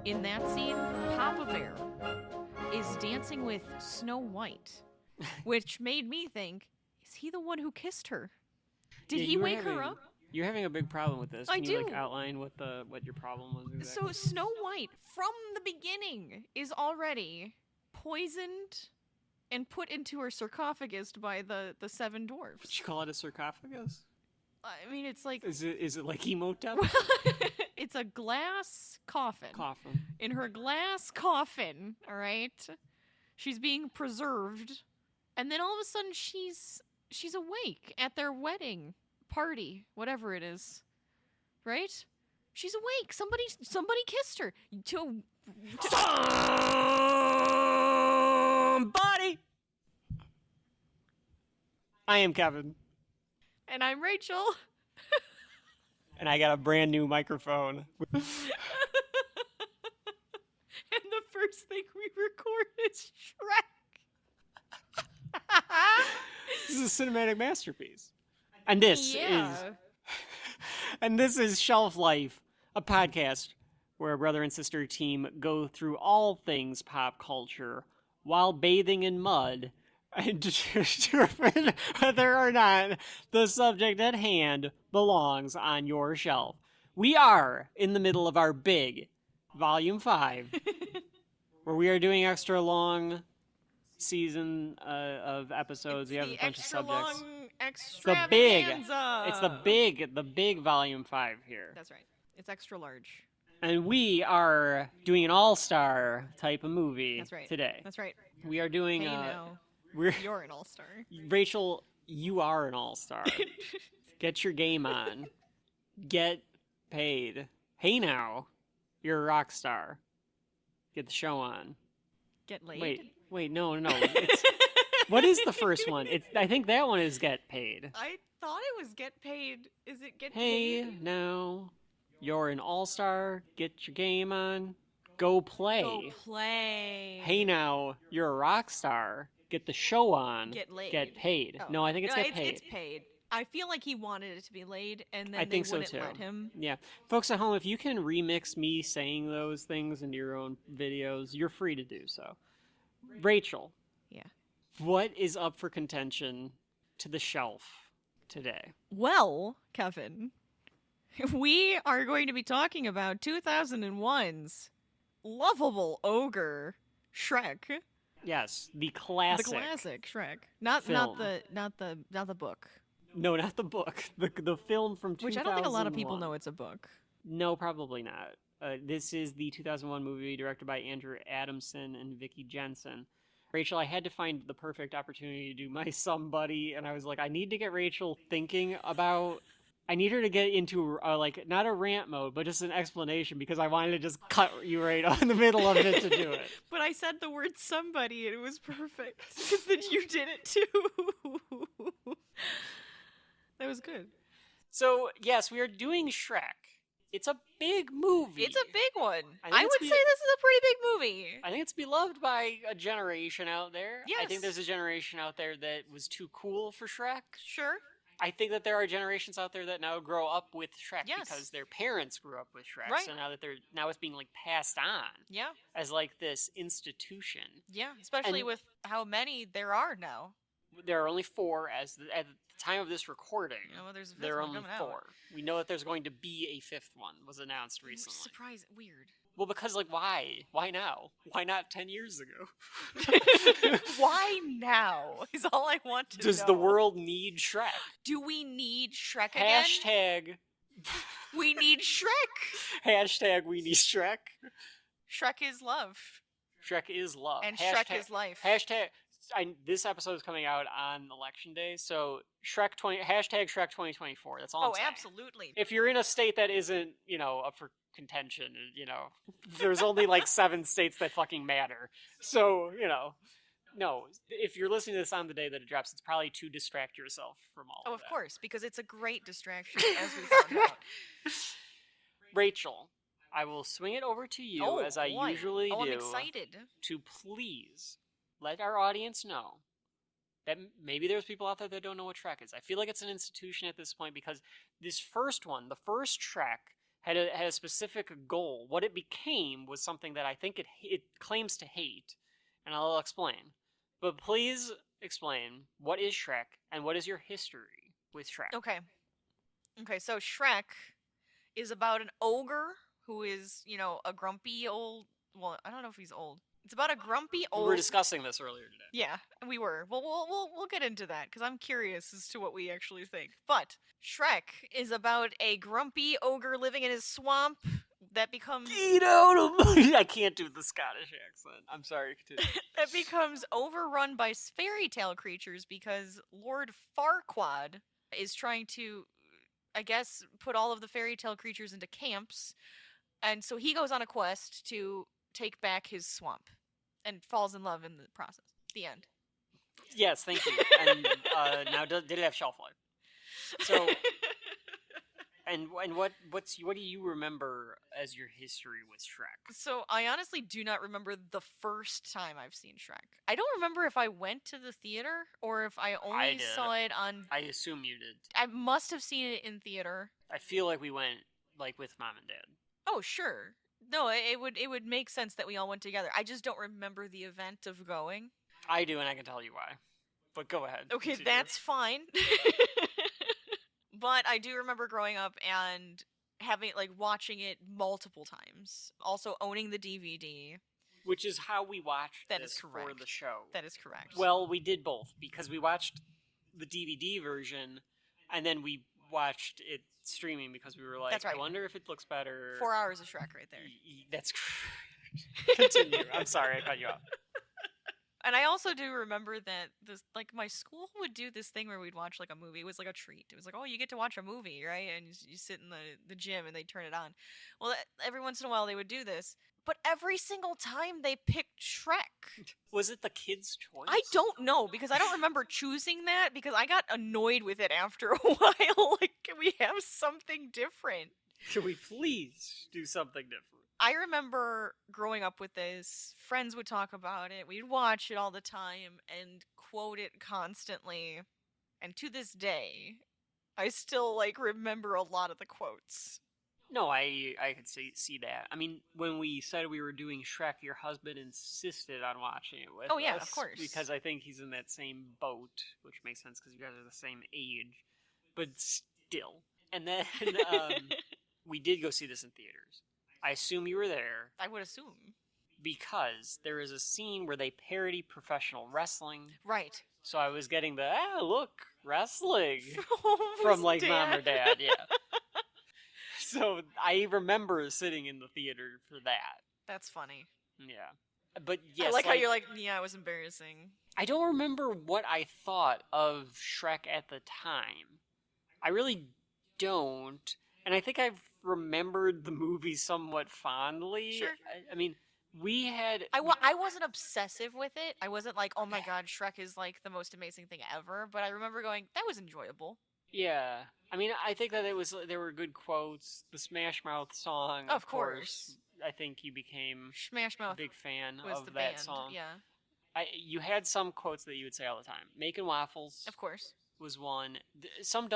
in that scene, Papa Bear is dancing with Snow White, which made me think, is he the one who kissed her? Did he wake her up? You're having a big problem with this. Can you outline what your problem was exactly? So Snow White, from the beginning, is already poisoned and put into her sarcophagus by the seven dwarfs. Would you call it a sarcophagus? I mean, it's like... Is it like Emotep? It's a glass coffin. Coffin. In her glass coffin, all right? She's being preserved. And then all of a sudden, she's awake at their wedding party, whatever it is. Right? She's awake. Somebody kissed her. Somebody! I am Kevin. And I'm Rachel. And I got a brand new microphone. And the first thing we record is Shrek. This is a cinematic masterpiece. And this is Shelf Life, a podcast where a brother and sister team go through all things pop culture while bathing in mud and determine whether or not the subject at hand belongs on your shelf. We are in the middle of our big Volume 5, where we are doing extra long season of episodes. We have a bunch of subjects. It's the big Volume 5 here. That's right. It's extra large. And we are doing an all-star type of movie today. That's right. We are doing You're an all-star. Rachel, you are an all-star. Get your game on. Get paid. Hey now, you're a rock star. Get the show on. Get laid? Wait, no. What is the first one? I think that one is get paid. I thought it was get paid. Is it get paid? Hey now, you're an all-star. Get your game on. Go play. Go play. Hey now, you're a rock star. Get the show on. Get laid. Get paid. Oh. No, I think it's get paid. It's paid. I feel like he wanted it to be laid, and then I think they wouldn't so too. let him. Yeah. Folks at home, if you can remix me saying those things into your own videos, you're free to do so. Rachel. Yeah. What is up for contention to the shelf today? Well, Kevin, we are going to be talking about 2001's lovable ogre, Shrek. Yes, the classic. The classic Shrek. Not the book. No, not the book. The film from 2001. Which I don't think a lot of people know it's a book. No, probably not. This is the 2001 movie directed by Andrew Adamson and Vicky Jensen. Rachel, I had to find the perfect opportunity to do my somebody, and I was like, I need to get Rachel thinking about... I need her to get into, not a rant mode, but just an explanation, because I wanted to just cut you right in the middle of it to do it. But I said the word somebody, and it was perfect, because then you did it too. That was good. So, yes, we are doing Shrek. It's a big movie. It's a big one. I would say this is a pretty big movie. I think it's beloved by a generation out there. Yes. I think there's a generation out there that was too cool for Shrek. Sure. I think that there are generations out there that now grow up with Shrek yes. because their parents grew up with Shrek. Right. So now it's being passed on. Yeah. As this institution. Yeah, especially with how many there are now. There are only 4 at the time of this recording. There's a 5th there are one only coming 4. Out. We know that there's going to be a 5th one. Was announced recently. Surprise, weird. Well, because why? Why now? Why not 10 years ago? Why now is all I want to know. Does the world need Shrek? Do we need Shrek again? Hashtag. We need Shrek. Hashtag we need Shrek. Shrek is love. Shrek is love. And Shrek is life. Hashtag. This episode is coming out on Election Day, so hashtag Shrek 2024. That's all I'm saying. Oh, absolutely. If you're in a state that isn't, up for contention, there's only 7 states that fucking matter. So, no, if you're listening to this on the day that it drops, it's probably to distract yourself from all of that. Of course, because it's a great distraction, as we found out. Rachel, I will swing it over to you, as I usually do. I'm excited. To please let our audience know that maybe there's people out there that don't know what Shrek is. I feel like it's an institution at this point because this first one, the first Shrek, had a specific goal. What it became was something that I think it claims to hate, and I'll explain. But please explain, what is Shrek, and what is your history with Shrek? Okay. Okay, so Shrek is about an ogre who is, a grumpy old. Well, I don't know if he's old. It's about a grumpy old. We were discussing this earlier today. Yeah, we were. Well, we'll get into that because I'm curious as to what we actually think. But Shrek is about a grumpy ogre living in his swamp that becomes. Get out of me! I can't do the Scottish accent. I'm sorry. Continue. That becomes overrun by fairy tale creatures because Lord Farquaad is trying to, I guess, put all of the fairy tale creatures into camps. And so he goes on a quest to take back his swamp and falls in love in the process. The end. Yes, thank you. And now, did it have shelf life? So, and what do you remember as your history with Shrek? So I honestly do not remember the first time I've seen Shrek. I don't remember if I went to the theater or if I only saw it on. I assume you did. I must have seen it in theater. I feel like we went with mom and dad. Oh, sure. No, it would make sense that we all went together. I just don't remember the event of going. I do, and I can tell you why. But go ahead. Okay, continue. that's fine. But I do remember growing up and watching it multiple times. Also owning the DVD. Which is how we watched this for correct. The show. That is correct. Well, we did both because we watched the DVD version and then we watched it streaming because we were like, that's right. I wonder if it looks better. 4 hours of Shrek right there. That's continue. I'm sorry, I cut you off. And I also do remember that my school would do this thing where we'd watch a movie. It was like a treat. It was like, oh, you get to watch a movie, right? And you sit in the gym and they turn it on. Well, every once in a while they would do this. But every single time they picked Shrek. Was it the kids' choice? I don't know because I don't remember choosing that because I got annoyed with it after a while. Can we have something different? Can we please do something different? I remember growing up with this. Friends would talk about it. We'd watch it all the time and quote it constantly. And to this day, I still remember a lot of the quotes. No, I could see that. I mean, when we said we were doing Shrek, your husband insisted on watching it with us. Oh, yeah, of course. Because I think he's in that same boat, which makes sense because you guys are the same age. But still. And then we did go see this in theaters. I assume you were there. I would assume. Because there is a scene where they parody professional wrestling. Right. So I was getting the, look, wrestling. From Mom Dad. or Dad, yeah. So I remember sitting in the theater for that. That's funny. Yeah. But yes. I like how you're like, yeah, it was embarrassing. I don't remember what I thought of Shrek at the time. I really don't. And I think I've remembered the movie somewhat fondly. Sure. I mean, we had... I wasn't obsessive with it. I wasn't like, oh my god, Shrek is the most amazing thing ever. But I remember going, that was enjoyable. Yeah. I mean, I think that there were good quotes. The Smash Mouth song, of course. I think you became Smash Mouth a big fan was of the that band. song. Yeah. You had some quotes that you would say all the time. Making waffles. Of course. Was one.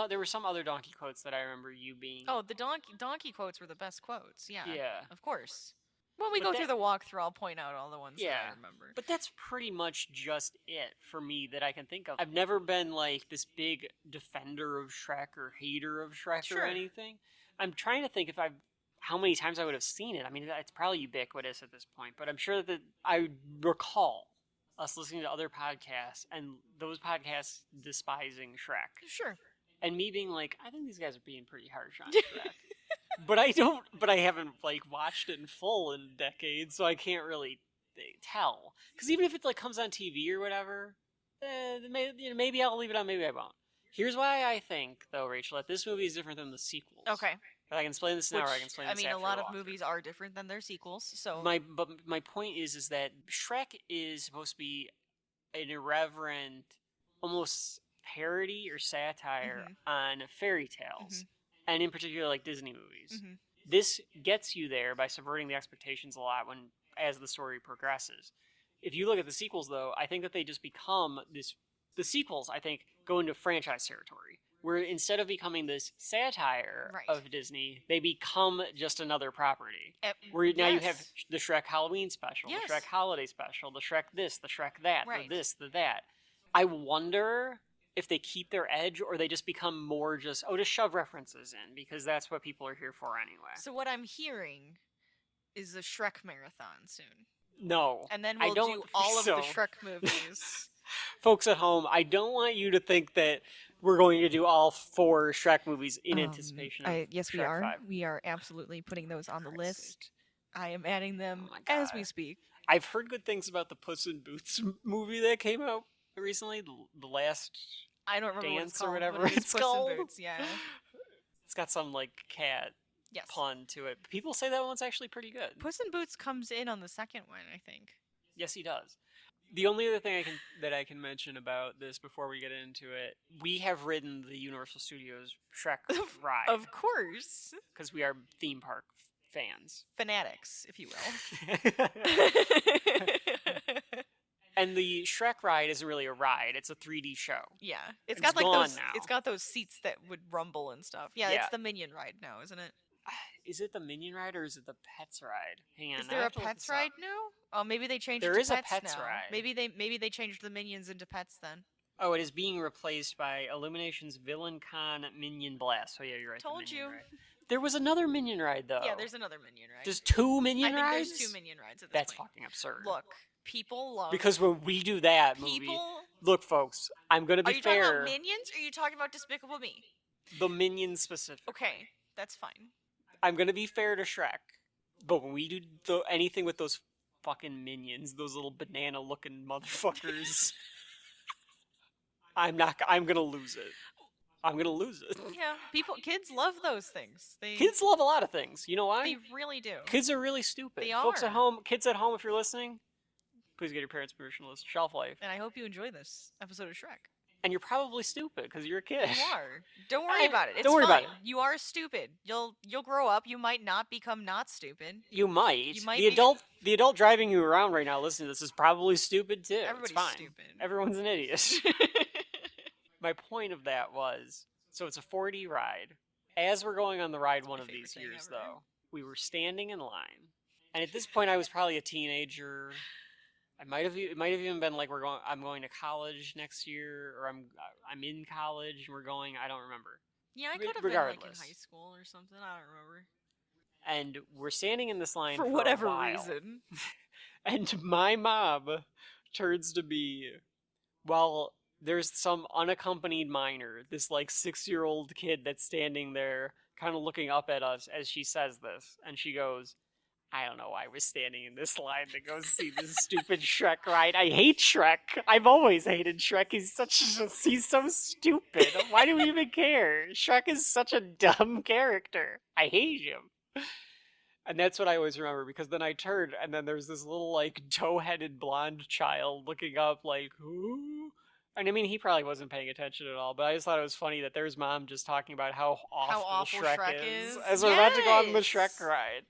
There were some other donkey quotes that I remember you being. Oh, the donkey quotes were the best quotes. Yeah. Yeah. Of course. When we go through the walkthrough, I'll point out all the ones that I remember. But that's pretty much just it for me that I can think of. I've never been this big defender of Shrek or hater of Shrek or anything. I'm trying to think how many times I would have seen it. I mean, it's probably ubiquitous at this point, but I'm sure that I recall us listening to other podcasts and those podcasts despising Shrek. Sure. And me being like, I think these guys are being pretty harsh on Shrek. But I haven't watched it in full in decades, so I can't really tell. Because even if it comes on TV or whatever, maybe I'll leave it on, maybe I won't. Here's why I think, though, Rachel, that this movie is different than the sequels. Okay. I can explain this now, or I can explain this after a lot the of walkthrough. movies are different than their sequels, so... But my point is that Shrek is supposed to be an irreverent, almost parody or satire on fairy tales, and in particular, Disney movies. This gets you there by subverting the expectations a lot as the story progresses. If you look at the sequels, though, I think that they just become this... The sequels, I think, go into franchise territory, where instead of becoming this satire Right. of Disney, they become just another property. Where now you have Yes. the Shrek Halloween special, Yes. the Shrek Holiday special, the Shrek this, the Shrek that, Right. the this, the that. I wonder if they keep their edge or they just become more just shove references in, because that's what people are here for anyway. So what I'm hearing is a Shrek marathon soon. No. And then I we'll don't do think all of so. the Shrek movies. Folks at home, I don't want you to think that we're going to do all 4 Shrek movies in anticipation of yes, we Shrek are. 5. We are absolutely putting those on the Christ's list. I am adding them Oh my as God. we speak. I've heard good things about the Puss in Boots movie that came out recently, the last I don't remember what dance it's or called, whatever but it's Puss called. in Boots, yeah. It's got some like cat Yes. pun to it. People say that one's actually pretty good. Puss in Boots comes in on the second one, I think. Yes, he does. The only other thing I can mention about this before we get into it, we have ridden the Universal Studios Shrek ride Of course. because we are theme park fans. Fanatics, if you will. And the Shrek ride isn't really a ride; it's a 3D show. Yeah. It's got like gone those now. it's got those seats that would rumble and stuff. Yeah, Yeah. it's the Minion ride now, isn't it? Is it the Minion ride or is it the Pets ride? Hang on, Is I there a have to look Pets this up. ride now? Oh, maybe they changed There it to is a Pets Pets now. ride. Maybe they changed the Minions into Pets then. Oh, it is being replaced by Illumination's Villain Con Minion Blast. So yeah, you're right. the Told Minion you. Ride. There was another Minion ride though. Yeah, there's another Minion ride. There's 2 Minion I think rides. there's 2 Minion rides at this That's point. fucking absurd. Look, people love Because when we do that movie, people. look, folks, I'm gonna Are be you talking fair. about Minions or are you talking about Despicable Me? The Minions specific. Okay, that's fine. I'm gonna be fair to Shrek, but when we do anything with those fucking minions, those little banana-looking motherfuckers, I'm gonna lose it. I'm gonna lose it. Yeah, kids love those things. Kids love a lot of things. You know why? They really do. Kids are really stupid. They Folks are. at home, kids at home, if you're listening, please get your parents' permission to listen to Shelf Life. And I hope you enjoy this episode of Shrek. And you're probably stupid because you're a kid. You are. Don't worry about it. It's Don't worry fine. about it. You are stupid. You'll grow up. You might not become not stupid. You might. You might the be- adult driving you around right now listening to this is probably stupid too. Everybody's it's fine. stupid. Everyone's an idiot. My point of that was, so it's a 4D ride. As we're going on the ride one my of these favorite thing years, ever. though, we were standing in line, and at this point, I was probably a teenager. It might have even been like I'm going to college next year, or I'm in college and we're going. I don't remember. Yeah, I could have been like in Regardless. high school or something. I don't remember. And we're standing in this line For for whatever a while, reason. and my mom turns to me, well, there's some unaccompanied minor, this like 6-year-old kid that's standing there kind of looking up at us as she says this, and she goes, I don't know why I was standing in this line to go see this stupid Shrek ride. I hate Shrek. I've always hated Shrek. He's so stupid. Why do we even care? Shrek is such a dumb character. I hate him. And that's what I always remember, because then I turned, and then there's this little, like, tow-headed blonde child looking up, like, who? And I mean, he probably wasn't paying attention at all, but I just thought it was funny that there's mom just talking about how awful Shrek is. As we're about to go on the Shrek ride.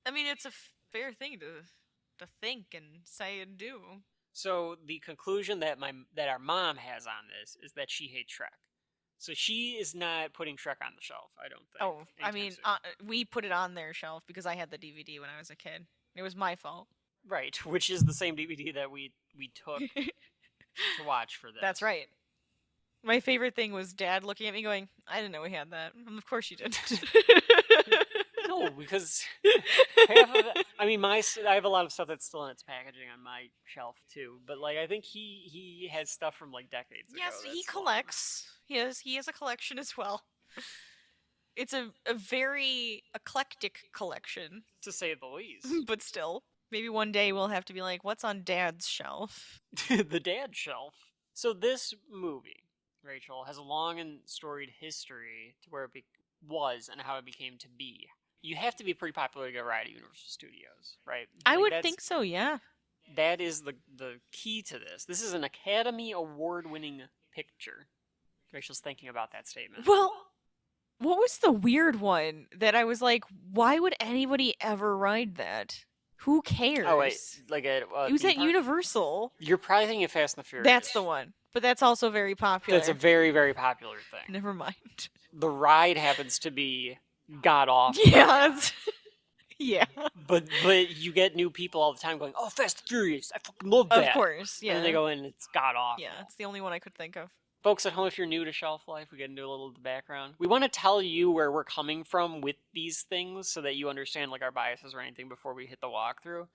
I mean, it's a fair thing to think and say and do. So the conclusion that our mom has on this is that she hates Shrek. So she is not putting Shrek on the shelf, I don't think. Oh, I anytime mean, soon. we put it on their shelf because I had the DVD when I was a kid. It was my fault. Right, which is the same DVD that we took to watch for this. That's right. My favorite thing was Dad looking at me going, I didn't know we had that. Of course you did. No, because half of it, I mean, I have a lot of stuff that's still in its packaging on my shelf too. But like, I think he has stuff from like decades ago. Yes, he that's still- collects. He has a collection as well. It's a very eclectic collection, to say the least. but still. Maybe one day we'll have to be like, what's on Dad's shelf? The dad shelf. So this movie, Rachel, has a long and storied history to where it was and how it became to be. You have to be pretty popular to get a ride at Universal Studios, right? I Like, would that's- think so, yeah. That is the key to this. This is an Academy Award-winning picture. Rachel's thinking about that statement. Well, what was the weird one that I was like, why would anybody ever ride that? Who cares? Oh wait, like a it was theme at park? Universal. You're probably thinking of Fast and the Furious. That's the one. But that's also very popular. That's a very, very popular thing. Never mind. The ride happens to be god awful. Yeah. Yeah. But you get new people all the time going, "Oh, Fast and Furious! I fucking love that." Of course, yeah. And they go in, and it's god awful. Yeah, it's the only one I could think of. Folks at home, if you're new to Shelf Life, we get into a little of the background. We want to tell you where we're coming from with these things so that you understand like our biases or anything before we hit the walkthrough.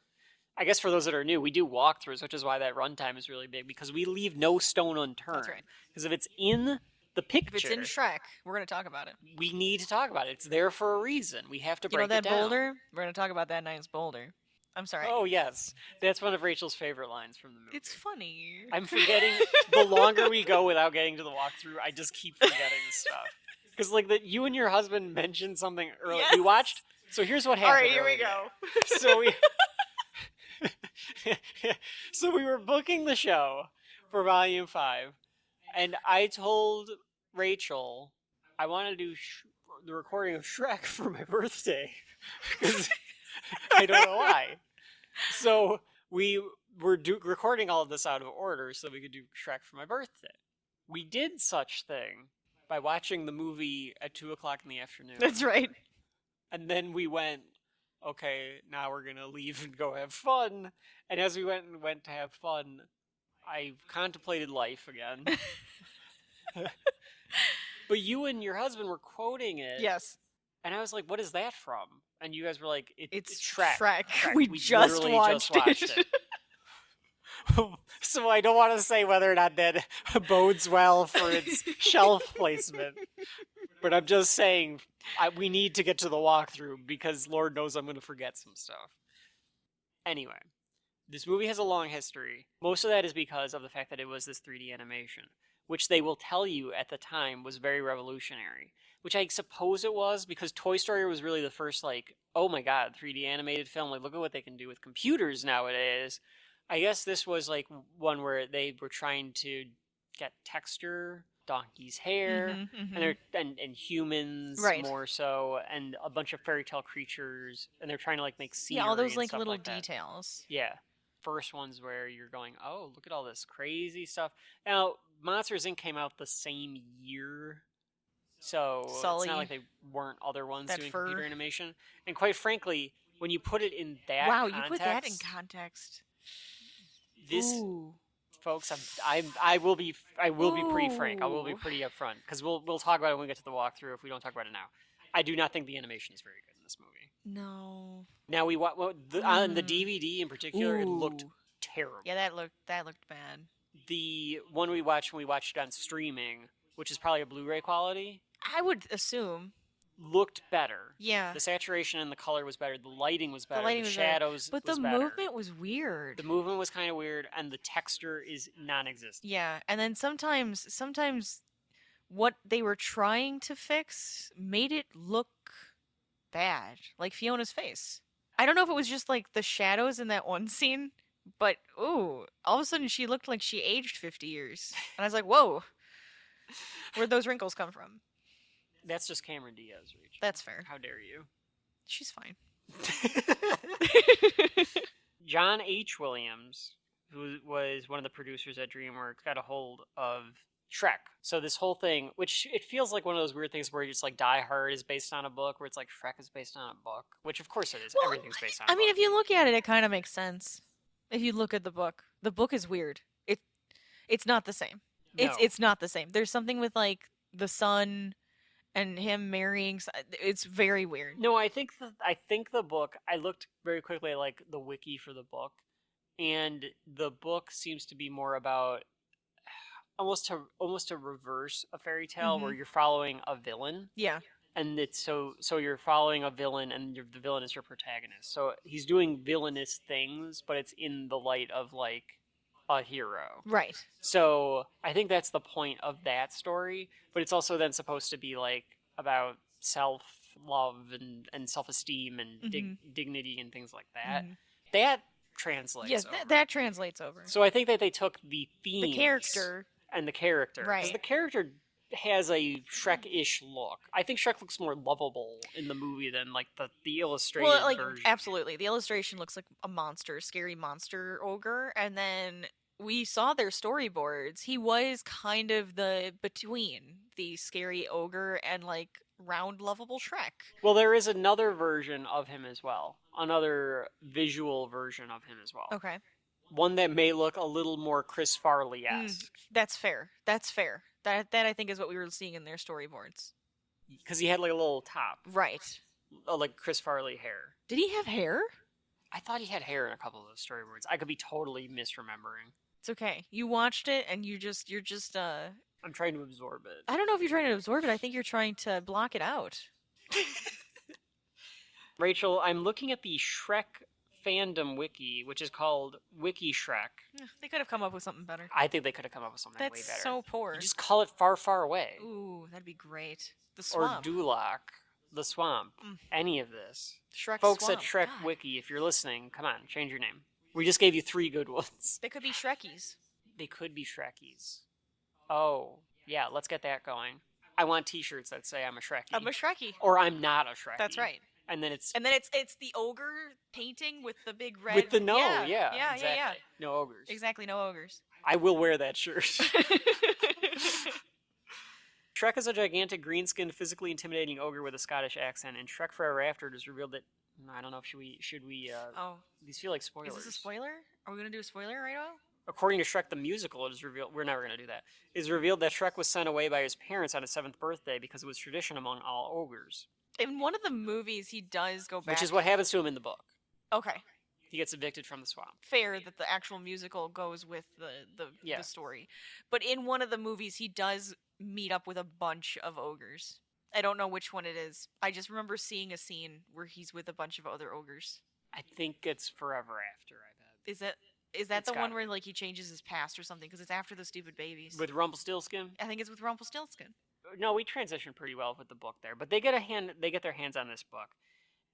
I guess for those that are new, we do walkthroughs, which is why that runtime is really big, because we leave no stone unturned. That's right. Because if it's in the picture, If it's in Shrek, we're going to talk about it. we need to talk about it. It's there for a reason. We have to You know break that it down. boulder? We're going to talk about that night's boulder. I'm sorry. Oh, yes. That's one of Rachel's favorite lines from the movie. It's funny. I'm forgetting. The longer we go without getting to the walkthrough, I just keep forgetting stuff. Because, like, you and your husband mentioned something earlier. Yes. We watched. So here's what All happened. right, here we earlier. go. So we. So we were booking the show for Volume 5, and I told Rachel I want to do the recording of Shrek for my birthday. Because I don't know why. So we were recording all of this out of order so we could do Shrek for my birthday. We did such thing by watching the movie at 2 o'clock in the afternoon. That's right. And then we went, okay, now we're going to leave and go have fun. And as we went to have fun, I contemplated life again. But you and your husband were quoting it. Yes. And I was like, what is that from? And you guys were like, It's Shrek. Shrek. We just literally watched it. So I don't want to say whether or not that bodes well for its shelf placement. But I'm just saying we need to get to the walkthrough because Lord knows I'm going to forget some stuff. Anyway, this movie has a long history. Most of that is because of the fact that it was this 3D animation, which they will tell you at the time was very revolutionary. Which I suppose it was, because Toy Story was really the first, like, oh my god, 3D animated film, like, look at what they can do with computers nowadays. I guess this was, like, one where they were trying to get texture, donkey's hair, and humans Right. more so, and a bunch of fairy tale creatures, and they're trying to, like, make scenery Yeah, all those and like stuff little like that. details. Yeah. First ones where you're going, oh, look at all this crazy stuff. Now, Monsters, Inc. came out the same year, so Sully, it's not like they weren't other ones that doing fur. computer animation. And quite frankly, when you put it in that Wow, context, you put that in context. this, Ooh. folks, I will be pretty frank. I will be Ooh. pretty upfront because we'll talk about it when we get to the walkthrough. If we don't talk about it now, I do not think the animation is very good in this movie. No. Now on the DVD in particular, it looked Ooh. terrible. Yeah, that looked bad. The one we watched when we watched it on streaming, which is probably a Blu-ray quality, I would assume. looked better. Yeah. The saturation and the color was better. The lighting was better. lighting The was better. shadows But was the better. movement was weird. The movement was kind of weird, and the texture is non-existent. Yeah, and then sometimes what they were trying to fix made it look bad, like Fiona's face. I don't know if it was just like the shadows in that one scene, but ooh, all of a sudden she looked like she aged 50 years. And I was like, whoa, where'd those wrinkles come from? That's just Cameron Diaz, Rachel. That's fair. How dare you? She's fine. John H. Williams, who was one of the producers at DreamWorks, got a hold of Shrek. So this whole thing, which it feels like one of those weird things where it's like Die Hard is based on a book, where it's like Shrek is based on a book, which of course it is. Well, Everything's based on a I mean, book. if you look at it, it kind of makes sense. If you look at the book is weird. It's not the same. No. It's not the same. There's something with like the son and him marrying. It's very weird. No, I think the book. I looked very quickly at like the wiki for the book, and the book seems to be more about almost to reverse a fairy tale where you're following a villain, Yeah. and it's so you're following a villain, and the villain is your protagonist. So he's doing villainous things, but it's in the light of like a hero. Right. So I think that's the point of that story, but it's also then supposed to be like about self-love and self-esteem and dignity and things like that. That translates Yes, over. that translates over. So I think that they took the theme, The character. and the character, Right. because the character has a Shrek-ish look. I think Shrek looks more lovable in the movie than like the illustrated Well, like version. absolutely, the illustration looks like a monster, scary monster ogre, and then we saw their storyboards. He was kind of the between the scary ogre and like round, lovable Shrek. Well, there is another version of him as well. Another visual version of him as well. Okay, One that may look a little more Chris Farley-esque. that's fair. That's fair. That I think is what we were seeing in their storyboards. Because he had like a little top. Right. Like Chris Farley hair. Did he have hair? I thought he had hair in a couple of those storyboards. I could be totally misremembering. It's okay. You watched it and you're just I'm trying to absorb it. I don't know if you're trying to absorb it. I think you're trying to block it out. Rachel, I'm looking at the Shrek fandom wiki, which is called Wiki Shrek. They could have come up with something better. I think they could have come up with something way That's better. so poor. You just call it Far, Far Away. Ooh, that'd be great. The Or swamp. DuLoc, the swamp. Any of this. Shrek Folks swamp. at Shrek God. Wiki, if you're listening, come on, change your name. We just gave you 3 good ones. They could be Shrekies. They could be Shrekies. Oh, yeah, let's get that going. I want t-shirts that say I'm a Shrekkie. I'm a Shrekkie. Or I'm not a Shrekkie. That's right. And then it's... And then it's the ogre painting with the big red. with the no, yeah, yeah, exactly. yeah. No ogres. Exactly, no ogres. I will wear that shirt. Shrek is a gigantic, green-skinned, physically intimidating ogre with a Scottish accent. In Shrek Forever After, it is revealed that... I don't know if should we Oh, these feel like spoilers. is this a spoiler? Are we gonna do a spoiler right now? According to Shrek the Musical, it is revealed... We're never going to do that. It is revealed that Shrek was sent away by his parents on his 7th birthday because it was tradition among all ogres. In one of the movies, he does go back. Which is what happens to him in the book. Okay, He gets evicted from the swamp. fair that the actual musical goes with Yeah. the story. But in one of the movies, he does meet up with a bunch of ogres. I don't know which one it is. I just remember seeing a scene where he's with a bunch of other ogres. I think it's Forever After, I bet. Is that It's the one gotta where like he changes his past or something? Because it's after the stupid babies. With Rumpelstiltskin? I think it's with Rumpelstiltskin. No, we transitioned pretty well with the book there. But they get their hands on this book.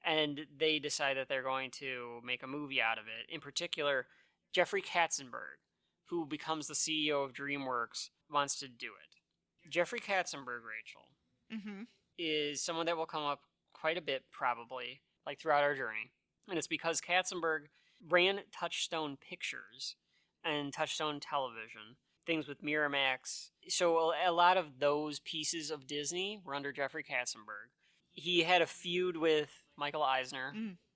And they decide that they're going to make a movie out of it. In particular, Jeffrey Katzenberg, who becomes the CEO of DreamWorks, wants to do it. Jeffrey Katzenberg, Rachel, Mm-hmm. is someone that will come up quite a bit, probably, like throughout our journey. And it's because Katzenberg ran Touchstone Pictures and Touchstone Television, things with Miramax. So a lot of those pieces of Disney were under Jeffrey Katzenberg. He had a feud with Michael Eisner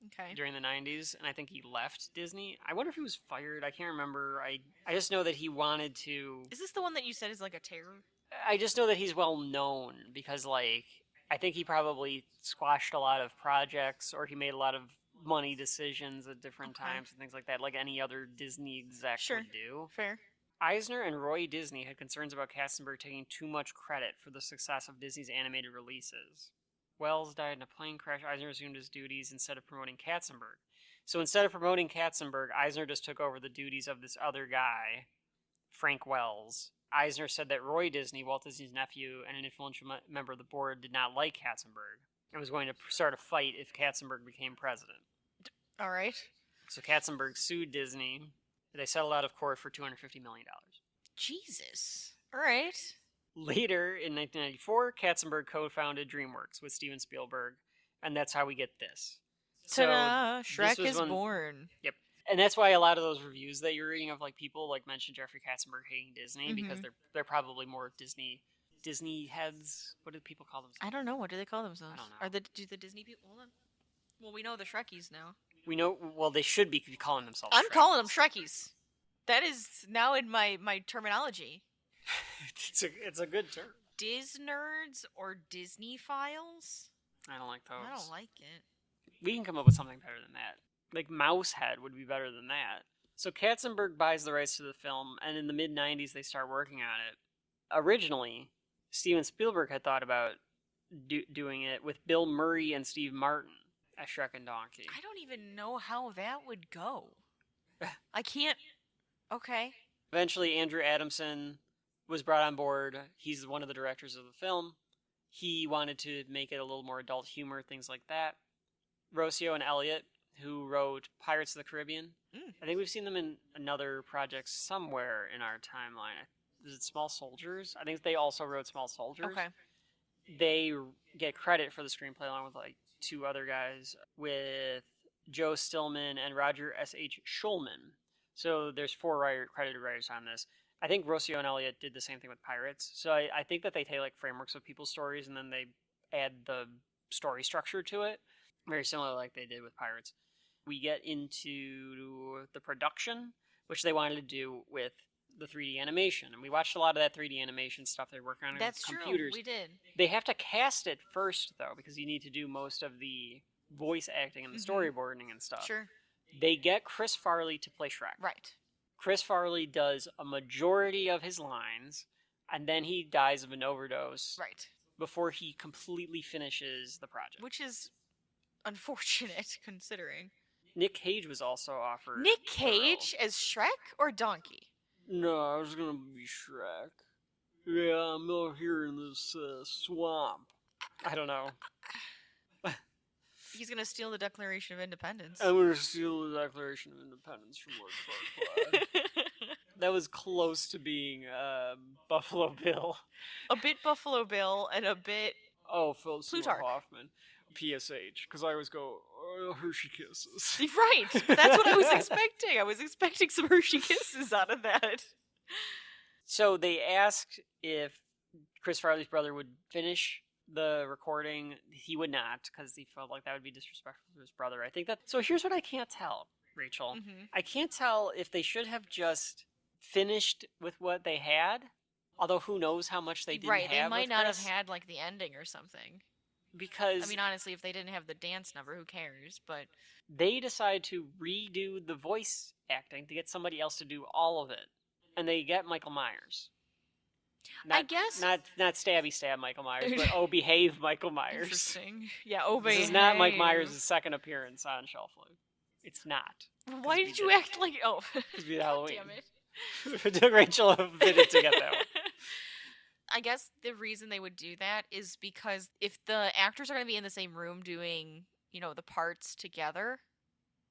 Okay. during the 90s, and I think he left Disney. I wonder if he was fired. I can't remember. I just know that he wanted to... Is this the one that you said is like a terror? I just know that he's well known because, like, I think he probably squashed a lot of projects, or he made a lot of money decisions at different times and things like that, like any other Disney exec would do. Fair. Eisner and Roy Disney had concerns about Katzenberg taking too much credit for the success of Disney's animated releases. Wells died in a plane crash. Eisner assumed his duties instead of promoting Katzenberg. So instead of promoting Katzenberg, Eisner just took over the duties of this other guy, Frank Wells. Eisner said that Roy Disney, Walt Disney's nephew and an influential member of the board, did not like Katzenberg and was going to start a fight if Katzenberg became president. All right. So Katzenberg sued Disney. They settled out of court for $250 million. Jesus. All right. Later, in 1994, Katzenberg co-founded DreamWorks with Steven Spielberg, and that's how we get this. Ta-da! this Shrek was is when- born. Yep. And that's why a lot of those reviews that you're reading of like people like mention Jeffrey Katzenberg hating Disney because they're probably more Disney heads. What do people call themselves? I don't know. What do they call themselves? I don't know. Do the Disney people? Hold on. Well, we know the Shrekies now. We know. Well, they should be calling themselves. I'm Shrek. calling them Shrekies. That is now in my terminology. it's a good term. Disnerds or Disney files? I don't like those. I don't like it. We can come up with something better than that. Like Mousehead would be better than that. So Katzenberg buys the rights to the film, and in the mid-90s they start working on it. Originally, Steven Spielberg had thought about doing it with Bill Murray and Steve Martin as Shrek and Donkey. I don't even know how that would go. I can't. Okay. Eventually, Andrew Adamson was brought on board. He's one of the directors of the film. He wanted to make it a little more adult humor, things like that. Rossio and Elliott, who wrote Pirates of the Caribbean. I think we've seen them in another project somewhere in our timeline. is it Small Soldiers? I think they also wrote Small Soldiers. Okay. They get credit for the screenplay along with like two other guys, with Joe Stillman and Roger S.H. Schulman. So there's 4 credited writers on this. I think Rossio and Elliott did the same thing with Pirates. So I think that they take like frameworks of people's stories and then they add the story structure to it, very similar like they did with Pirates. We get into the production, which they wanted to do with the 3D animation, and we watched a lot of that 3D animation stuff they're working on That's with computers. True. We did. They have to cast it first though, because you need to do most of the voice acting and the storyboarding and stuff. Sure. They get Chris Farley to play Shrek. Right. Chris Farley does a majority of his lines, and then he dies of an overdose. Right. Before he completely finishes the project. Which is unfortunate, considering. Nick Cage was also offered. Nick Cage as Shrek or Donkey? No, I was gonna be Shrek. Yeah, I'm out here in this swamp. I don't know. He's gonna steal the Declaration of Independence. I'm gonna steal the Declaration of Independence from Lord Farquaad. That was close to being Buffalo Bill. A bit Buffalo Bill and a bit... Oh, Philip Seymour Plutarch. Hoffman. PSH, because I always go, oh, Hershey Kisses. Right! That's what I was expecting. I was expecting some Hershey Kisses out of that. So they asked if Chris Farley's brother would finish the recording. He would not, because he felt like that would be disrespectful to his brother. I think that... So here's what I can't tell, Rachel. Mm-hmm. I can't tell if they should have just finished with what they had, although who knows how much they didn't have. Right, they might with not Chris, have had, like, the ending or something. because I mean, honestly, if they didn't have the dance number, who cares? But they decided to redo the voice acting to get somebody else to do all of it, and they get Michael Myers. I guess not stabby stab Michael Myers, but oh behave Michael Myers. Interesting. Yeah, oh This is not Mike Myers' second appearance on Shelf Life. It's not. Why did you act like... Oh. Because we had Halloween. Damn it. It took Rachel a minute to get that one. I guess the reason they would do that is because if the actors are going to be in the same room doing, you know, the parts together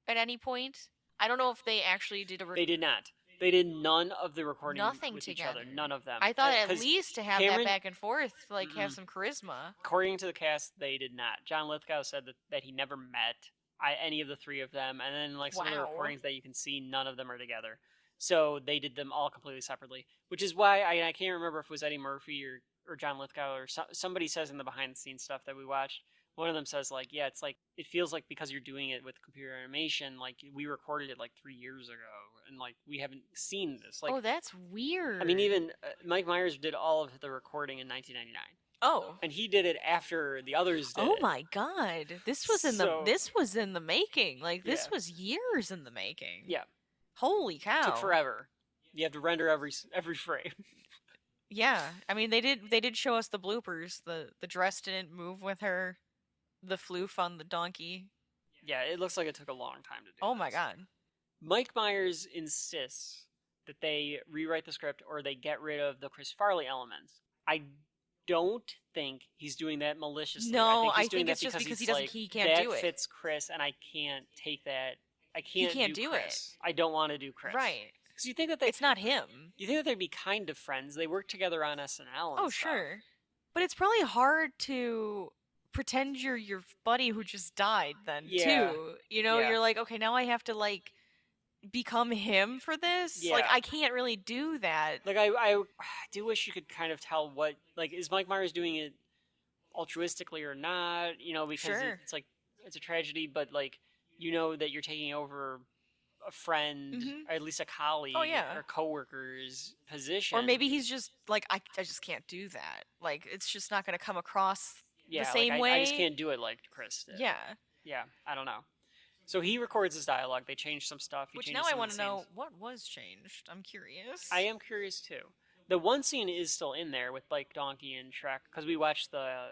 at any point, I don't know if they actually did a... They did not. They did none of the recording Nothing with together. each other. None of them. I thought at 'cause least to have Cameron- that back and forth, like have some charisma. According to the cast, they did not. John Lithgow said that he never met any of the three of them, and then like some of the Wow. recordings that you can see, none of them are together. So they did them all completely separately, which is why I can't remember if it was Eddie Murphy or John Lithgow or somebody says in the behind the scenes stuff that we watched. One of them says like, yeah, it's like it feels like because you're doing it with computer animation, like we recorded it like 3 years ago, and like we haven't seen this. Like, Oh, that's weird. I mean, even Mike Myers did all of the recording in 1999. Oh. And he did it after the others did. Oh my god. This was in So- the making. Like this Yeah. was years in the making. Yeah, Holy cow. took forever. You have to render every frame. Yeah. I mean they did show us the bloopers. The dress didn't move with her. The floof on the donkey. Yeah, it looks like it took a long time to do. Oh my this. god. Mike Myers insists that they rewrite the script or they get rid of the Chris Farley elements. I don't think he's doing that maliciously. No, I think he's doing that it's just because he's he doesn't like, he can't that do it. fits Chris, and I can't take that. I can't. can't do do Chris. I don't want to do Chris. Right. Because you think that It's not him. you think that they'd be kind of friends. They work together on SNL. And Oh, stuff. sure. But it's probably hard to pretend you're your buddy who just died then Yeah. too. You know, Yeah. you're like, okay, now I have to like become him for this. Like Yeah. I can't really do that. Like I do wish you could kind of tell what like is Mike Myers doing it altruistically or not? You know, because Sure. it's like it's a tragedy, but like you know that you're taking over a friend Mhm. or at least a colleague yeah. or coworker's position. Or maybe he's just like I just can't do that. Like it's just not going to come across yeah, the same like, way. I just can't do it like Chris did. Yeah. Yeah, I don't know. So he records his dialogue. They change some stuff. He Which changes now I some of want the to know scenes. what was changed. I'm curious. I am curious too. The one scene is still in there with like Donkey and Shrek because we watched the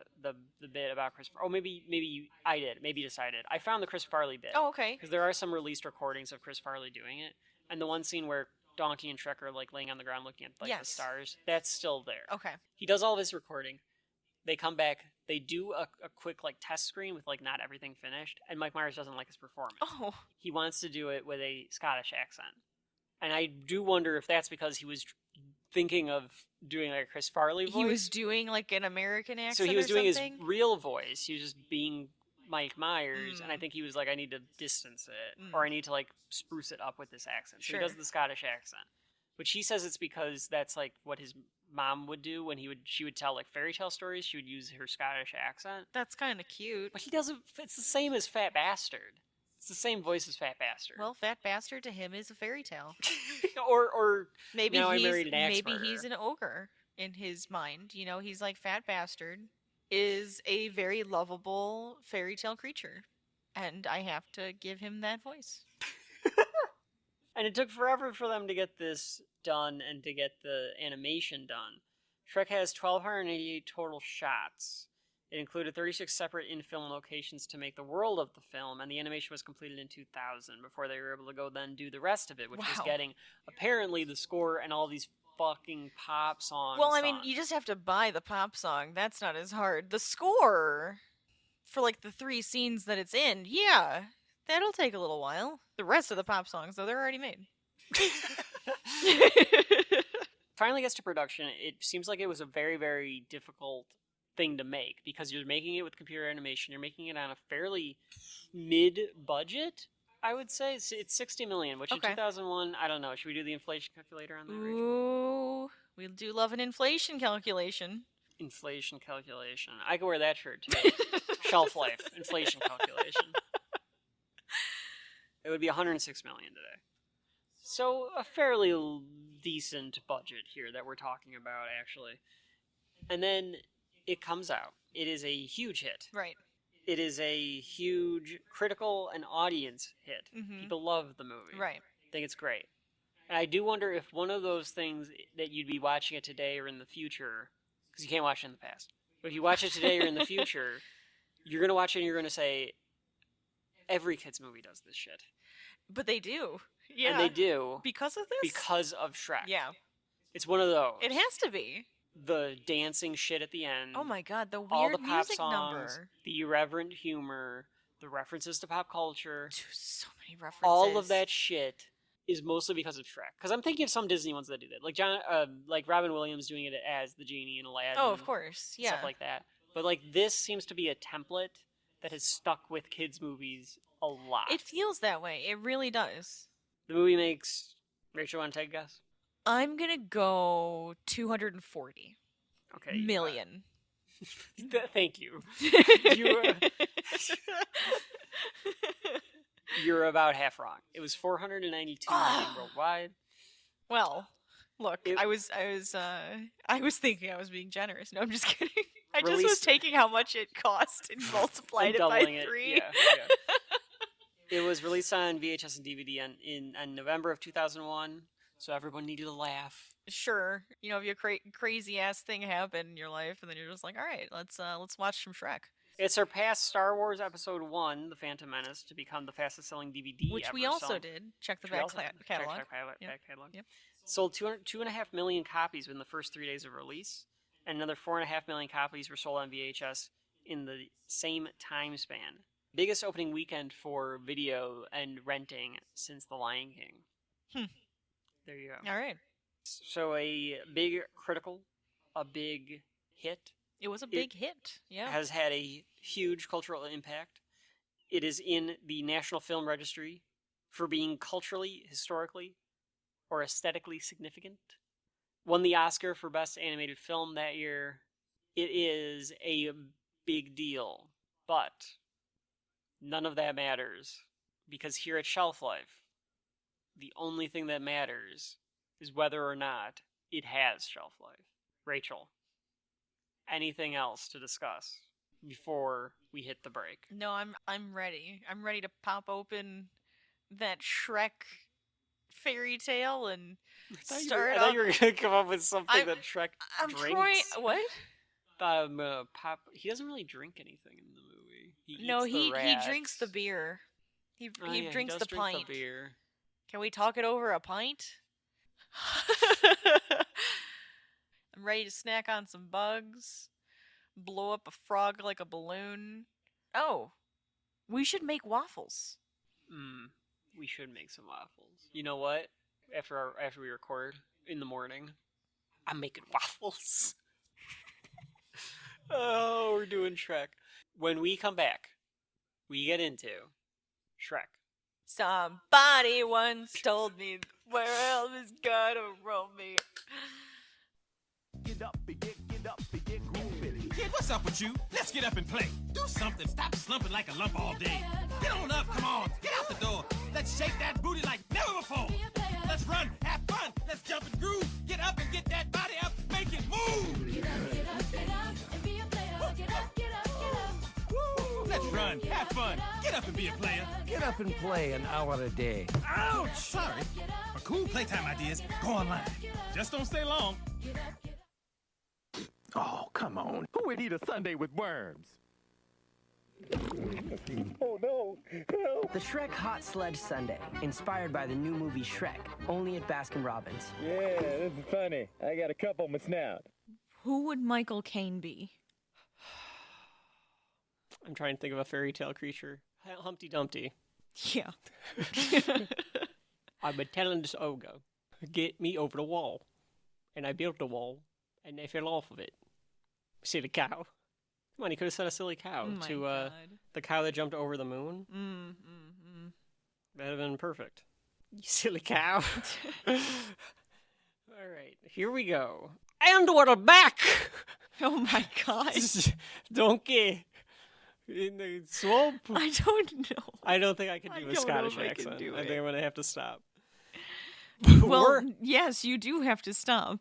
bit about Chris. Oh, maybe I did. Maybe you decided. I found the Chris Farley bit. Oh, okay. Because there are some released recordings of Chris Farley doing it, and the one scene where Donkey and Shrek are like laying on the ground looking at like the Yes. stars, that's still there. Okay. He does all of his recording. They come back. They do a quick like test screen with like not everything finished, and Mike Myers doesn't like his performance. Oh. He wants to do it with a Scottish accent, and I do wonder if that's because he was thinking of doing like a Chris Farley voice. He was doing like an American accent. So he was or doing something? his real voice. He was just being Mike Myers, and I think he was like, I need to distance it, or I need to like spruce it up with this accent. So he does the Scottish accent, which he says it's because that's like what his mom would do when she would tell like fairy tale stories. She would use her Scottish accent. That's kind of cute. But he doesn't. It's the same as Fat Bastard. It's the same voice as Fat Bastard. Well, Fat Bastard to him is a fairy tale. or maybe now I married an axe maybe he's an ogre in his mind. You know, he's like Fat Bastard is a very lovable fairy tale creature, and I have to give him that voice. And it took forever for them to get this done and to get the animation done. Shrek has 1,288 total shots. It included 36 separate in-film locations to make the world of the film, and the animation was completed in 2000 before they were able to go then do the rest of it, which was getting, apparently, the score and all these fucking pop songs. Well, I mean, you just have to buy the pop song. That's not as hard. The score, for like the 3 scenes that it's in, yeah, that'll take a little while. The rest of the pop songs, though, they're already made. Finally gets to production. It seems like it was a very, very difficult thing to make because you're making it with computer animation. You're making it on a fairly mid-budget, I would say. It's $60 million, which in 2001, I don't know. Should we do the inflation calculator on that? Ooh, we do love an inflation calculation. Inflation calculation. I could wear that shirt too. Shelf life. Inflation calculation. It would be $106 million today. So a fairly decent budget here that we're talking about, actually. And then it comes out. It is a huge hit. Right. It is a huge critical and audience hit. Mm-hmm. People love the movie. Right. Think it's great. And I do wonder if one of those things that you'd be watching it today or in the future, because you can't watch it in the past, but if you watch it today or in the future, you're going to watch it and you're going to say, every kid's movie does this shit. But they do. Yeah. And they do. Because of this? Because of Shrek. Yeah. It's one of those. It has to be. The dancing shit at the end. Oh my god, the weird all the pop music songs, number. The irreverent humor, the references to pop culture. Dude, so many references. All of that shit is mostly because of Shrek. Because I'm thinking of some Disney ones that do that. Like Robin Williams doing it as the genie in Aladdin. Oh, of course. Yeah. Stuff like that. But like this seems to be a template that has stuck with kids' movies a lot. It feels that way. It really does. The movie makes... Rachel, want to take a guess? I'm going to go 240 million. Thank you. You're about half wrong. It was 492 million worldwide. Well, look, I was thinking I was being generous. No, I'm just kidding. I just was taking how much it cost and multiplied it by 3. Yeah. It was released on VHS and DVD in November of 2001, so everyone needed to laugh. Sure, you know, if your crazy ass thing happened in your life, and then you're just like, all right, let's watch some Shrek. It surpassed Star Wars Episode 1, The Phantom Menace, to become the fastest selling DVD which ever we also sold. Did. Check the back catalog. Back catalog. Yep. Sold 2.5 million copies within the first 3 days of release, and another 4.5 million copies were sold on VHS in the same time span. Biggest opening weekend for video and renting since The Lion King. There you go. All right. So a big critical, a big hit. It was a big hit. Yeah. Has had a huge cultural impact. It is in the National Film Registry for being culturally, historically, or aesthetically significant. Won the Oscar for Best Animated Film that year. It is a big deal, but none of that matters, because here at Shelf Life, the only thing that matters is whether or not it has shelf life. Rachel, anything else to discuss before we hit the break? No, I'm ready. I'm ready to pop open that Shrek fairy tale and start I thought you were going to come up with something that Shrek drinks. What? Pop. He doesn't really drink anything in the movie. He drinks the beer. He drinks the pint. The beer. Can we talk it over a pint? I'm ready to snack on some bugs, blow up a frog like a balloon. Oh, we should make waffles. We should make some waffles. You know what? After we record in the morning, I'm making waffles. Oh, we're doing Shrek. When we come back, we get into Shrek. Somebody once told me where Elvis gonna roll me. Get up and get groovy. Kid, what's up with you? Let's get up and play. Do something. Stop slumping like a lump all day. Get on up, come on. Get out the door. Let's shake that booty like never before. Let's run, have fun. Let's jump and groove. Get up and get that body up. Make it move. Get up, and be a player. Get up. Woo. Let's run, have fun. Get up and be a player. Get up and play an hour a day. Ouch! Sorry. For cool playtime ideas, go online. Just don't stay long. Oh, come on. Who would eat a sundae with worms? Oh no! Help! The Shrek Hot Sledge Sundae, inspired by the new movie Shrek, only at Baskin Robbins. Yeah, this is funny. I got a cup on my snout. Who would Michael Caine be? I'm trying to think of a fairy tale creature. Humpty Dumpty. Yeah. I've been telling this ogre, get me over the wall. And I built the wall, and they fell off of it. Silly cow. Come on, he could have said a silly cow Oh my to God. the cow that jumped over the moon. That'd have been perfect. You silly cow. All right, here we go. And we're back! Oh my God. Donkey. In the swamp. I don't know. I don't think I can I do a don't know Scottish if I can accent. do I think it. I'm going to have to stop. Well, yes, you do have to stop.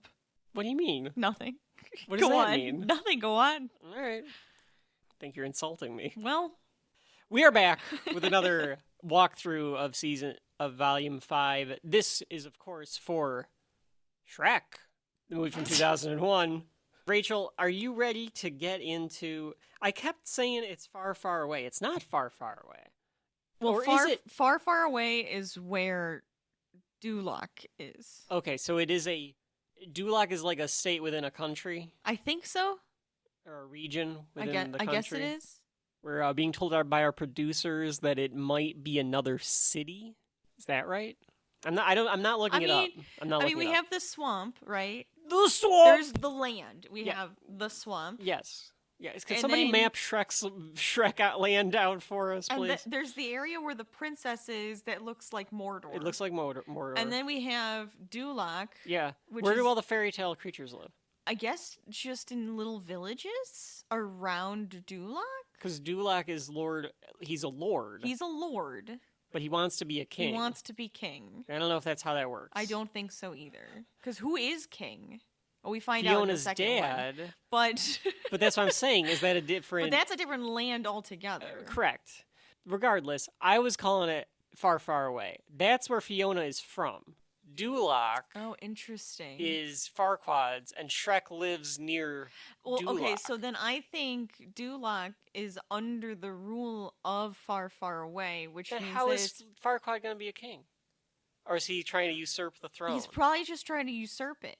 What do you mean? Nothing. What does Go that on. mean? Nothing. Go on. All right. I think you're insulting me. Well, We are back with another walkthrough of Volume 5. This is, of course, for Shrek, the movie from 2001. Rachel, are you ready to get into... I kept saying it's far, far away. It's not far, far away. well, Or far, is it... far, far away is where DuLoc is. Okay, so it is a... DuLoc is like a state within a country, I think so. or a region within the I country. guess it is. We're being told by our producers that it might be another city. Is that right? I'm not looking it up. I'm not I looking mean, it we up. have the swamp, right? The swamp. There's the land. We Yeah. have the swamp. Yes. Yes. Can And somebody then- map Shrek out land out for us, And please? there's the area where the princess is that looks like Mordor. It looks like Mordor. And then we have DuLoc. yeah. which Where is- do all the fairy tale creatures live? I guess just in little villages around DuLoc. Because DuLoc is lord. He's a lord, He's a lord. but he wants to be a king. He wants to be king. I don't know if that's how that works. I don't think so either. Because who is king? Well, we find out in the Fiona's second dad. one. But But that's what I'm saying. Is that a different? but that's a different land altogether. Correct. Regardless, I was calling it far, far away. That's where Fiona is from. DuLoc Oh, interesting. is Farquaad's, and Shrek lives near Well, okay, DuLoc. so then I think DuLoc is under the rule of Far, Far Away, which Then means how that is Farquaad going to be a king? Or is he trying to usurp the throne? he's probably just trying to usurp it.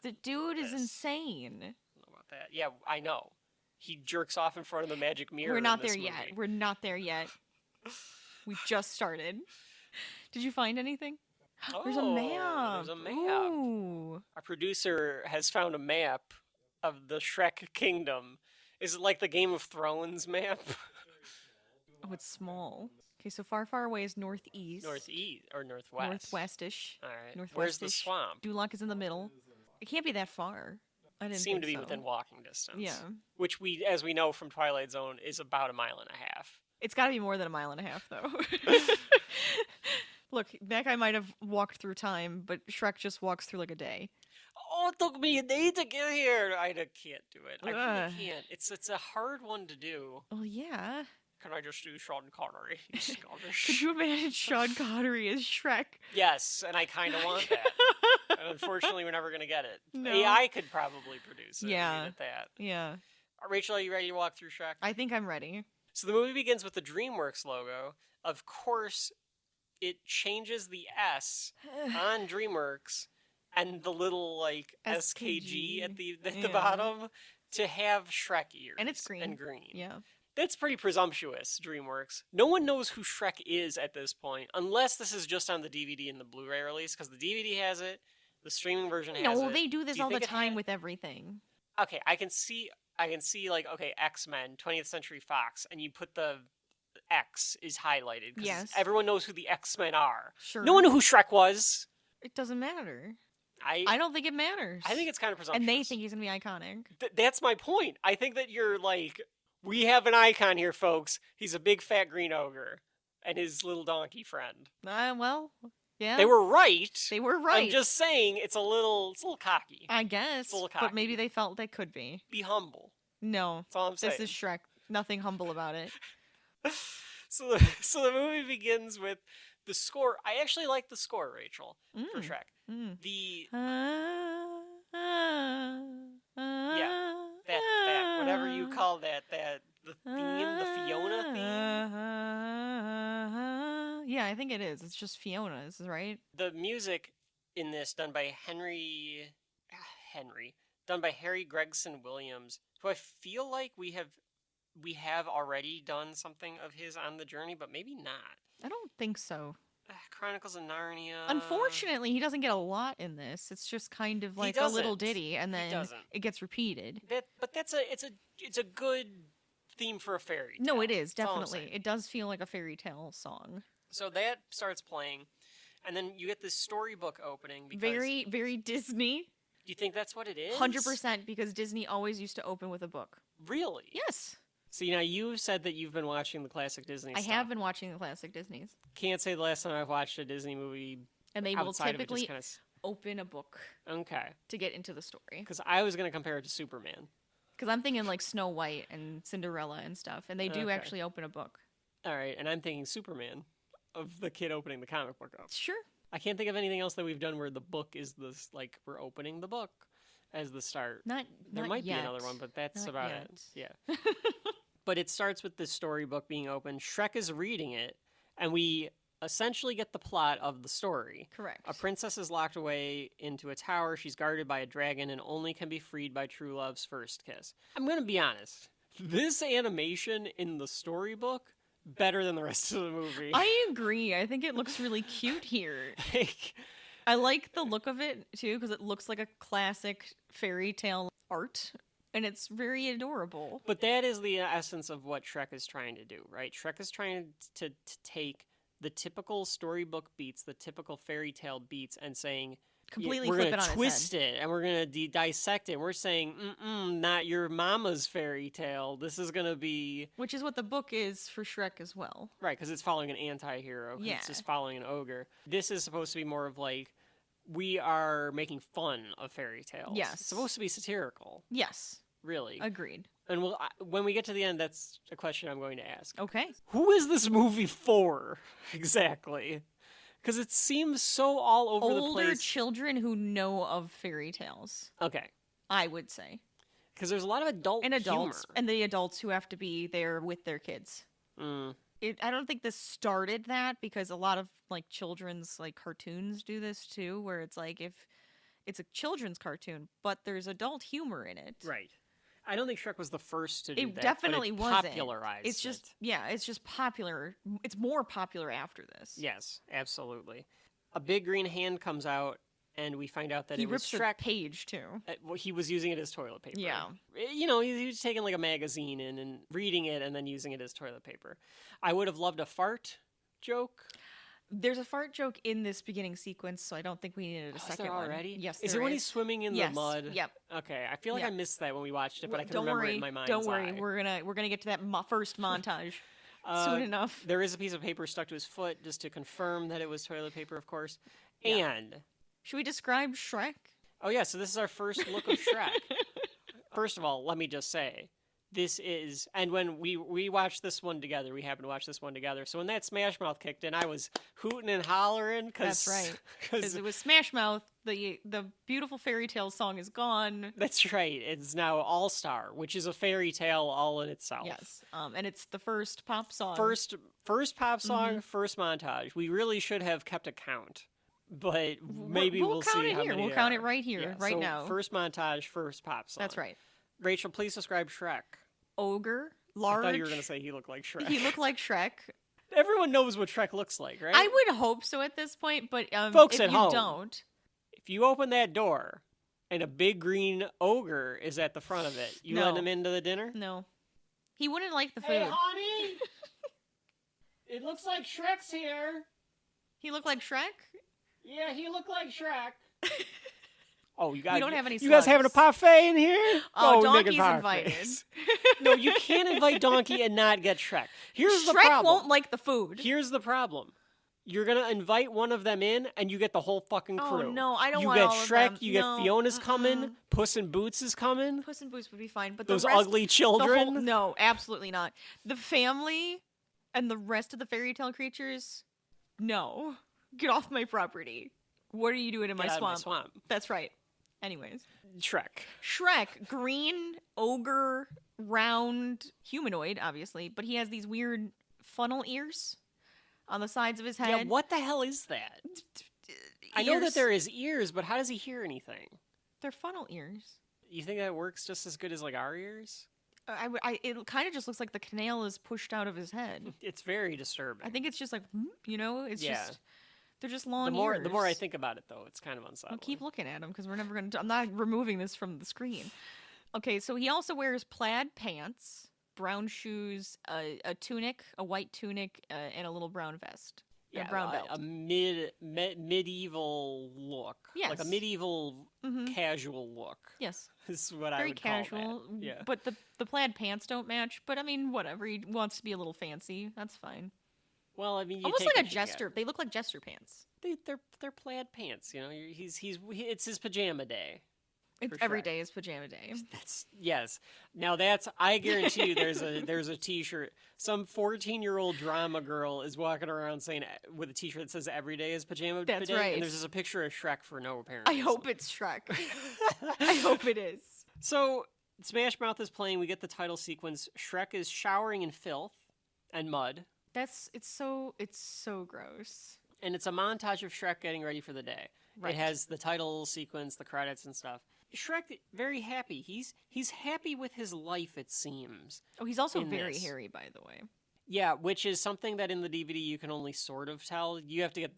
The dude is Yes. insane. I don't know about that. Yeah, I know. He jerks off in front of the magic mirror. We're not in this there yet. movie. We're not there yet. We just started. Did you find anything? There's a Oh, map. There's a map. Ooh. Our producer has found a map of the Shrek kingdom. Is it like the Game of Thrones map? Oh, it's small. Okay, so Far, Far Away is northeast. Northeast or northwest? Northwestish. All right. Northwestish. Where's the swamp? DuLoc is in the middle. It can't be that far. I didn't Seem think to be so. within walking distance. Yeah. Which as we know from Twilight Zone, is about a mile and a half. It's got to be more than a mile and a half, though. Look, that guy might have walked through time, but Shrek just walks through like a day. Oh, it took me a day to get here. I can't do it. I Ugh. really can't. It's a hard one to do. Well, yeah. Can I just do Sean Connery? He's Scottish. Could you imagine Sean Connery as Shrek? Yes, and I kind of want that. And unfortunately, we're never going to get it. No. AI could probably produce it. Yeah. Leave it at that. Yeah. Rachel, are you ready to walk through Shrek? I think I'm ready. So the movie begins with the DreamWorks logo. Of course, it changes the S on DreamWorks and the little like SKG at the Yeah. bottom to have Shrek ears. And it's green. And green. Yeah. That's pretty presumptuous, DreamWorks. No one knows who Shrek is at this point, unless this is just on the DVD and the Blu-ray release, because the DVD has it, The streaming version has No, it. they do this you all the think it time had- with everything. Okay, I can see like, okay, X-Men, 20th Century Fox, and you put the X is highlighted. 'Cause Yes. everyone knows who the X-Men are. Sure. No one knew who Shrek was. It doesn't matter. I don't think it matters. I think it's kind of presumptuous. And they think he's gonna be iconic. That's my point. I think that you're like, we have an icon here, folks. He's a big fat green ogre and his little donkey friend. Well, yeah. They were right. They were right. I'm just saying it's a little cocky. I guess. little But maybe they felt they could be. Be humble. No. That's all I'm saying. This is Shrek. Nothing humble about it. So the movie begins with the score. I actually like the score, Rachel, for Shrek. The that whatever you call that the theme, the Fiona theme. Yeah, I think it is. It's just Fiona's, right? The music in this done by Harry Gregson Williams, who I feel like we have already done something of his on the journey, but maybe not. I don't think so. Chronicles of Narnia. Unfortunately, he doesn't get a lot in this. It's just kind of like a little doesn't. ditty, and then doesn't. it gets repeated. But it's a good theme for a fairy tale. No, it is, That's all I'm definitely. saying. It does feel like a fairy tale song. So that starts playing, and then you get this storybook opening. Because Very, very Disney. Do you think that's what it is? 100%, because Disney always used to open with a book. Really? Yes. See, now you said that you've been watching the classic Disney I stuff. have been watching the classic Disneys. Can't say the last time I've watched a Disney movie. And they will outside of it typically just open a book okay. to get into the story. Because I was going to compare it to Superman. Because I'm thinking like Snow White and Cinderella and stuff, and they do Okay. actually open a book. All right, and I'm thinking Superman, of the kid opening the comic book up. Sure. I can't think of anything else that we've done where the book is this, like, we're opening the book as the start. Not There might yet. be another one, but that's Not about yet. it. Yeah. But it starts with the storybook being open. Shrek is reading it, and we essentially get the plot of the story. Correct. A princess is locked away into a tower. She's guarded by a dragon and only can be freed by true love's first kiss. I'm going to be honest. This animation in the storybook, better than the rest of the movie. I agree. I think it looks really cute here. Like, I like the look of it too, because it looks like a classic fairy tale art, and it's very adorable. but that is the essence of what Shrek is trying to do, right? Shrek is trying to take the typical storybook beats, the typical fairy tale beats, and saying, Completely we're flip gonna it on twist its head. it, and we're going to dissect it. We're saying, not your mama's fairy tale. This is going to be... Which is what the book is for Shrek as well. Right, because it's following an anti-hero. 'Cause Yeah. It's just following an ogre. This is supposed to be more of like, we are making fun of fairy tales. Yes. It's supposed to be satirical, Yes. really. Agreed. And when we get to the end, that's a question I'm going to ask. Okay. Who is this movie for, exactly? Because it seems so all over the Older place. children who know of fairy tales, Okay. I would say. Because there's a lot of adult And adults. humor. And the adults who have to be there with their kids. I don't think this started that, because a lot of like children's like cartoons do this too, where it's like if it's a children's cartoon, but there's adult humor in it. Right. I don't think Shrek was the first to do It that. definitely but it wasn't. popularized It's just it. it's just popular. It's more popular after this. Yes, absolutely. A big green hand comes out, and we find out that He it was rips a Shrek. page too. Well, he was using it as toilet paper. Yeah. You know, he was taking like a magazine in and reading it and then using it as toilet paper. I would have loved a fart joke. There's a fart joke in this beginning sequence, so I don't think we needed a Is second there one. already? Yes, Is there it when he's swimming in Yes, the mud? yep. Okay, I feel like Yeah. I missed that when we watched it, but I can Don't remember worry. it in my mind's Don't worry. eye. We're gonna get to that first montage soon enough. There is a piece of paper stuck to his foot just to confirm that it was toilet paper, of course. Yeah. And Should we describe Shrek? oh yeah, so this is our first look of Shrek. First of all, let me just say, this is, and when we watched this one together, we happened to watch this one together. So when that Smash Mouth kicked in, I was hooting and hollering. That's right. Because it was Smash Mouth. The beautiful fairy tale song is gone. That's right. It's now All Star, which is a fairy tale all in itself. Yes. And it's the first pop song. First pop song, first montage. We really should have kept a count, but maybe we'll we'll count see it how here. many We'll there count are. it right here, Yeah, right so now. First montage, first pop song. That's right. Rachel, please describe Shrek. Ogre, large. I thought you were going to say he looked like Shrek. He looked like Shrek. Everyone knows what Shrek looks like, right? I would hope so at this point, but Folks if at you home. don't, If If you open that door and a big green ogre is at the front of it, you No. let him into the dinner? No. He wouldn't like the food. Hey, honey! It looks like Shrek's here. He looked like Shrek? Yeah, he looked like Shrek. Oh, you guys! don't have any You guys having a slugs. parfait in here? Oh, we're making Donkey's invited. parfaits. No, you can't invite Donkey and not get Shrek. Here's the Shrek problem. won't like the food. Here's the problem. You're gonna invite one of them in, and you get the whole fucking Oh, crew. no, I don't you want get all of Shrek, them. you get No, Fiona's coming, Puss in Boots is coming. Puss in Boots would be fine, but Those the rest, ugly the children. whole, no, absolutely not. The family and the rest of the fairy tale creatures, no. Get off my property. What are you doing in Get my out of swamp? swamp. That's right. Anyways. Shrek. Shrek, green, ogre, round, humanoid, obviously, but he has these weird funnel ears on the sides of his head. Yeah, what the hell is that? I know that Ears. there is ears, but how does he hear anything? They're funnel ears. You think that works just as good as like our ears? It kind of just looks like the canal is pushed out of his head. It's very disturbing. I think it's just like, it's Yeah. just, they're just long the ears. more I think about it, though, it's kind of unsettling. I'll keep looking at him because we're never going to, I'm not removing this from the screen. Okay, so he also wears plaid pants, brown shoes, a tunic, a white tunic, and a little brown vest. Yeah, and brown belt. a medieval look. Like a Yes. medieval Mhm. casual look. Yes. Is what I Very would call casual. that. Yeah. But the plaid pants don't match. But I mean, whatever. He wants to be a little fancy. That's fine. Well, I mean, you Almost take like a what you get. jester. They look like jester pants. They're plaid pants. You know, it's his pajama day. It's For every Shrek. day is pajama day. That's yes. Now I guarantee you there's a T-shirt. Some 14-year-old drama girl is walking around saying with a T-shirt that says "Every day is pajama That's day," right. and there's just a picture of Shrek for no apparent I reason. hope it's Shrek. I hope it is. So Smash Mouth is playing. We get the title sequence. Shrek is showering in filth and mud, It's so gross. and it's a montage of Shrek getting ready for the day. Right. It has the title sequence, the credits, and stuff. Shrek very happy. He's happy with his life, it seems. Oh, he's also in very this. hairy, by the way. Yeah, which is something that in the DVD you can only sort of tell. You have to get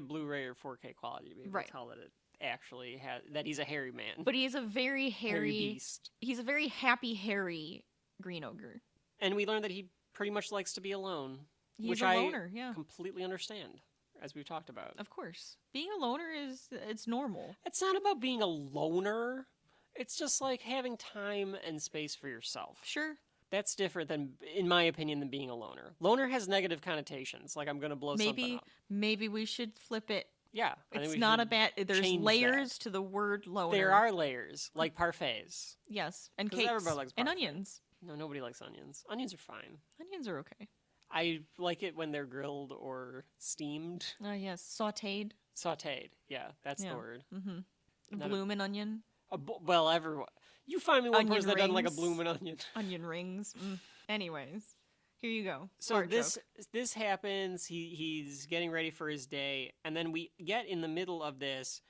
Blu-ray or 4K quality to be able Right. to tell that it actually that he's a hairy man. But he is a very hairy hairy. beast. He's a very happy, hairy green ogre. And we learned that he pretty much likes to be alone, He's which a loner. I Yeah, completely understand, as we've talked about. of course. Being a loner it's normal. It's not about being a loner. It's just like having time and space for yourself. Sure. That's different than, in my opinion, than being a loner. Loner has negative connotations, like I'm going to blow something up. Maybe we should flip it. Yeah. I think It's we not a should bad. There's change layers to the word loner. There are layers, like parfaits. Yes, and 'Cause cakes everybody likes and parfait. onions. No, nobody likes onions. Onions are fine. Onions are okay. I like it when they're grilled or steamed. Oh yes, sautéed. Sauteed. Yeah, that's Yeah. the word. Mm-hmm. Not a- Bloomin' onion. Well, everyone. You find me one Onion person that doesn't like a rings. bloomin' onion. Onion rings. Anyways, here you go. So Fart this joke. happens. He's getting ready for his day, and then we get in the middle of this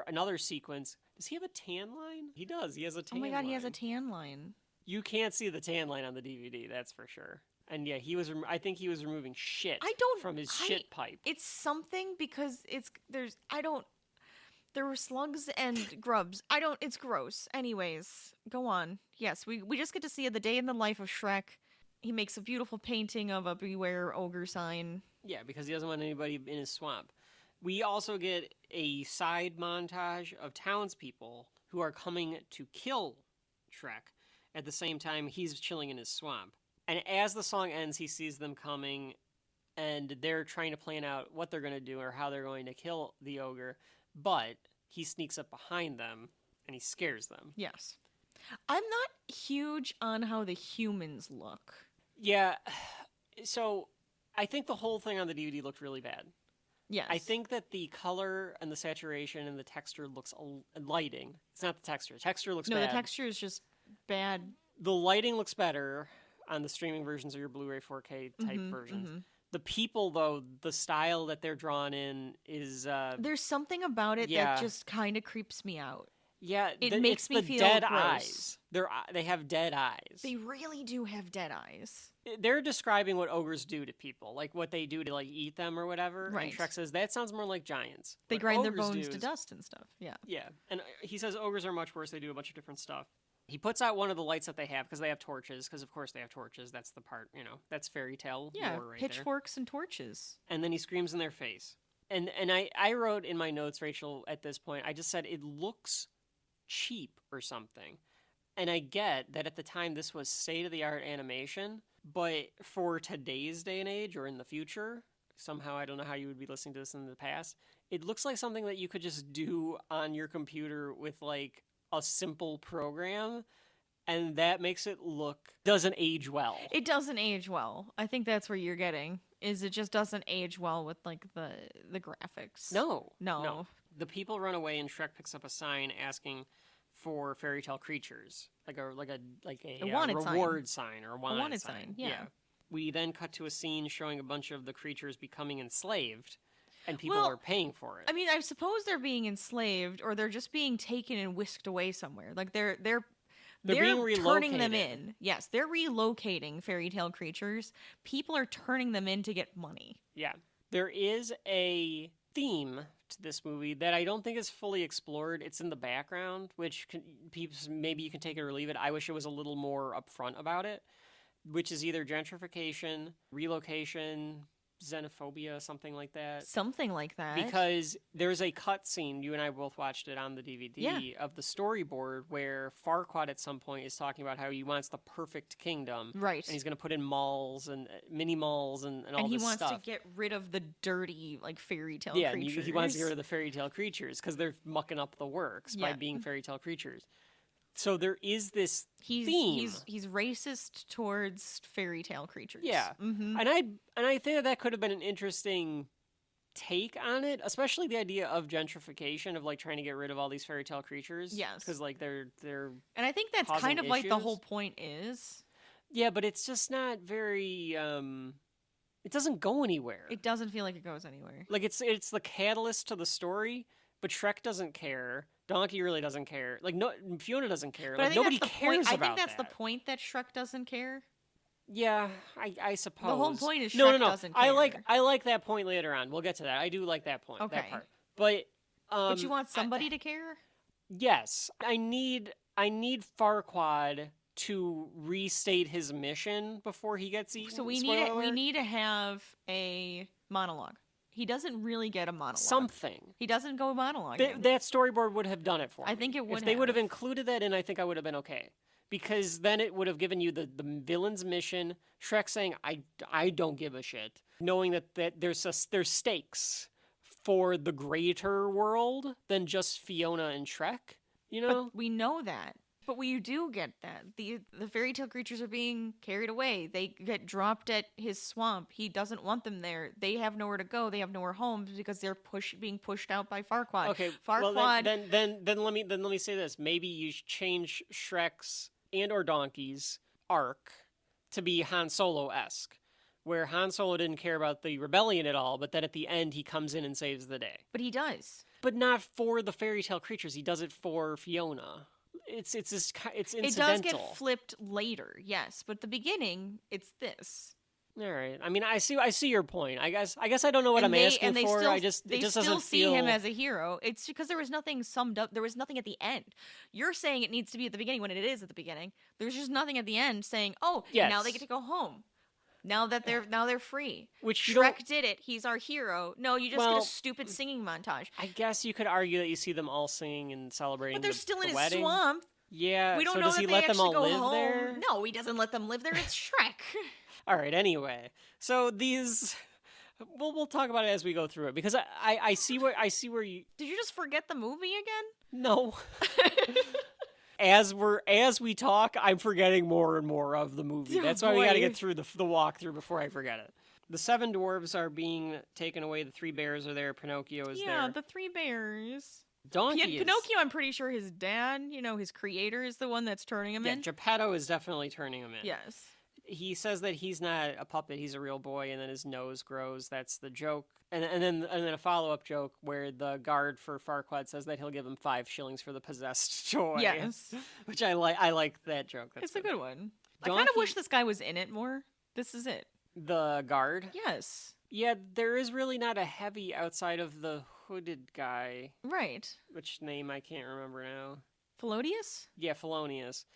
another sequence. Does he have a tan line? He does. He has a Oh tan. my god, he has a line. tan line. You can't see the tan line on the DVD. That's for sure. And yeah, I think he was removing shit. From his shit pipe. It's something because there were slugs and grubs. It's gross. Anyways, go on. Yes, we just get to see the day in the life of Shrek. He makes a beautiful painting of a beware ogre sign. Yeah, because he doesn't want anybody in his swamp. We also get a side montage of townspeople who are coming to kill Shrek. At the same time, he's chilling in his swamp. And as the song ends, he sees them coming, and they're trying to plan out what they're going to do or how they're going to kill the ogre. But he sneaks up behind them, and he scares them. Yes. I'm not huge on how the humans look. Yeah, so I think the whole thing on the DVD looked really bad. Yes. I think that the color and the saturation and the texture looks lighting. It's not the texture. Texture looks No, bad. the texture is just bad. The lighting looks better on the streaming versions or your Blu-ray 4K type versions. The people, though, the style that they're drawn in is There's something about it yeah. that just kind of creeps me out. yeah. It it's makes me the feel dead gross. eyes. They have dead eyes. They really do have dead eyes. They're describing what ogres do to people, like what they do to like eat them or whatever. Right. And Shrek says that sounds more like giants. They What grind their ogres bones do to is- dust and stuff. Yeah. Yeah, and he says ogres are much worse. They do a bunch of different stuff. He puts out one of the lights that they have because they have torches. Because of course they have torches. That's the part, that's fairy tale Yeah, lore right there. pitchforks and torches. And then he screams in their face. And I wrote in my notes, Rachel, at this point, I just said it looks cheap or something. And I get that at the time this was state-of-the-art animation, but for today's day and age or in the future, somehow I don't know how you would be listening to this in the past, it looks like something that you could just do on your computer with like a simple program, and that makes it doesn't age well. It doesn't age well. I think that's where you're getting. Is it just doesn't age well with like the graphics? No. No. The people run away and Shrek picks up a sign asking for fairy tale creatures, like a wanted reward sign or a wanted, wanted sign, yeah. We then cut to a scene showing a bunch of the creatures becoming enslaved, and people Well, are paying for it. I mean, I suppose they're being enslaved, or they're just being taken and whisked away somewhere. Like they're being turning them relocated. in. Yes, they're relocating fairy tale creatures. People are turning them in to get money. Yeah, there is a theme to this movie that I don't think is fully explored. It's in the background, which maybe you can take it or leave it. I wish it was a little more upfront about it, which is either gentrification, relocation, xenophobia, something like that. Something like that. Because there's a cut scene, you and I both watched it on the DVD, of the storyboard where Farquaad at some point is talking about how he wants the perfect kingdom. Right. And he's going to put in malls and mini malls and all and he this wants stuff. to get rid of the dirty, like, fairy tale Yeah, creatures. and he wants to get rid of the fairy tale creatures because they're mucking up the works by being fairy tale creatures. So there is this theme. He's racist towards fairy tale creatures. Yeah, Mm-hmm. and I think that could have been an interesting take on it, especially the idea of gentrification, of like trying to get rid of all these fairy tale creatures. Yes, because like they're and I think that's causing kind of like the issues. whole point is. Yeah, but it's just not very. It doesn't go anywhere. It doesn't feel like it goes anywhere. Like it's the catalyst to the story, but Shrek doesn't care. Donkey really doesn't care. Like no, Fiona doesn't care. But like I think nobody that's the cares point. about I think that's that. the point that Shrek doesn't care. Yeah, I suppose. The whole point is no. Shrek doesn't care. I like that point later on. We'll get to that. I do like that point. Okay. That part. But But you want somebody to care? yes, I need Farquaad to restate his mission before he gets eaten. So we Spoiler alert. need to have a monologue. He doesn't really get a monologue. Something. He doesn't go monologue. That storyboard would have done it for me. I think it would If they would have have. included that in, I think I would have been okay. Because then it would have given you the villain's mission, Shrek saying, I don't give a shit. Knowing that there's stakes for the greater world than just Fiona and Shrek, you know? But we know that. But we do get that. The fairy tale creatures are being carried away. They get dropped at his swamp. He doesn't want them there. They have nowhere to go. They have nowhere home because they're being pushed out by Farquaad. Okay, Farquaad. well then let me say this. Maybe you should change Shrek's and or Donkey's arc to be Han Solo-esque, where Han Solo didn't care about the rebellion at all, but then at the end he comes in and saves the day. But he does. But not for the fairy tale creatures. He does it for Fiona. It's incidental. It does get flipped later, yes. But the beginning, it's this. All right. I mean, I see your point. I guess I don't know what I'm asking for. Still, it just still doesn't see feel him as a hero. It's because there was nothing summed up. There was nothing at the end. You're saying it needs to be at the beginning when it is at the beginning. There's just nothing at the end saying, "Oh, Yes. now they get to go home. Now that they're free." Which you Shrek don't- did it. He's our hero. No, you just get Well, a stupid singing montage. I guess you could argue that you see them all singing and celebrating. But they're the, still in the his wedding. swamp. Yeah. We don't so know does that he they let them actually all go live home. there? No, he doesn't let them live there. It's Shrek. All right. Anyway, so these, we'll talk about it as we go through it because I see where you Did you just forget the movie again? no. As we talk, I'm forgetting more and more of the movie. Oh, That's why we got to boy. get through the walkthrough before I forget it. The 7 dwarves are being taken away. The 3 bears are there. Pinocchio is Yeah, there. the 3 bears. Donkey is... Pinocchio, I'm pretty sure his dad, his creator, is the one that's turning him Yeah, in. Geppetto is definitely turning him in. Yes. he says that he's not a puppet, he's a real boy, and then his nose grows. That's the joke. And then a follow-up joke where the guard for Farquaad says that he'll give him 5 shillings for the possessed toy. Yes. Which I like that joke. That's It's a good one. I Donkey- kind of wish this guy was in it more. This is it. The guard? Yes. Yeah, there is really not a heavy outside of the hooded guy. Right. Which name I can't remember now. Felonious? Yeah, Felonious.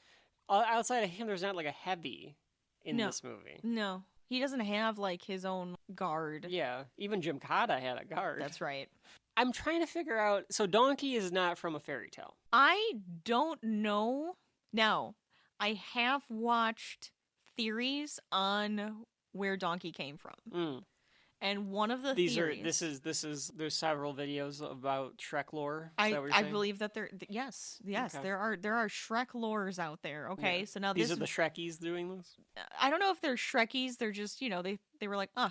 Outside of him, there's not like a heavy in No. this movie. No. He doesn't have, like, his own guard. Yeah, even Jim Cotta had a guard. That's right. I'm trying to figure out. So Donkey is not from a fairy tale. I don't know. Now, I have watched theories on where Donkey came from. Mm. And one of the These theories... are this is there's several videos about Shrek lore. Is that what you're I saying? believe that yes, Okay. there are Shrek lores out there. Okay, Yeah. so now These this are the Shrekies doing this. I don't know if they're Shrekies. They're just they were like, I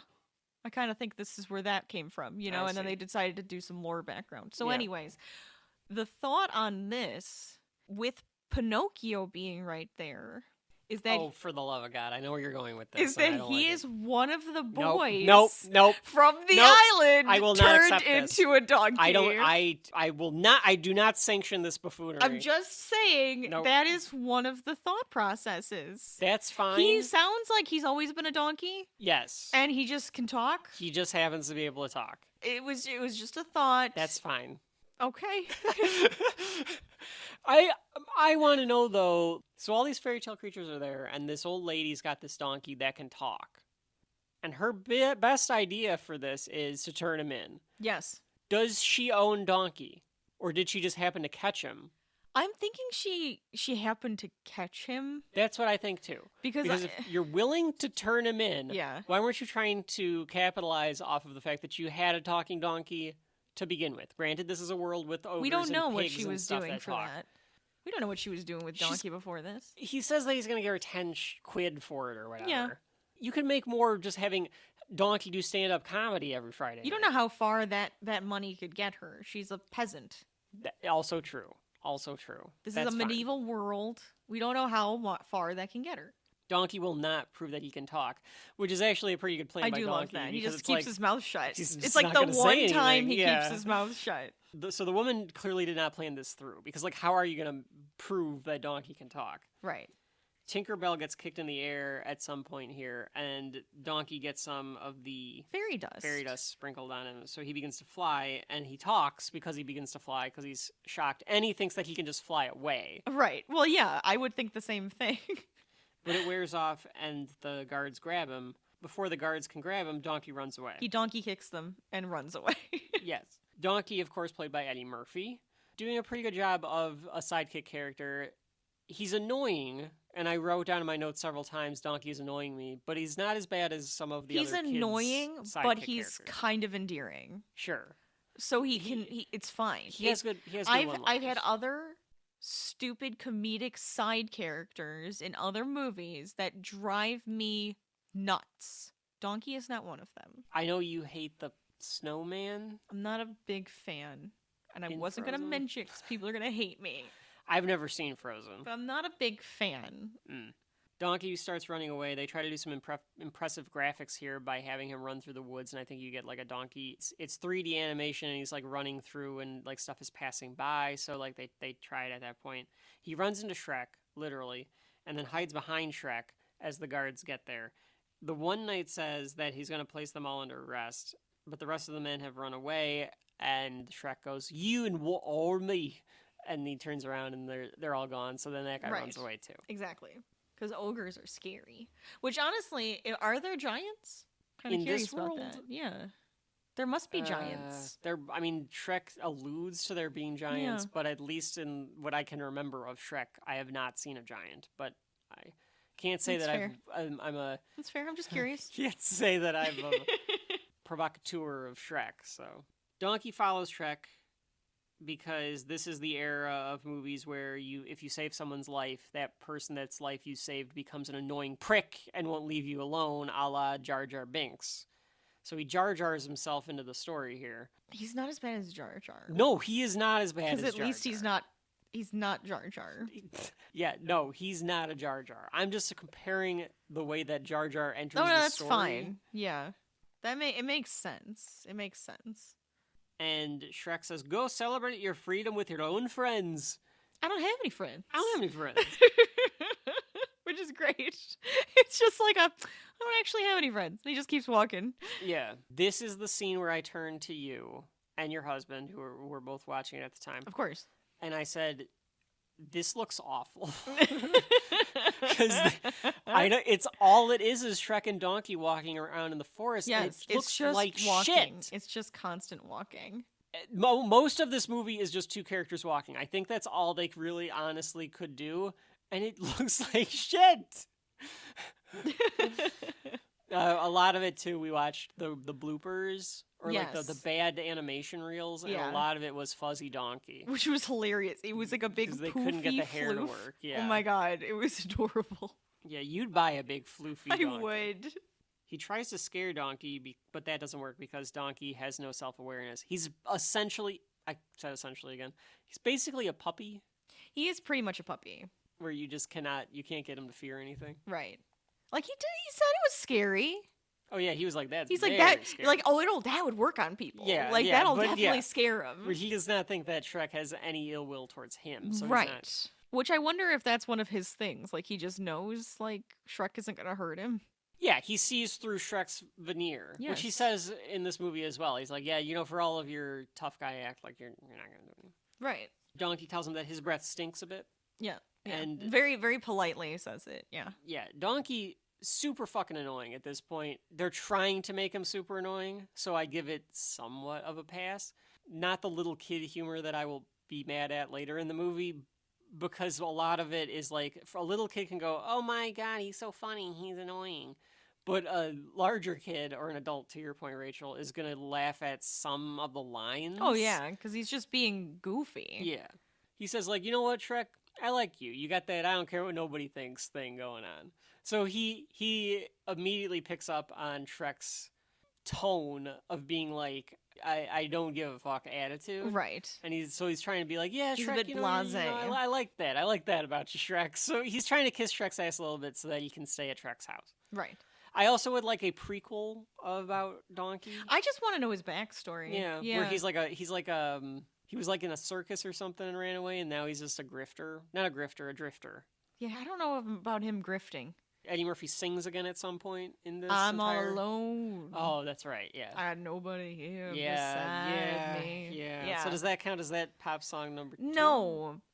kind of think this is where that came from, I and then see. they decided to do some lore background. So, Yeah. anyways, the thought on this with Pinocchio being right there is that Oh, for the love of God! I know where you're going with this. is and I that don't he like is one of the boys. Nope. From the Nope. island, I will not turned accept this. into a donkey. I will not. I do not sanction this buffoonery. I'm just saying Nope. that is one of the thought processes. That's fine. He sounds like he's always been a donkey, Yes. and he just can talk. He just happens to be able to talk. It was just a thought. That's fine. okay. I want to know though. So all these fairy tale creatures are there, and this old lady's got this donkey that can talk. And her best idea for this is to turn him in. Yes. Does she own Donkey, or did she just happen to catch him? I'm thinking she happened to catch him That's what I think too. because If you're willing to turn him in, Yeah. why weren't you trying to capitalize off of the fact that you had a talking donkey to begin with? Granted, this is a world with ogres we don't and know what pigs she and was stuff doing that for talk. that. We don't know what she was doing with She's- Donkey before this. He says that he's going to give her 10 quid for it or whatever. Yeah. You can make more just having Donkey do stand-up comedy every Friday. You don't night. know how far that money could get her. She's a peasant. Also true. This That's is a fine. medieval world. We don't know how far that can get her. Donkey will not prove that he can talk, which is actually a pretty good plan I by do Donkey. love that. He because just it's keeps like, his mouth shut. he's It's just like not the gonna say one time anything. he Yeah. keeps his mouth shut. So the woman clearly did not plan this through, because like, how are you going to prove that Donkey can talk? Right. Tinkerbell gets kicked in the air at some point here, and Donkey gets some of the Fairy dust. fairy dust sprinkled on him, so he begins to fly, and he talks because he begins to fly because he's shocked, and he thinks that he can just fly away. Right. Well, yeah, I would think the same thing. But it wears off, and the guards grab him. Before the guards can grab him, Donkey runs away. He donkey kicks them and runs away. Yes. Donkey, of course, played by Eddie Murphy, doing a pretty good job of a sidekick character. He's annoying, and I wrote down in my notes several times, Donkey is annoying me, but he's not as bad as some of the He's other kids' annoying, but sidekick he's characters. kind of endearing. Sure. So it's fine. He has good I've one-liners. had other stupid comedic side characters in other movies that drive me nuts. Donkey is not one of them. I know you hate the snowman. I'm not a big fan. And I In wasn't going to Frozen? mention it because people are going to hate me. I've never seen Frozen. But I'm not a big fan. Donkey starts running away. They try to do some impressive graphics here by having him run through the woods, and I think you get like a donkey. It's 3D animation, and he's like running through, and like stuff is passing by. So like they tried at that point. He runs into Shrek, literally, and then hides behind Shrek as the guards get there. The one knight says that he's going to place them all under arrest, but the rest of the men have run away, and Shrek goes, "You and what are me?" And he turns around, and they're all gone. So then that guy Right. runs away too. Exactly. Because ogres are scary. Which honestly, are there giants? Kind of In curious this about world? that. Yeah. There must be giants. I mean, Shrek alludes to there being giants, but at least in what I can remember of Shrek, I have not seen a giant. But I can't say That's that fair. I'm a That's fair. I'm just curious. can't say that I'm a provocateur of Shrek. So Donkey follows Shrek because this is the era of movies where if you save someone's life, that person that's life you saved becomes an annoying prick and won't leave you alone, a la Jar Jar Binks. So he Jar Jars himself into the story here. He's not as bad as Jar Jar. No, he is not as bad as Because at Jar least Jar. he's not He's not Jar Jar. Yeah, no, he's not a Jar Jar. I'm just comparing the way that Jar Jar enters Oh, no, the that's story. fine. Yeah. It makes sense. It makes sense. And Shrek says, go celebrate your freedom with your own friends. I don't have any friends. I don't have any friends. Which is great. It's just like I don't actually have any friends. And he just keeps walking. Yeah. This is the scene where I turn to you and your husband, who were both watching it at the time. Of course. And I said, this looks awful. Because it's all it is Shrek and Donkey walking around in the forest. Yes, and it looks it's just like walking. shit. It's just constant walking. Most of this movie is just two characters walking. I think that's all they really honestly could do. And it looks like shit. A lot of it, too, we watched the bloopers. Or like the bad animation reels, and a lot of it was Fuzzy Donkey. Which was hilarious. It was like a big they poofy couldn't get the hair to floof. work. Yeah. Oh my god, it was adorable. Yeah, you'd buy a big floofy donkey. I would. He tries to scare Donkey, but that doesn't work because Donkey has no self-awareness. He's essentially, I said essentially again, he's basically a puppy. He is pretty much a puppy. Where you can't get him to fear anything. Right. Like he said it was scary. Oh yeah, he was like that. He's like that. Scary. Like, oh, that would work on people. Yeah, like that'll definitely scare him. Where he does not think that Shrek has any ill will towards him. So right. He's not... Which I wonder if that's one of his things. Like he just knows like Shrek isn't gonna hurt him. Yeah, he sees through Shrek's veneer, which he says in this movie as well. He's like, yeah, for all of your tough guy act, like you're not gonna do anything. Right. Donkey tells him that his breath stinks a bit. Yeah. And very, very politely says it. Yeah. Yeah, Donkey. Super fucking annoying at this point. They're trying to make him super annoying, so I give it somewhat of a pass. Not the little kid humor that I will be mad at later in the movie, because a lot of it is like, a little kid can go, oh my god, he's so funny, he's annoying. But a larger kid, or an adult, to your point, Rachel, is going to laugh at some of the lines. Oh yeah, because he's just being goofy. Yeah. He says, like, you know what, Shrek? I like you. You got that I don't care what nobody thinks thing going on. So he immediately picks up on Shrek's tone of being like, I don't give a fuck attitude. Right. And he's trying to be like, yeah, he's Shrek, a bit blasé. I like that. I like that about you, Shrek. So he's trying to kiss Shrek's ass a little bit so that he can stay at Shrek's house. Right. I also would like a prequel about Donkey. I just want to know his backstory. Yeah. Where he was like in a circus or something and ran away, and now he's just a grifter. Not a grifter, a drifter. Yeah, I don't know about him grifting. Eddie Murphy sings again at some point in this. I'm all alone. Oh, that's right. Yeah. I had nobody here beside me. Yeah. So does that count as that pop song number 2?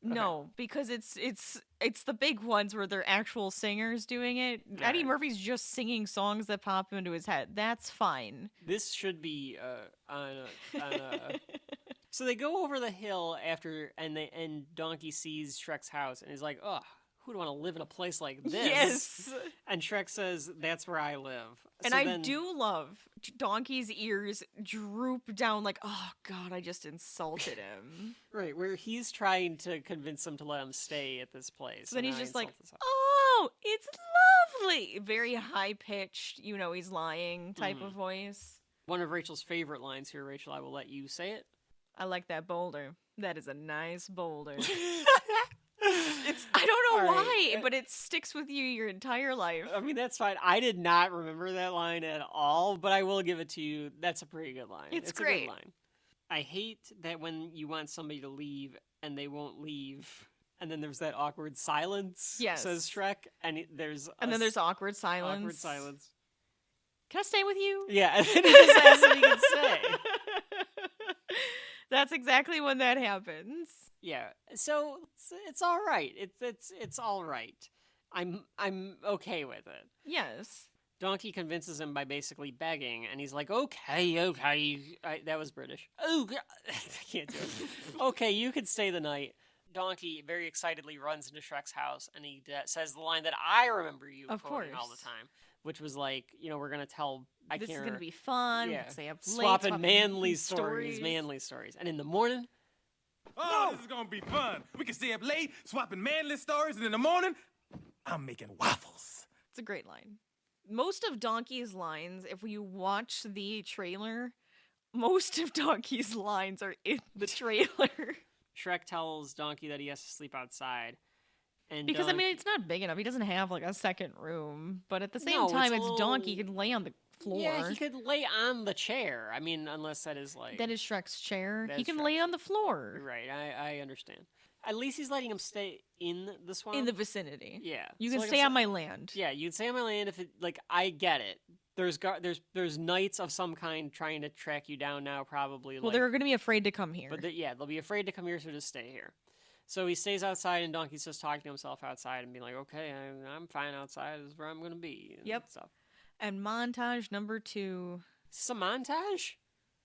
No, because it's the big ones where they're actual singers doing it. All Eddie right. Murphy's just singing songs that pop into his head. That's fine. This should be on a So they go over the hill after, and Donkey sees Shrek's house and is like, ugh. Who would want to live in a place like this? Yes. And Shrek says, that's where I live. And I do love Donkey's ears droop down like, oh, God, I just insulted him. Right, where he's trying to convince him to let him stay at this place. So then and he's I just like, insult this- oh, it's lovely. Very high-pitched, he's lying type of voice. One of Rachel's favorite lines here, Rachel, I will let you say it. I like that boulder. That is a nice boulder. I don't know why, but it sticks with you your entire life. I mean, that's fine. I did not remember that line at all, but I will give it to you. That's a pretty good line. It's a great. good line. I hate that when you want somebody to leave and they won't leave, and then there's that awkward silence. Yes. Says Shrek, and there's awkward silence. Awkward silence. Can I stay with you? Yeah, and then he just asks if he can stay. That's exactly when that happens. Yeah, so it's all right. It's all right. I'm okay with it. Yes. Donkey convinces him by basically begging, and he's like, okay. That was British. Oh, God. I can't do it. Okay, you could stay the night. Donkey very excitedly runs into Shrek's house, and he says the line that I remember you quoting all the time, which was like, we're going to tell... This is going to be fun. Yeah. We can stay up late. Swapping manly stories. And in the morning... Oh, this is gonna be fun. We can stay up late, swapping manly stories, and in the morning, I'm making waffles. It's a great line. Most of Donkey's lines, if you watch the trailer, most of Donkey's lines are in the trailer. Shrek tells Donkey that he has to sleep outside. And Because, I mean, it's not big enough. He doesn't have, like, a second room. But at the same No, time, it's it's a Donkey. He little- could lay on the floor. Yeah, he could lay on the chair. I mean, unless that is like... That is Shrek's chair. That He is can Shrek's. lay on the floor. Right, I understand. At least he's letting him stay in the swamp. In the vicinity. Yeah. You So can like I stay said- on my land. Yeah, you'd stay on my land if it... Like, I get it. There's knights of some kind trying to track you down now, probably. Well, like, they're going to be afraid to come here. But they'll be afraid to come here, so just stay here. So he stays outside, and Donkey's just talking to himself outside and being like, okay, I'm fine outside. This is where I'm going to be. And Yep. Stuff. And montage number 2. Is this a montage?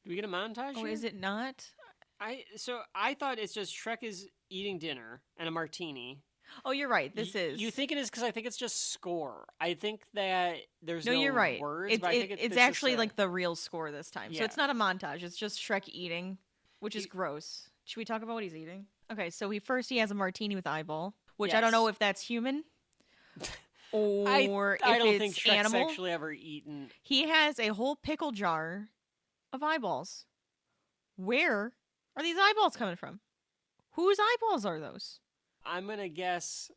Do we get a montage Oh, here? is it not? I thought it's just Shrek is eating dinner and a martini. Oh, you're right. This is. You think it is because I think it's just score. I think that there's no you're right. words, but I think it's just actually a- like the real score this time. So Yeah. it's not a montage. It's just Shrek eating, which is gross. Should we talk about what he's eating? Okay, so he has a martini with eyeball, which I don't know Yes. if that's human or I if don't it's think Shrek's animal. actually ever eaten. He has a whole pickle jar of eyeballs. Where are these eyeballs coming from? Whose eyeballs are those? I'm gonna guess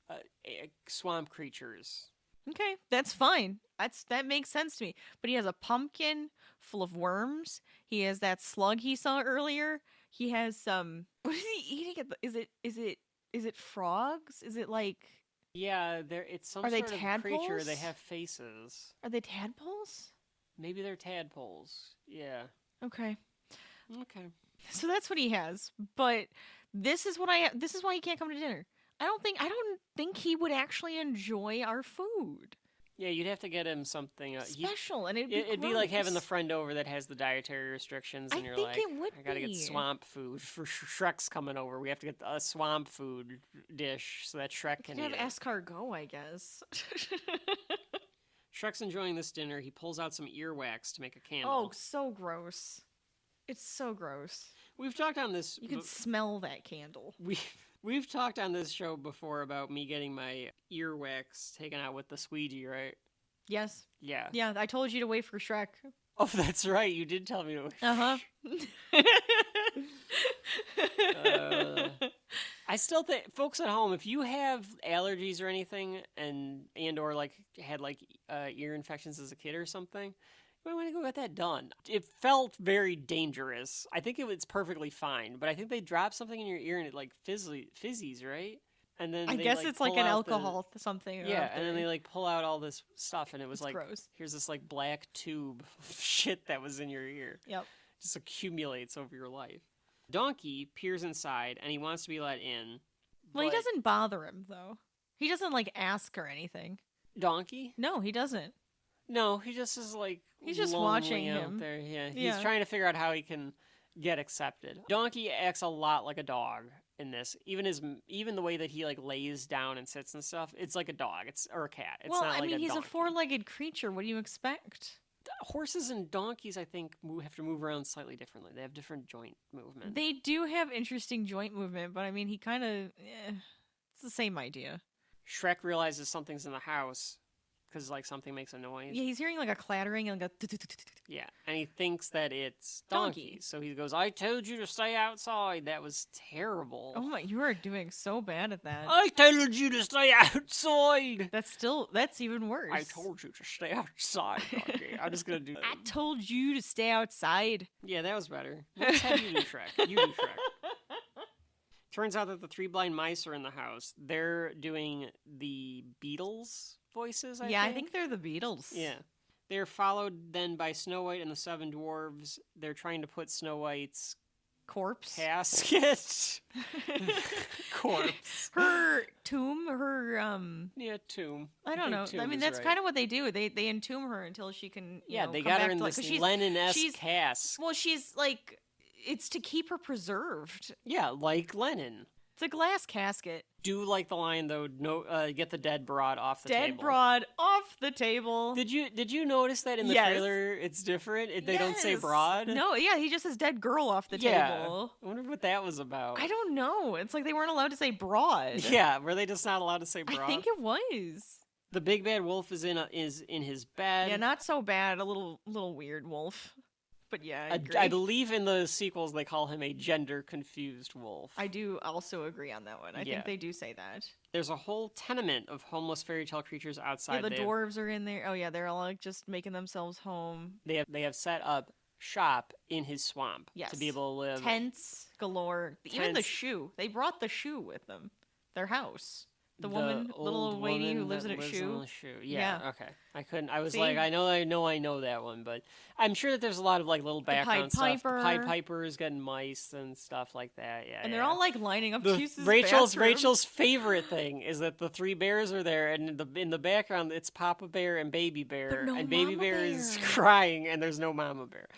swamp creatures. Okay, that's fine. That makes sense to me. But he has a pumpkin full of worms. He has that slug he saw earlier. He has some. What is he eating? Is it frogs? Is it like? Yeah, it's some Are they sort of creature. They tadpoles? have faces. Are they tadpoles? Maybe they're tadpoles. Yeah. Okay, Okay. so that's what he has. But this is why he can't come to dinner. I don't think he would actually enjoy our food. Yeah, you'd have to get him something Special, and It'd be like having the gross. friend over that has the dietary restrictions, and I you're think like, it would I gotta get be. swamp food for Shrek's coming over. We have to get a swamp food dish so that Shrek can Could have eat it. escargot, I guess. Shrek's enjoying this dinner. He pulls out some earwax to make a candle. Oh, so gross. It's so gross. We've talked on this. You can smell that candle. We've talked on this show before about me getting my earwax taken out with the squeegee, right? Yes. Yeah. Yeah, I told you to wait for Shrek. Oh, that's right. You did tell me to. Uh-huh. I still think, folks at home, if you have allergies or anything, and or like had like ear infections as a kid or something, you might want to go get that done. It felt very dangerous. I think it's perfectly fine, but I think they drop something in your ear and it like fizzies, right? And then I they, guess like, it's like pull an out alcohol something. yeah, and then they like pull out all this stuff, and it was It's like, gross. here's this like black tube of shit that was in your ear. Yep. Just accumulates over your life. Donkey peers inside, and he wants to be let in. Well, he but- doesn't bother him, though. He doesn't, like, ask or anything. Donkey? No, he doesn't. No, he just is like He's just lonely watching out him. there. Yeah, he's Yeah. trying to figure out how he can get accepted. Donkey acts a lot like a dog in this. Even the way that he like lays down and sits and stuff, it's like a dog. Or a cat. It's well, not I like mean, he's donkey. a four-legged creature. What do you expect? Horses and donkeys, I think, have to move around slightly differently. They have different joint movement. They do have interesting joint movement, but I mean, he kind of... it's the same idea. Shrek realizes something's in the house because like something makes a noise. Yeah, he's hearing like a clattering and like a... Yeah, and he thinks that it's donkey. Donkey. So he goes, "I told you to stay outside. That was terrible. Oh my, you are doing so bad at that. I told you to stay outside. That's even worse. I told you to stay outside, donkey. I'm just gonna do that. I told you to stay outside. Yeah, that was better. Let's have you do Shrek. You do Shrek. Turns out that the three blind mice are in the house. They're doing the Beatles voices, I think they're the Beatles. Yeah. They're followed then by Snow White and the Seven Dwarves. They're trying to put Snow White's Corpse. casket. Corpse. Her tomb, Yeah, tomb. I don't know. think I tomb mean, is that's right. kind of what they do. They entomb her until she can. Yeah, they come got her back in to life. this 'Cause she's- Lennon-esque she's- cask. Well, she's like, it's to keep her preserved. Yeah, like Lennon. It's a glass casket. Do like the line though. No, get the dead broad off the Dead table. broad off the table. Did you notice that in the Yes. trailer it's different? They don't say Yes. broad. No, yeah, he just says dead girl off the Yeah. table. I wonder what that was about. I don't know. It's like they weren't allowed to say broad. Yeah, were they just not allowed to say broad? I think it was. The big bad wolf is in his bed. Yeah, not so bad. A little weird wolf. But yeah, I agree. I believe in the sequels they call him a gender-confused wolf. I do also agree on that one. I Yeah. think they do say that. There's a whole tenement of homeless fairy tale creatures outside. Yeah, the They have- dwarves are in there. Oh yeah, they're all like just making themselves home. They have set up shop in his swamp Yes. to be able to live. Tents galore. Even the Tents. shoe. They brought the shoe with them. Their house. The woman, little old old lady who woman lives in that a lives shoe. the shoe. Yeah, Yeah. okay. I was See? like, I know that one, but I'm sure that there's a lot of like little Pied background stuff. The Pied Piper. Pipers getting mice and stuff like that. Yeah, And they're yeah. all like lining up to use this Rachel's bathroom. favorite thing is that the three bears are there, and in the background it's Papa Bear and Baby Bear, But no and Baby Mama Bear is Bear. crying, and there's no Mama Bear.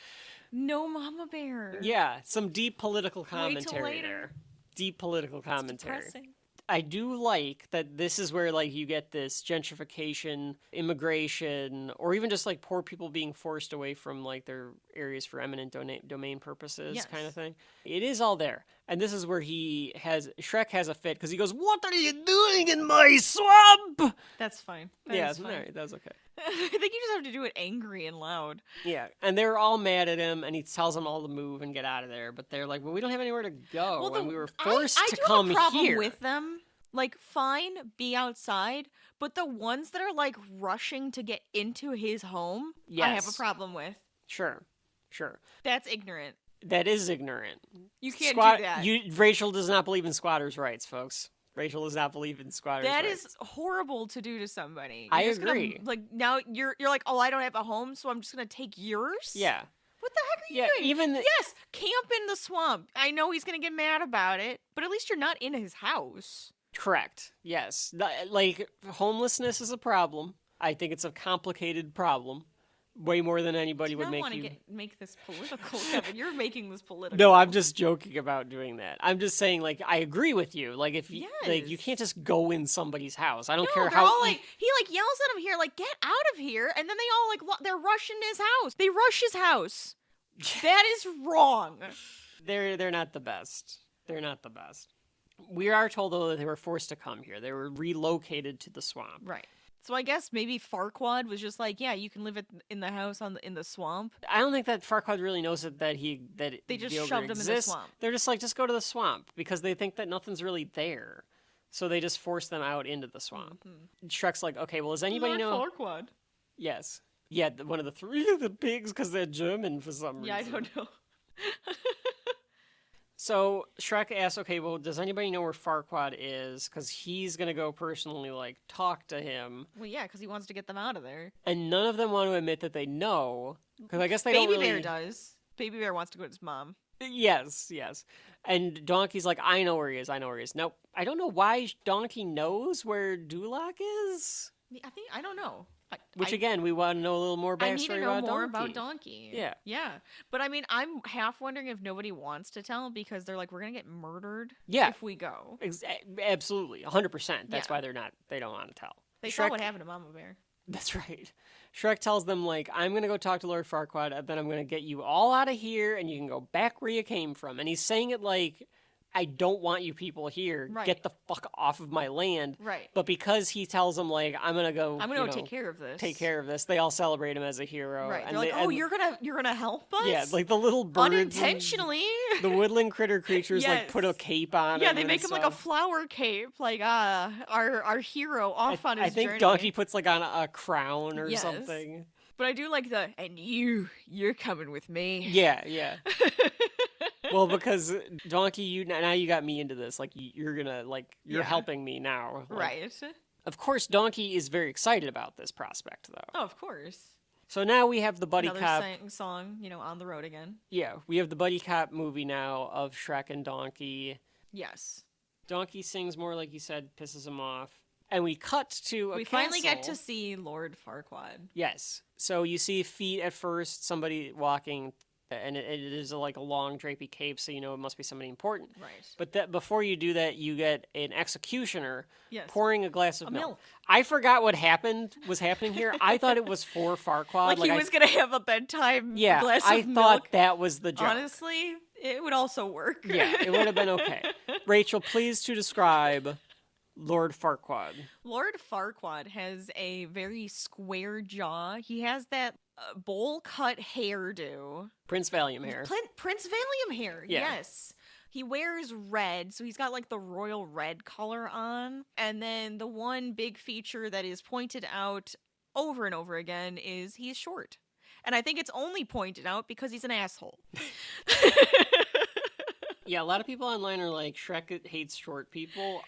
No Mama Bear. Yeah, some deep political Wait till commentary later. there. Deep political commentary. Depressing. I do like that this is where like you get this gentrification, immigration, or even just like poor people being forced away from like their areas for eminent domain purposes Yes. kind of thing. It is all there. And this is where Shrek has a fit because he goes, "What are you doing in my swamp?" That's fine. Yeah, That's fine. all right, that's okay. I think you just have to do it angry and loud. Yeah, and they're all mad at him, and he tells them all to move and get out of there. But they're like, "Well, we don't have anywhere to go, and we were forced I to do come have a problem here." with them. Like, fine, be outside, but the ones that are like rushing to get into his home, I have a Yes. problem with. Sure. That's ignorant. That is ignorant. You can't Squat- do that. Rachel does not believe in squatters' rights, folks. Rachel does not believe in squatters' That rights. is horrible to do to somebody. I You're just gonna, agree. like now you're like, oh, I don't have a home, so I'm just gonna take yours. Yeah. What the heck are you Yeah, doing? even Yes, camp in the swamp. I know he's gonna get mad about it, but at least you're not in his house. correct. Yes. Like, homelessness is a problem. I think it's a complicated problem. Way more than anybody would I make want to you. make this political, Kevin. You're making this political. No, I'm just joking about doing that. I'm just saying, like, I agree with you. Like, if you, like, you Yes. can't just go in somebody's house. I don't No, care they're how. all like he like yells at him here, like get out of here, and then they all like they're rushing his house. They rush his house. That is wrong. They're not the best. They're not the best. We are told though that they were forced to come here. They were relocated to the swamp. Right. So I guess maybe Farquaad was just like, yeah, you can live in the house in the swamp. I don't think that Farquaad really knows that They just the ogre shoved him in the exists. swamp. They're just like, just go to the swamp because they think that nothing's really there. So they just force them out into the swamp. Shrek's like, okay, well, does anybody know? Farquaad? Yes. Yeah, one of the three of the pigs because they're German for some reason. Yeah, I don't know. So Shrek asks, okay, well, does anybody know where Farquaad is? Because he's going to go personally, like, talk to him. Well, yeah, because he wants to get them out of there. And none of them want to admit that they know. Because I guess they don't Baby really... Bear does. Baby Bear wants to go to his mom. Yes. And Donkey's like, I know where he is. Nope. I don't know why Donkey knows where DuLoc is. I don't know. Which, again, we want to know a little more backstory I need to know more Donkey. about Donkey. Yeah. Yeah. But I mean, I'm half wondering if nobody wants to tell because they're like, we're going to get murdered Yeah. if we go. Absolutely. 100%. That's Yeah. why they don't want to tell. They saw what happened to Mama Bear. That's right. Shrek tells them, like, I'm going to go talk to Lord Farquaad, and then I'm going to get you all out of here, and you can go back where you came from. And he's saying it like, I don't want you people here. Right. Get the fuck off of my land. Right. But because he tells them, like, I'm going to go take care of this. Take care of this, they all celebrate him as a hero. Right. And They're like, they- oh, and- you're gonna help us? Yeah, like the little birds. and unintentionally. The woodland critter creatures, like, Yes. put a cape on Yeah, him they and make him like a stuff. flower cape, like our hero off on his I think journey. Donkey puts, like, on a crown or Yes. something. But I do like and you're coming with me. Yeah. Well, because Donkey, now you got me into this. Like, you're gonna, like, you're Yeah. helping me now. Like, Right. Of course, Donkey is very excited about this prospect, though. Oh, of course. So now we have the buddy Another cop. song, on the road again. Yeah, we have the buddy cop movie now of Shrek and Donkey. Yes. Donkey sings more, like you said, pisses him off. And we cut to a We finally get to castle. see Lord Farquaad. Yes. So you see feet at first, somebody walking, and it is like a long drapey cape, so you know it must be somebody important. Right. But before you do that, you get an executioner Yes. pouring a glass of A milk. milk. I forgot what was happening here. I thought it was for Farquaad. Like he was gonna have a bedtime yeah, glass I of thought milk. that was the joke. Honestly, it would also work. Yeah, it would have been okay. Rachel, please to describe Lord Farquaad. Lord Farquaad has a very square jaw. He has that bowl cut hairdo. Prince Valium hair. Prince Valium hair, Yeah. yes. He wears red, so he's got like the royal red color on. And then the one big feature that is pointed out over and over again is he's short. And I think it's only pointed out because he's an asshole. Yeah, a lot of people online are like, Shrek hates short people.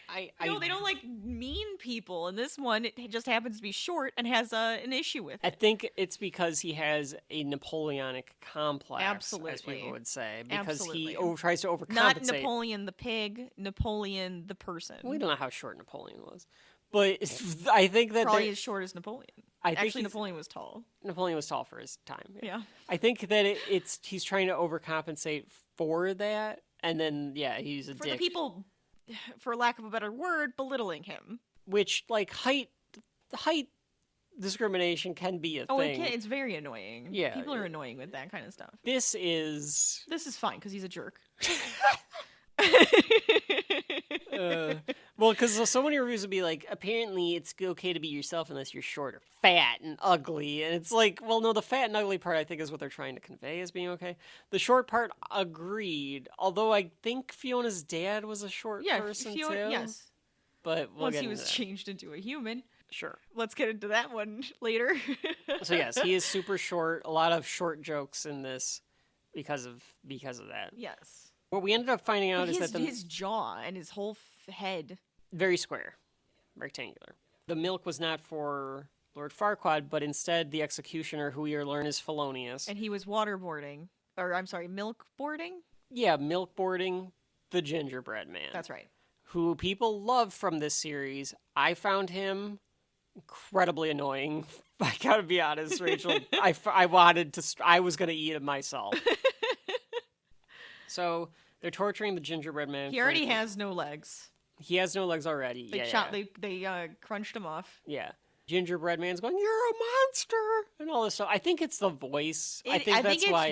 No, they don't like mean people. And this one, it just happens to be short and has an issue with I it. think it's because he has a Napoleonic complex, as Absolutely. people would say, because Absolutely. he tries to overcompensate. Not Napoleon the pig, Napoleon the person. We don't know how short Napoleon was, but I think that Probably as short as Napoleon. I think Actually, he's- Napoleon was tall. Napoleon was tall for his time. Yeah. I think that he's trying to overcompensate for that, and then he's a For dick. the people, for lack of a better word, belittling him. Which like height discrimination can be a Oh, thing. it's very annoying. Yeah. People are annoying with that kind of stuff. This is fine because he's a jerk. well, because so many reviews would be like, apparently it's okay to be yourself unless you're short or fat and ugly, and it's like, well, no, the fat and ugly part I think is what they're trying to convey as being okay. The short part, agreed. Although I think Fiona's dad was a short person too. Yes. But we'll Once get he into was that. changed into a human. Sure. Let's get into that one later. So yes, he is super short. A lot of short jokes in this because of that. Yes. What we ended up finding out But is that his jaw and his whole head. very square, rectangular. The milk was not for Lord Farquaad, but instead the executioner, who we learn is felonious. And he was waterboarding. Or, I'm sorry, milk boarding? Yeah, milk boarding the gingerbread man. That's right. Who people love from this series. I found him incredibly annoying. I gotta be honest, Rachel. I was gonna eat it myself. So they're torturing the gingerbread man. He already has no legs. He has no legs already. They crunched him off. Yeah. Gingerbread man's going, "You're a monster," and all this stuff. I think it's the voice. I think that's it's why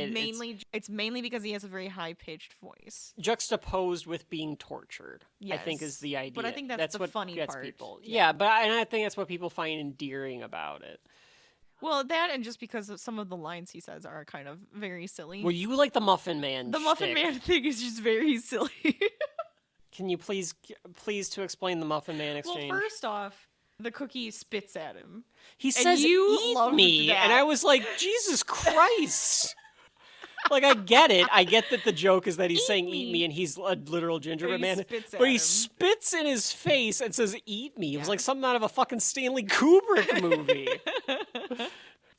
it's mainly because he has a very high pitched voice. juxtaposed with being tortured. I think Yes. is the idea. But I think that's the what funny gets part. people. Yeah. Yeah, but I think that's what people find endearing about it. Well, that and just because of some of the lines he says are kind of very silly. Well, you like the Muffin Man. The Muffin shtick. Man thing is just very silly. Can you please to explain the Muffin Man exchange? Well, first off, the cookie spits at him. He says, you "Eat loved me," that. and I was like, "Jesus Christ!" Like, I get it. I get that the joke is that he's saying "eat me," and he's a literal gingerbread But he man. spits at But he him. spits in his face and says "eat me." It was like something out of a fucking Stanley Kubrick movie.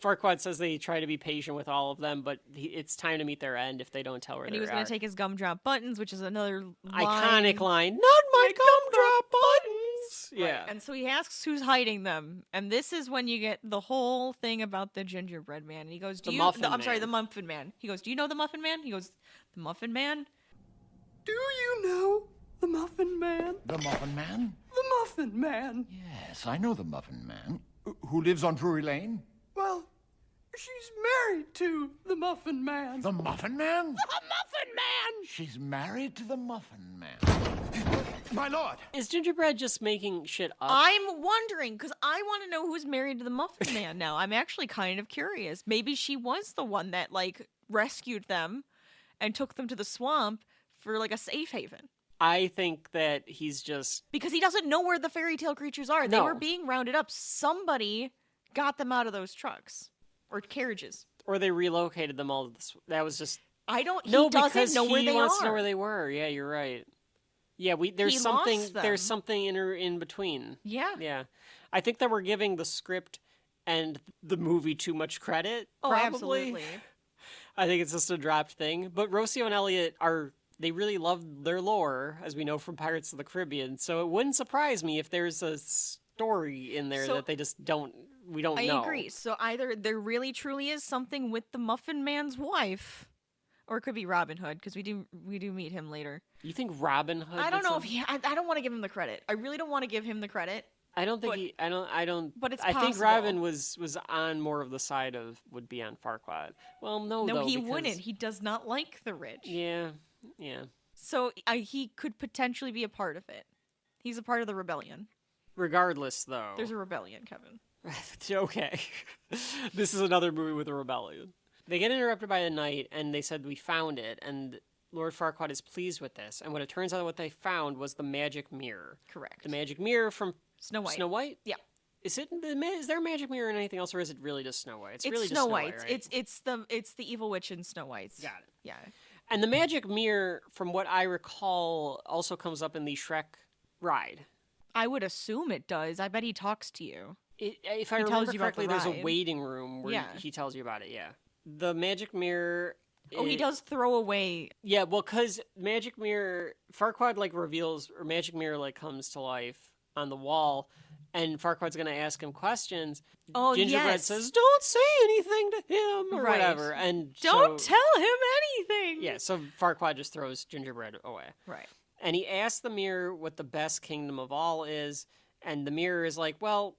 Farquaad says they try to be patient with all of them, but it's time to meet their end if they don't tell where And they he was are. going to take his gumdrop buttons, which is another Iconic line. Not my gumdrop buttons. Right. Yeah. And so he asks who's hiding them. And this is when you get the whole thing about the gingerbread man. And he goes, The "Do you Muffin I'm sorry, Man. the Muffin Man." He goes, "Do you know the Muffin Man?" He goes, "The Muffin Man?" Do you know the Muffin Man? The Muffin Man? The Muffin Man. Yes, I know the Muffin Man. Who lives on Drury Lane? Well, she's married to the Muffin Man. The Muffin Man? The Muffin Man! She's married to the Muffin Man. My lord! Is Gingerbread just making shit up? I'm wondering, because I want to know who's married to the Muffin Man now. I'm actually kind of curious. Maybe she was the one that, like, rescued them and took them to the swamp for, like, a safe haven. I think that he's just... Because he doesn't know where the fairy tale creatures are. They No. were being rounded up. Somebody got them out of those trucks or carriages. Or they relocated them all to the... That was just... I don't. He No, doesn't because know where he they wants are. to know where they were. Yeah, you're right. Yeah, there's He something... lost them. There's something in between. Yeah. Yeah. I think that we're giving the script and the movie too much credit, Oh, probably. absolutely. I think it's just a dropped thing. But Rocio and Elliot they really love their lore, as we know from Pirates of the Caribbean. So it wouldn't surprise me if there's a story in there So- that they just we don't I know. agree. So either there really truly is something with the Muffin Man's wife, or it could be Robin Hood, because we do meet him later. You think Robin Hood? I don't did know if something? I don't want to give him the credit. I really don't want to give him the credit. I don't think but- I don't. but it's I think possible. Robin was on more of the side of would be on Farquaad. Well, no, No, though, he because- wouldn't. He does not like the rich. Yeah. So he could potentially be a part of it. He's a part of the rebellion. Regardless, though. There's a rebellion, Kevin. Okay. This is another movie with a rebellion. They get interrupted by the night, and they said, we found it, and Lord Farquaad is pleased with this. And what it turns out what they found was the magic mirror. Correct. The magic mirror from Snow White. Snow White? Yeah. Is there a magic mirror in anything else, or is it really just Snow White? It's really Snow just White. Right? It's the evil witch in Snow White. Got it. Yeah. And the magic mirror, from what I recall, also comes up in the Shrek ride. I would assume it does. I bet he talks to you. If I He tells remember you about the correctly, there's a ride. waiting room where Yeah. he tells you about it, yeah. The magic mirror... Oh, he does throw away. Yeah, well, because magic mirror... Farquaad, reveals... Or magic mirror, comes to life on the wall, and Farquaad's going to ask him questions. Oh, Gingerbread yes. says, don't say anything to him, or Right. whatever. And Don't so, tell him anything. Yeah, so Farquaad just throws Gingerbread away. Right. And he asks the mirror what the best kingdom of all is, and the mirror is like, well,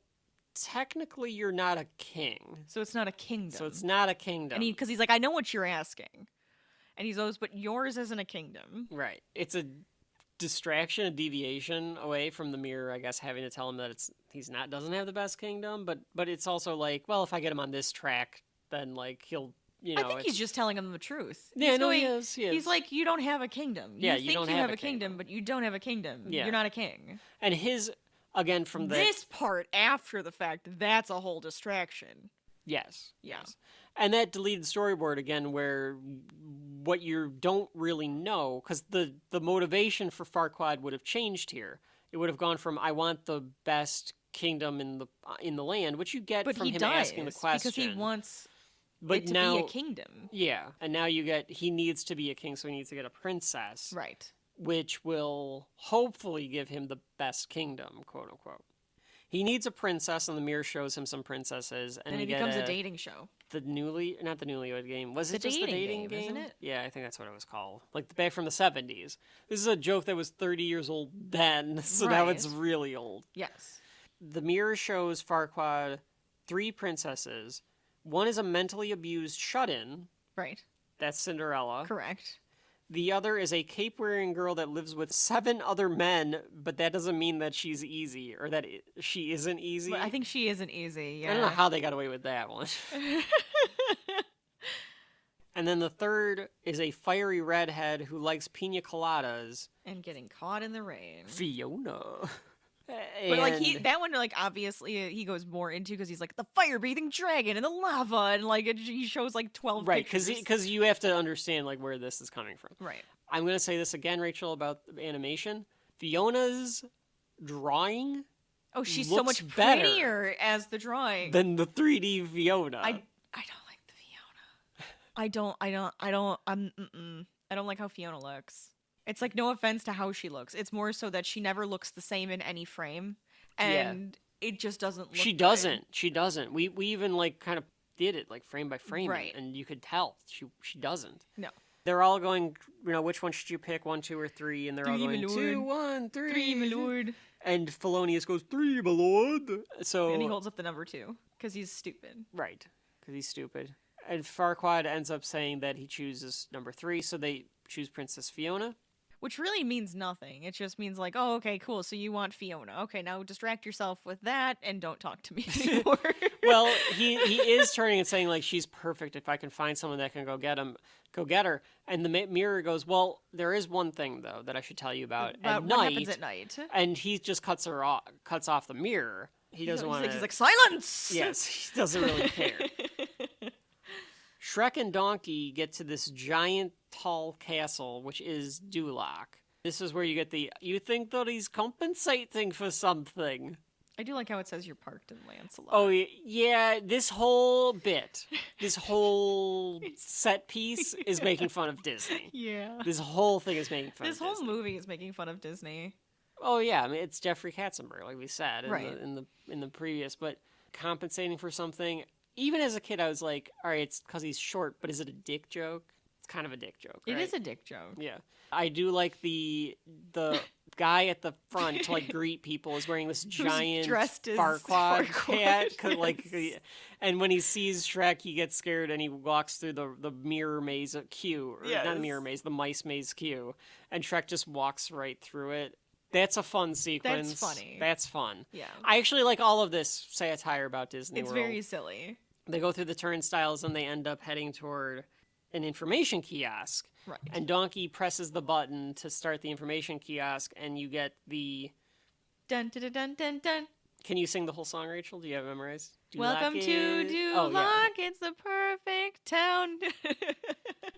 technically you're not a king. So it's not a kingdom. So it's not a kingdom. And because he's like, I know what you're asking. And he goes, but yours isn't a kingdom. Right. It's a distraction, a deviation away from the mirror, I guess, having to tell him that doesn't have the best kingdom, but it's also like, well, if I get him on this track, then he'll, I think he's just telling him the truth. Yeah, He's no, going, he is. He's like, you don't have a kingdom. Yeah, you you think don't you have have a a kingdom, but you don't have a kingdom. Yeah. You're not a king. And his, again, from the... This part after the fact, that's a whole distraction. Yes. Yeah. Yes. And that deleted storyboard, again, where what you don't really know, because the motivation for Farquaad would have changed here. It would have gone from, I want the best kingdom in the land, which you get But from he him does, asking the question. because he wants but it to now, be a kingdom. Yeah, and now he needs to be a king, so he needs to get a princess. Right. Which will hopefully give him the best kingdom, quote unquote. He needs a princess, and the mirror shows him some princesses, and it we becomes get a dating show. not the Newlywed Game. Was it The just the dating dating game, game? isn't it? Yeah, I think that's what it was called. Back from the 70s. This is a joke that was 30 years old then, so now it's Right. really old. Yes. The mirror shows Farquaad 3 princesses. One is a mentally abused shut-in. Right. That's Cinderella. Correct. The other is a cape-wearing girl that lives with 7 other men, but that doesn't mean that she's easy, or that she isn't easy. But I think she isn't easy. Yeah. I don't know how they got away with that one. And then the third is a fiery redhead who likes pina coladas. And getting caught in the rain. Fiona. But that one obviously he goes more into because he's like the fire breathing dragon and the lava and he shows 12 right, pictures. because you have to understand where this is coming from. Right. I'm gonna say this again, Rachel, about animation. Fiona's drawing. Oh, she's so looks much better prettier as the drawing. than the 3D Fiona. I don't like the Fiona. I don't like how Fiona looks. It's no offense to how she looks. It's more so that she never looks the same in any frame, and it just doesn't look She good. doesn't. She doesn't. We even kind of did it frame by frame, Right. and you could tell she doesn't. No. They're all going, which one should you pick, 1, 2, or 3? And they're all Three, going, my 2, lord. 1, 3. 3, my lord. And Felonius goes, 3, my lord. So, And he holds up the number 2 because he's stupid. right, because he's stupid. And Farquaad ends up saying that he chooses number 3, so they choose Princess Fiona. Which really means nothing. It just means oh, okay, cool. So you want Fiona. Okay, now distract yourself with that and don't talk to me anymore. Well, he is turning and saying she's perfect. If I can find someone that can go get her. And the mirror goes, well, there is one thing though that I should tell you about at what night. happens at night? And he just cuts off the mirror. He doesn't want to. He's like silence. Yes, he doesn't really care. Shrek and Donkey get to this giant, tall castle, which is DuLoc. This is where you get you think that he's compensating for something. I do like how it says you're parked in Lancelot. Oh, yeah, this whole bit, this whole set piece is making fun of Disney. Yeah. This whole thing is making fun This of whole Disney. movie is making fun of Disney. Oh, yeah, I mean, it's Jeffrey Katzenberg, like we said Right. in the previous, but compensating for something. Even as a kid, I was like, all right, it's because he's short, but is it a dick joke? It's kind of a dick joke, right? It is a dick joke. Yeah. I do like the guy at the front to greet people is wearing this giant dressed as Farquaad Farquaad. hat. And when he sees Shrek, he gets scared and he walks through the mirror maze queue. Or not Yes. the mirror maze, the mice maze queue. And Shrek just walks right through it. That's a fun sequence. That's funny. That's fun. Yeah. I actually like all of this satire about Disney It's World. very silly. They go through the turnstiles and they end up heading toward an information kiosk. Right. And Donkey presses the button to start the information kiosk, and you get the... Dun dun dun dun dun. Can you sing the whole song, Rachel? Do you have it memorized? Welcome to DuLoc. Oh, yeah. It's the perfect town.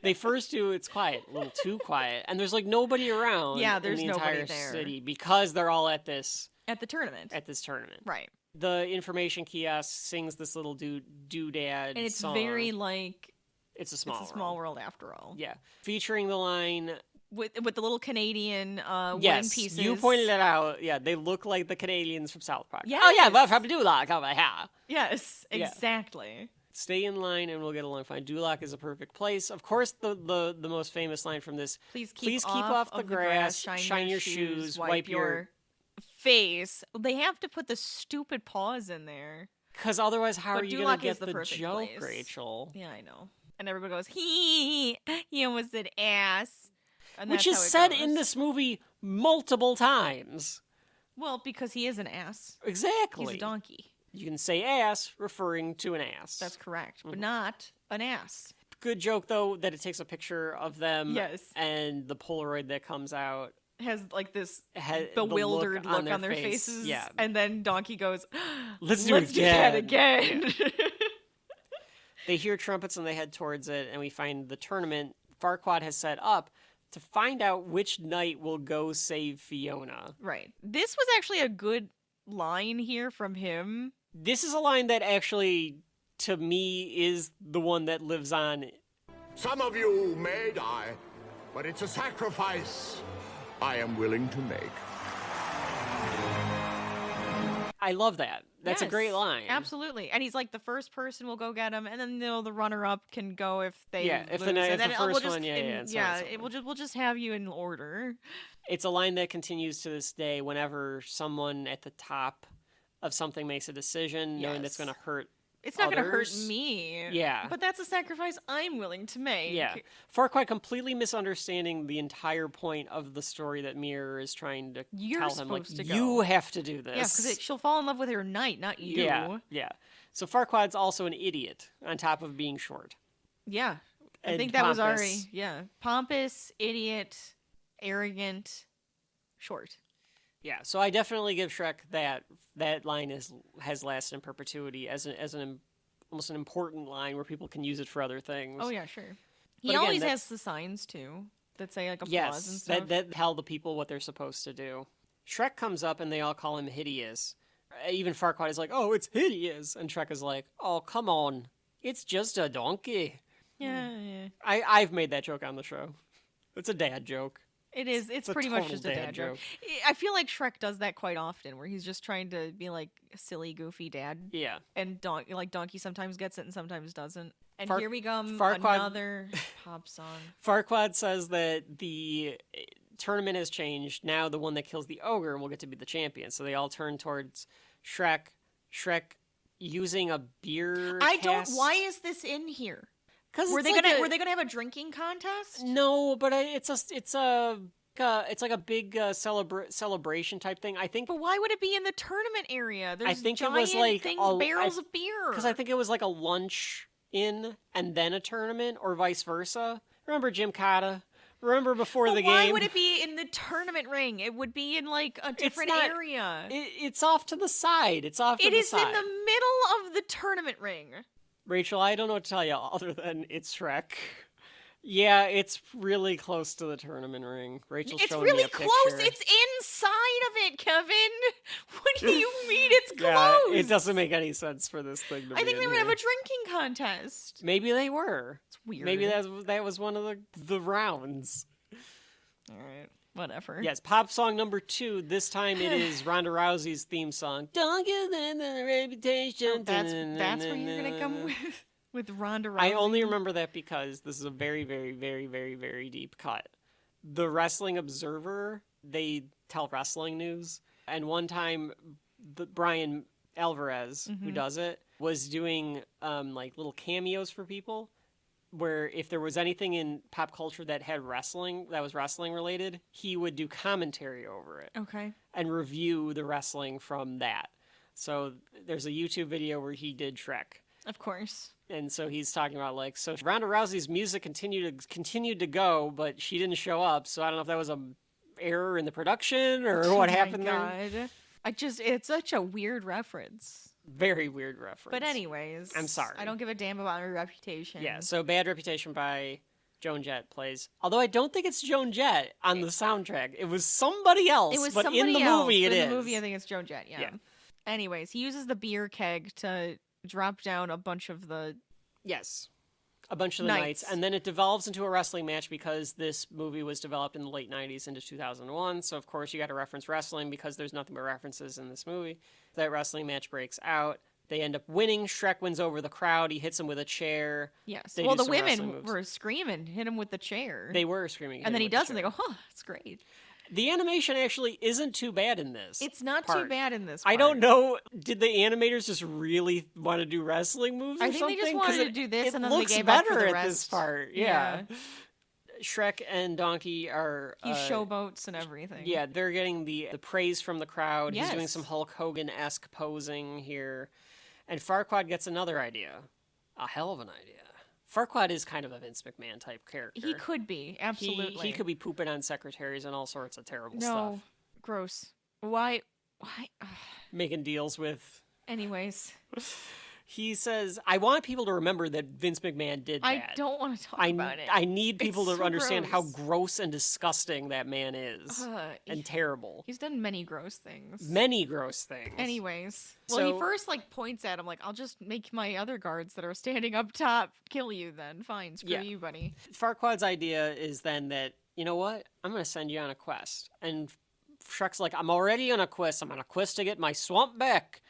They first do It's Quiet, a little too quiet, and there's like nobody around Yeah, there's in the nobody entire there. city because they're all at this At the tournament. tournament. Right. The information kiosk sings this little doodad And it's song. very like It's a small it's a small world after all. Yeah. Featuring the line, With the little Canadian wooden yes, pieces. you pointed it out. Yeah, they look like the Canadians from South Park. Yes. Oh yeah, well, from DuLoc over here. Yes, Yeah. exactly. Stay in line and we'll get along fine. DuLoc is a perfect place. Of course, the most famous line from this, Please keep off the of grass, shine your shoes, wipe your... face. They have to put the stupid pause in there. Because otherwise, how But are you DuLoc going to is get the the perfect joke, place. Rachel? Yeah, I know. And everybody goes, he almost said ass. And Which that's is how it said in goes. this movie multiple times. Well, because he is an ass. Exactly. He's a donkey. You can say ass referring to an ass. That's correct. Mm-hmm. But not an ass. Good joke, though, that it takes a picture of them. Yes. And the Polaroid that comes out Has like this the bewildered look look on their face. faces. Yeah. And then Donkey goes, Let's do that it again. They hear trumpets and they head towards it, and we find the tournament Farquaad has set up to find out which knight will go save Fiona. Right. This was actually a good line here from him. This is a line that actually, to me, is the one that lives on. Some of you may die, but it's a sacrifice I am willing to make. I love that. That's a Yes, great line. Absolutely. And he's like, the first person will go get him, and then the runner-up can go if they Yeah, if the lose. ni- And if then the we'll first just- one, yeah, and- yeah, and so on and so forth. we'll just have you in order. It's a line that continues to this day whenever someone at the top of something makes a decision, knowing that's Yes. going to hurt It's not going to hurt others. me. Yeah. But that's a sacrifice I'm willing to make. Yeah. Farquaad completely misunderstanding the entire point of the story that Mirror is trying to You're tell him. Like, supposed to you go. have to do this. Yeah, because she'll fall in love with her knight, not you. Yeah, yeah. So Farquaad's also an idiot on top of being short. Yeah. I And think that was pompous. already, yeah. Pompous, idiot, arrogant, short. Yeah, so I definitely give Shrek that line has lasted in perpetuity as an almost an important line where people can use it for other things. Oh, yeah, sure. He But again, always that's- has the signs, too, that say, like, applause and Yes, stuff. that tell the people what they're supposed to do. Shrek comes up and they all call him hideous. Even Farquaad is like, "Oh, it's hideous," and Shrek is like, "Oh, come on, it's just a donkey." Yeah. I've made that joke on the show. It's a dad joke. It is. It's a pretty much total just a dad dad joke. joke. I feel like Shrek does that quite often, where he's just trying to be like a silly, goofy dad, Yeah. and Donkey sometimes gets it and sometimes doesn't. And Far- here we come, Farquaad- another pop song. Farquaad says that the tournament has changed. Now the one that kills the ogre will get to be the champion. So they all turn towards Shrek. Shrek using a beer cask. Why is this in here? Because Were they gonna have a drinking contest? No, but it's like a big celebration type thing. I think But why would it be in the tournament area? There's think it giant was like barrels of beer. because I think it was like a lunch in and then a tournament, or vice versa. Remember Jim Cotta? Remember before But the why game? would it be in the tournament ring? It would be in like a different not- area. It's off to the side. It's off to It the is side. in the middle of the tournament ring. Rachel, I don't know what to tell you other than it's Shrek. Yeah, it's really close to the tournament ring. Rachel's It's showing really me a close. picture. It's inside of it, Kevin. What do you mean it's close? Yeah, it doesn't make any sense for this thing to be I think in they were gonna here. have a drinking contest. Maybe they were. It's weird. Maybe that was one of the rounds. All right, whatever. Yes, pop song number 2. This time it is Ronda Rousey's theme song. Don't give them the reputation. Oh, that's where you're gonna come with Ronda Rousey. I only remember that because this is a very, very, very, very, very deep cut. The Wrestling Observer, they tell wrestling news, and one time Brian Alvarez, who does it, was doing like little cameos for people. where if there was anything in pop culture that had wrestling, that was wrestling related, he would do commentary over it. Okay. And review the wrestling from that. So there's a YouTube video where he did Shrek. Of course. And so he's talking about like, so Ronda Rousey's music continued to go, but she didn't show up. So I don't know if that was a error in the production or what happened there. It's such a weird reference. Very weird reference. But anyways, I'm sorry. I don't give a damn about my reputation. Yeah, so Bad Reputation by Joan Jett plays. Although I don't think it's Joan Jett on the soundtrack. It was somebody else. It was but somebody in the else, movie but it is. In the movie, I think it's Joan Jett. Yeah. Anyways, he uses the beer keg to drop down a bunch of the a bunch of the knights. And then it devolves into a wrestling match because this movie was developed in the late 90s into 2001. So, of course, you got to reference wrestling because there's nothing but references in this movie. That wrestling match breaks out. They end up winning. Shrek wins over the crowd. He hits him with a chair. Yes. They Well, do the some wrestling women moves. were screaming, hit him with the chair. They were screaming. And then he does, and they go, huh, it's great. The animation actually isn't too bad in this. It's not part. too bad in this I part. don't know. Did the animators just really want to do wrestling moves or I think something? they just wanted to do this, it and then they looks gave up better for the at rest. this part. Yeah. Shrek and Donkey are... He showboats and everything. Yeah, they're getting the praise from the crowd. Yes. He's doing some Hulk Hogan-esque posing here. And Farquaad gets another idea. A hell of an idea. Farquaad is kind of a Vince McMahon type character. He could be, absolutely. He could be pooping on secretaries and all sorts of terrible No, stuff. gross. Why? Making deals with... Anyways. He says, I want people to remember that Vince McMahon did that. I don't want to talk about it. I need people It's to understand how gross. gross and disgusting that man is. And terrible. He's done many gross things. Many gross things. Anyways. Well, So- he first, points at him, I'll just make my other guards that are standing up top kill you then. Fine, screw Yeah. you, buddy. Farquaad's idea is then that, you know what? I'm going to send you on a quest. And Shrek's like, I'm already on a quest. I'm on a quest to get my swamp back.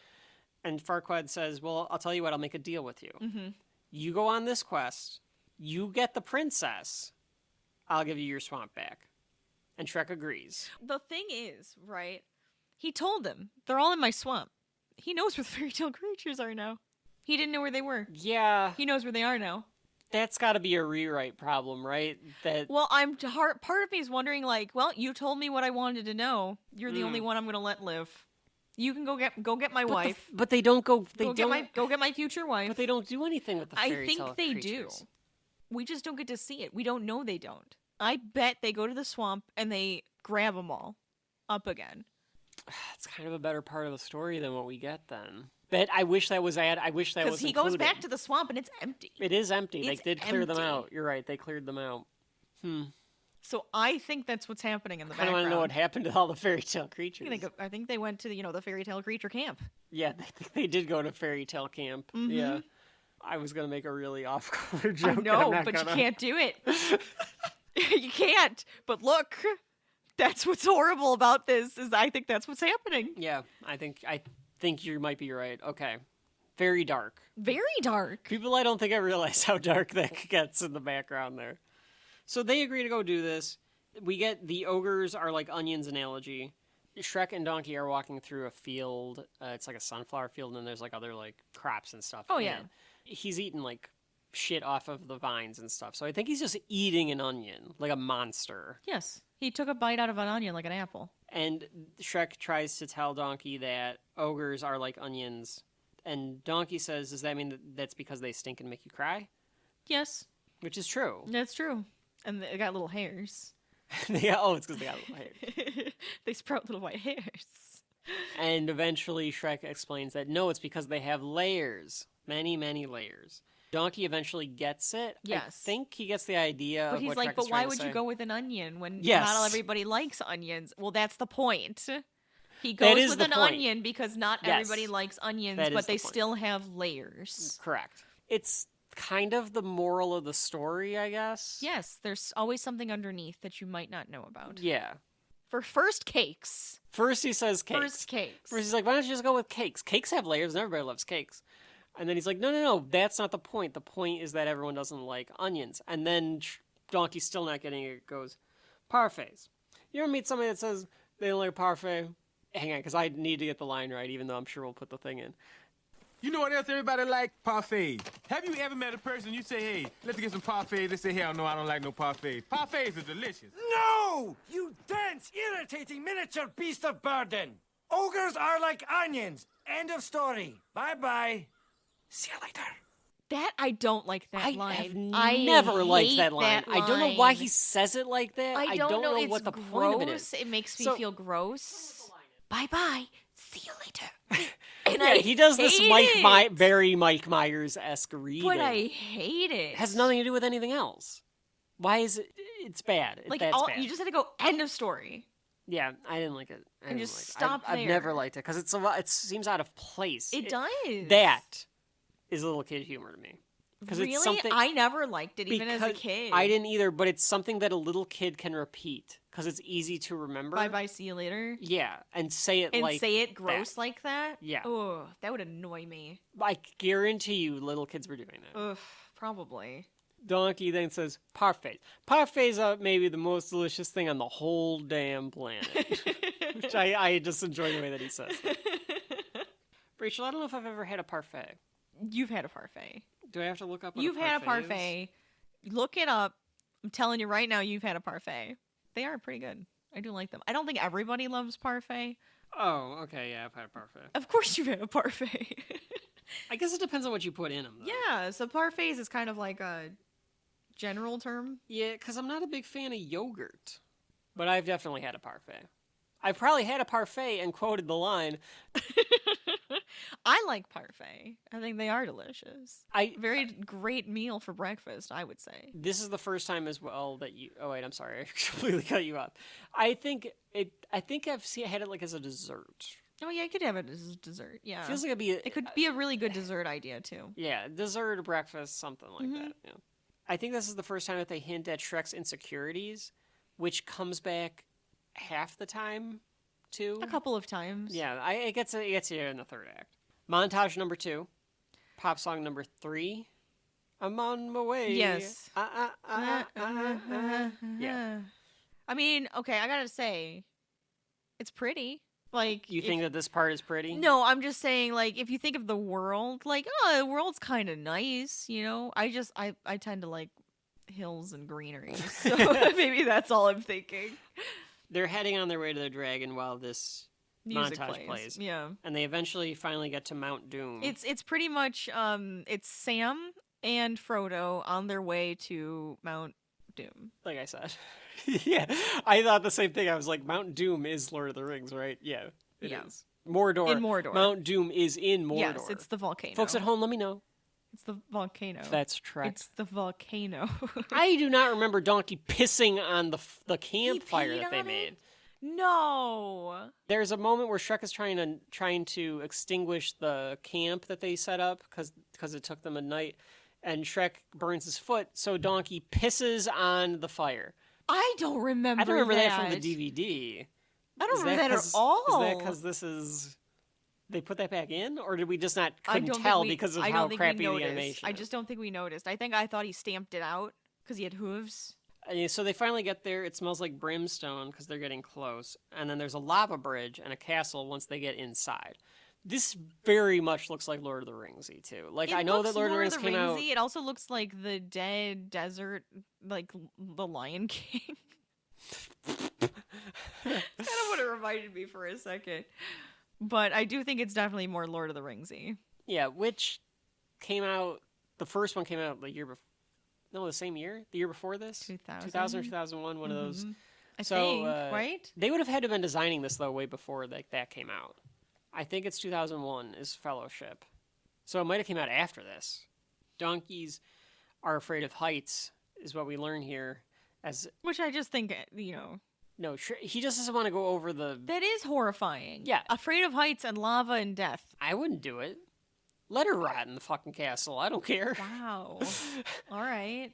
And Farquaad says, well, I'll tell you what, I'll make a deal with you. Mm-hmm. You go on this quest, you get the princess, I'll give you your swamp back. And Shrek agrees. The thing is, right, he told them, they're all in my swamp. He knows where the fairy tale creatures are now. He didn't know where they were. Yeah. He knows where they are now. That's got to be a rewrite problem, right? Well, part of me is wondering, well, you told me what I wanted to know. You're the only one I'm going to let live. You can go get my wife. But they don't go. They go get my future wife. But they don't do anything with the fairy I think tale they creatures. do. We just don't get to see it. We don't know they don't. I bet they go to the swamp and they grab them all up again. It's kind of a better part of the story than what we get then. But I wish that was I wish that was because he goes back to the swamp and it's empty. It is empty. It's they did clear them empty. out. You're right. They cleared them out. So I think that's what's happening in the I background. want to know what happened to all the fairy tale creatures. I think they went to the fairy tale creature camp. Yeah, they did go to fairy tale camp. Mm-hmm. Yeah. I was going to make a really off-color joke. I know, I'm but not you can't do it. You can't. But look, that's what's horrible about this is I think that's what's happening. Yeah, I think you might be right. Okay. Very dark. Very dark. People I don't think I realize how dark that gets in the background there. So they agree to go do this. We get the ogres are like onions analogy. Shrek and Donkey are walking through a field. It's like a sunflower field, and then there's other crops and stuff. Oh, in yeah. it. He's eating shit off of the vines and stuff. So I think he's just eating an onion like a monster. Yes. He took a bite out of an onion like an apple. And Shrek tries to tell Donkey that ogres are like onions. And Donkey says, does that mean that's because they stink and make you cry? Yes. Which is true. That's true. And they got little hairs. It's because they got little hairs. They sprout little white hairs. And eventually Shrek explains that no, it's because they have layers. Many, many layers. Donkey eventually gets it. Yes. I think he gets the idea But of he's what like, Shrek but is why trying to would you say. go with an onion when Yes. not everybody likes onions? Well, that's the point. He That goes is with the an point. onion because not Yes. everybody likes onions, That is but the they point. still have layers. Correct. It's kind of the moral of the story, I guess. Yes, there's always something underneath that you might not know about. Yeah. For first cakes. First he says cakes. First cakes. First he's like, why don't you just go with cakes? Cakes have layers and everybody loves cakes. And then he's like, no, that's not the point. The point is that everyone doesn't like onions. And then Donkey's still not getting it. Goes, parfaits. You ever meet somebody that says they don't like parfait? Hang on, because I need to get the line right, even though I'm sure we'll put the thing in. You know what else everybody like? Parfaits. Have you ever met a person you say, hey, let's get some parfaits? They say, hell no, I don't like no parfaits. Parfaits are delicious. No! You dense, irritating miniature beast of burden. Ogres are like onions. End of story. Bye-bye. See you later. That I don't like that line. I have never liked that line. That I don't know why he says it like that. I don't know what it's the gross. point of it is. It makes me feel gross. Bye-bye. See you later. And Yeah, he does this hate very Mike Myers-esque reading. But I hate it. It has nothing to do with anything else. Why is it? It's bad. Like, That's bad. you just had to go, end of story. Yeah, I didn't like it. And just stop I've there. never liked it because it seems out of place. It does. That is little kid humor to me. Really? It's something, I never liked it, even as a kid. I didn't either, but it's something that a little kid can repeat because it's easy to remember. Bye-bye, see you later. Yeah, and say it And say it gross like that? Yeah. Oh, that would annoy me. I guarantee you little kids were doing that. Ugh, probably. Donkey then says, parfaits. Parfaits are maybe the most delicious thing on the whole damn planet. Which I just enjoy the way that he says that. Rachel, I don't know if I've ever had a parfait. You've had a parfait. Do I have to look up what You've had a parfait is? parfait. Look it up. I'm telling you right now, you've had a parfait. They are pretty good. I do like them. I don't think everybody loves parfait. Oh, okay, yeah, I've had a parfait. Of course you've had a parfait. I guess it depends on what you put in them, though. Yeah, so parfaits is kind of like a general term. Yeah, because I'm not a big fan of yogurt. But I've definitely had a parfait. I've probably had a parfait and quoted the line. I like parfait. I think they are delicious. Very great meal for breakfast, I would say. This is the first time as well that you... Oh, wait, I'm sorry. I completely cut you off. I think I've had it like as a dessert. Oh, yeah, I could have it as a dessert. Yeah. Feels like it could be a really good dessert idea, too. Yeah, dessert or breakfast, something like that. Yeah. I think this is the first time that they hint at Shrek's insecurities, which comes back half the time, too. A couple of times. Yeah, it gets you in the third act. Montage number 2. Pop song number 3. I'm on my way. Yes. Yeah. I mean, okay, I gotta say, it's pretty. Like, you think that this part is pretty? No, I'm just saying, like, if you think of the world, like, oh, the world's kind of nice, you know? I tend to like hills and greenery, so maybe that's all I'm thinking. They're heading on their way to the dragon while this Music montage plays. Yeah. And they eventually finally get to Mount Doom. It's pretty much, it's Sam and Frodo on their way to Mount Doom. Like I said. Yeah, I thought the same thing. I was like, Mount Doom is Lord of the Rings, right? Yeah, it is. Mordor. In Mordor. Mount Doom is in Mordor. Yes, it's the volcano. Folks at home, let me know. It's the volcano. That's Trek. It's the volcano. I do not remember Donkey pissing on the campfire that they made. No. There's a moment where Shrek is trying to extinguish the camp that they set up because it took them a night, and Shrek burns his foot, so Donkey pisses on the fire. I don't remember. I don't remember that from the DVD. I don't remember that at all. Is that because they put that back in, or did we just couldn't tell because of how crappy the animation? I just don't think we noticed. I thought he stamped it out because he had hooves. So they finally get there. It smells like brimstone because they're getting close, and then there's a lava bridge and a castle once they get inside. This very much looks like Lord of the Ringsy too. Like, I know that Lord of the Rings came out. It also looks like the dead desert, like the Lion King. That's kind of what it reminded me for a second. But I do think it's definitely more Lord of the Ringsy. Yeah, which came out. The first one came out the year before. No, the same year. The year before this. 2000 or 2001. One of those. I think, right? They would have had to have been designing this though way before that came out. I think it's 2001 is Fellowship. So it might have came out after this. Donkeys are afraid of heights is what we learn here. Which I just think, you know. No, he just doesn't want to go over the... That is horrifying. Yeah. Afraid of heights and lava and death. I wouldn't do it. Let her rot in the fucking castle. I don't care. Wow. All right.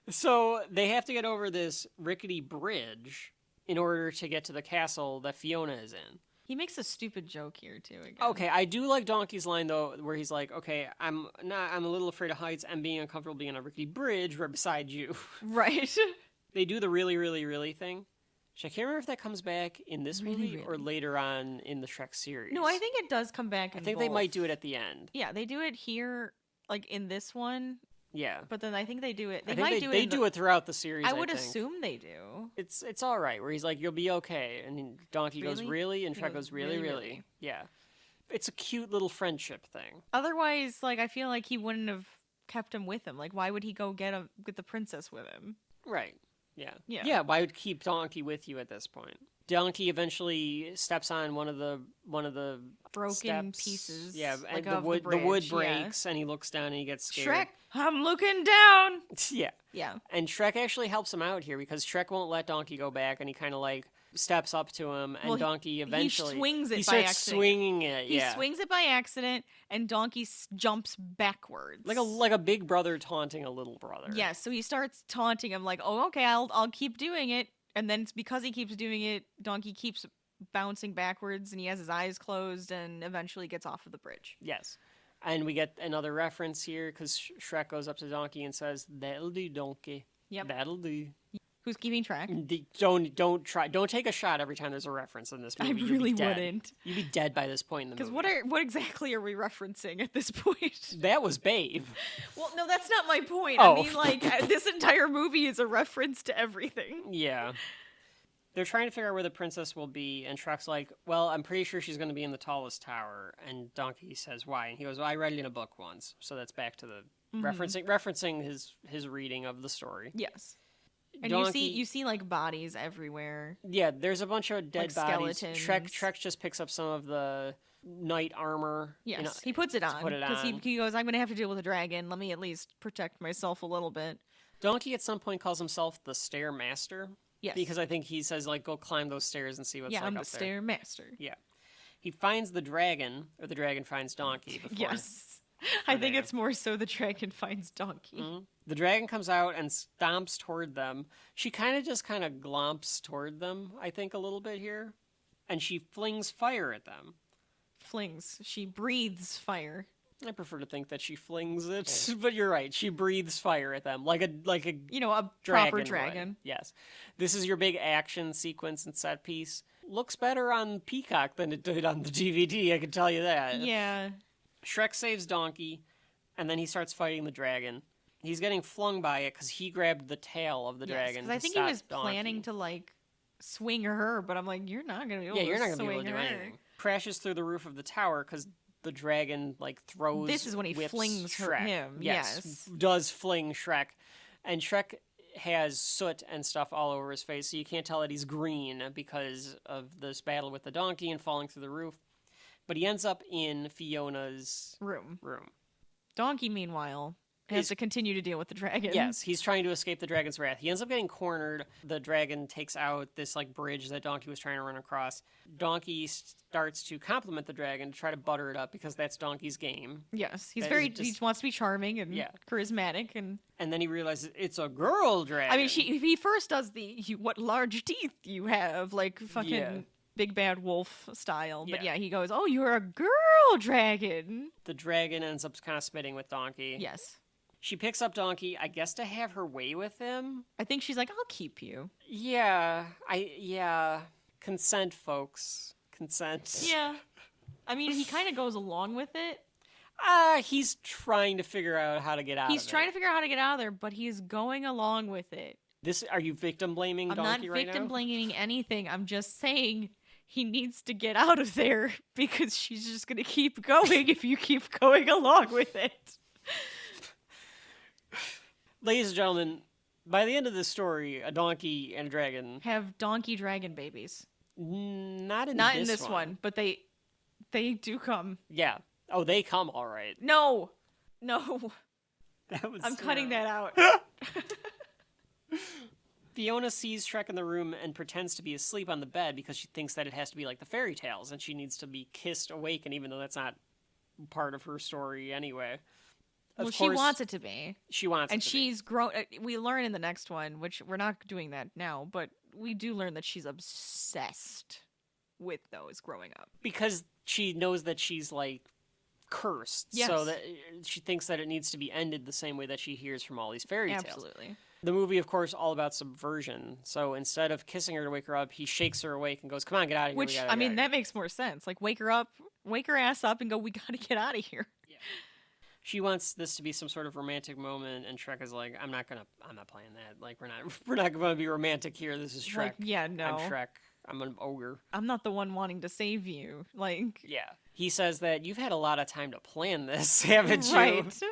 So they have to get over this rickety bridge in order to get to the castle that Fiona is in. He makes a stupid joke here, too, again. Okay, I do like Donkey's line, though, where he's like, okay, I'm a little afraid of heights and being uncomfortable being on a rickety bridge right beside you. Right. They do the really, really, really thing. I can't remember if that comes back in this movie or later on in the Shrek series. No, I think it does come back. I think they might do it at the end. Yeah, they do it here, like in this one. Yeah, but then I think they do it. They do it throughout the series. I would assume they do. It's all right. Where he's like, "You'll be okay," and Donkey goes, "Really?" and Shrek goes, "Really?" Yeah, it's a cute little friendship thing. Otherwise, like I feel like he wouldn't have kept him with him. Like, why would he go get the princess with him? Right. Yeah. Why would keep Donkey with you at this point? Donkey eventually steps on one of the broken steps. pieces. Yeah, like and the wood breaks, and he looks down and he gets scared. Shrek, I'm looking down. Yeah. And Shrek actually helps him out here because Shrek won't let Donkey go back, and he kind of like steps up to him, and Donkey eventually he swings it. He by starts accident. swinging it. He swings it by accident, and Donkey jumps backwards, like a big brother taunting a little brother. Yeah. So he starts taunting him, like, "Oh, okay, I'll keep doing it." And then it's because he keeps doing it, Donkey keeps bouncing backwards, and he has his eyes closed, and eventually gets off of the bridge. Yes. And we get another reference here, because Shrek goes up to Donkey and says, "That'll do, Donkey. Yep. That'll do." Who's keeping track? Don't take a shot every time there's a reference in this movie. I really wouldn't. You'd be dead by this point in the movie. Because what exactly are we referencing at this point? That was Babe. Well, no, that's not my point. Oh. I mean, like, this entire movie is a reference to everything. Yeah. They're trying to figure out where the princess will be, and Shrek's like, "Well, I'm pretty sure she's going to be in the tallest tower." And Donkey says, "Why?" And he goes, "Well, I read it in a book once." So that's back to the referencing his reading of the story. Yes. And Donkey, you see like bodies everywhere. Yeah, there's a bunch of dead like bodies. Skeletons. Shrek just picks up some of the knight armor. Yes, he puts it on because he goes, "I'm going to have to deal with a dragon. Let me at least protect myself a little bit." Donkey at some point calls himself the Stair Master. Yes, because I think he says like, "Go climb those stairs and see what's like I'm up the there." Stair Master. Yeah, he finds the dragon, or the dragon finds Donkey. Before. Yes. I think it's more so the dragon finds Donkey. Mm-hmm. The dragon comes out and stomps toward them. She kind of glomps toward them, I think, a little bit here. And she flings fire at them. Flings. She breathes fire. I prefer to think that she flings it, but you're right. She breathes fire at them like a a proper dragon. Would. Yes. This is your big action sequence and set piece. Looks better on Peacock than it did on the DVD, I can tell you that. Yeah. Shrek saves Donkey, and then he starts fighting the dragon. He's getting flung by it because he grabbed the tail of the dragon. Because I think he was planning to like swing her, but I'm like, you're not gonna be able to. You're not gonna swing be able to do her. anything. Crashes through the roof of the tower because the dragon like throws. This is when he flings him. Yes, does fling Shrek, and Shrek has soot and stuff all over his face, so you can't tell that he's green because of this battle with the donkey and falling through the roof. But he ends up in Fiona's room. Donkey, meanwhile, has to continue to deal with the dragon. Yes, he's trying to escape the dragon's wrath. He ends up getting cornered. The dragon takes out this like bridge that Donkey was trying to run across. Donkey starts to compliment the dragon to try to butter it up because that's Donkey's game. Yes, he wants to be charming and charismatic, and then he realizes it's a girl dragon. I mean, he first does what large teeth you have, like fucking Big Bad Wolf style. But he goes, "Oh, you're a girl dragon." The dragon ends up kind of spitting with Donkey. Yes. She picks up Donkey, I guess, to have her way with him. I think she's like, "I'll keep you." Yeah. Consent, folks. Consent. Yeah. I mean, he kind of goes along with it. He's trying to figure out how to get out of it. He's trying to figure out how to get out of there, but he's going along with it. Are you victim blaming Donkey right now? I'm not victim blaming anything. I'm just saying he needs to get out of there because she's just going to keep going if you keep going along with it. Ladies and gentlemen, by the end of this story, a donkey and a dragon have donkey dragon babies. Not in this one, but they do come. Yeah. Oh, they come all right. No. I'm cutting that out. Fiona sees Shrek in the room and pretends to be asleep on the bed because she thinks that it has to be like the fairy tales and she needs to be kissed awake, and even though that's not part of her story anyway. Well, she wants it to be. She wants and it to she's grown. We learn in the next one, which we're not doing that now, but we do learn that she's obsessed with those growing up. Because she knows that she's like cursed. Yes. So that she thinks that it needs to be ended the same way that she hears from all these fairy tales. Absolutely. The movie, of course, all about subversion. So instead of kissing her to wake her up, he shakes her awake and goes, "Come on, get out of here." Which, I mean, that makes more sense. Like, wake her ass up and go, "We gotta get out of here." Yeah. She wants this to be some sort of romantic moment, and Shrek is like, I'm not playing that. Like, we're not going to be romantic here. This is Shrek. Like, yeah, no. I'm Shrek. I'm an ogre. I'm not the one wanting to save you. Like, yeah. He says that you've had a lot of time to plan this, haven't you? Right.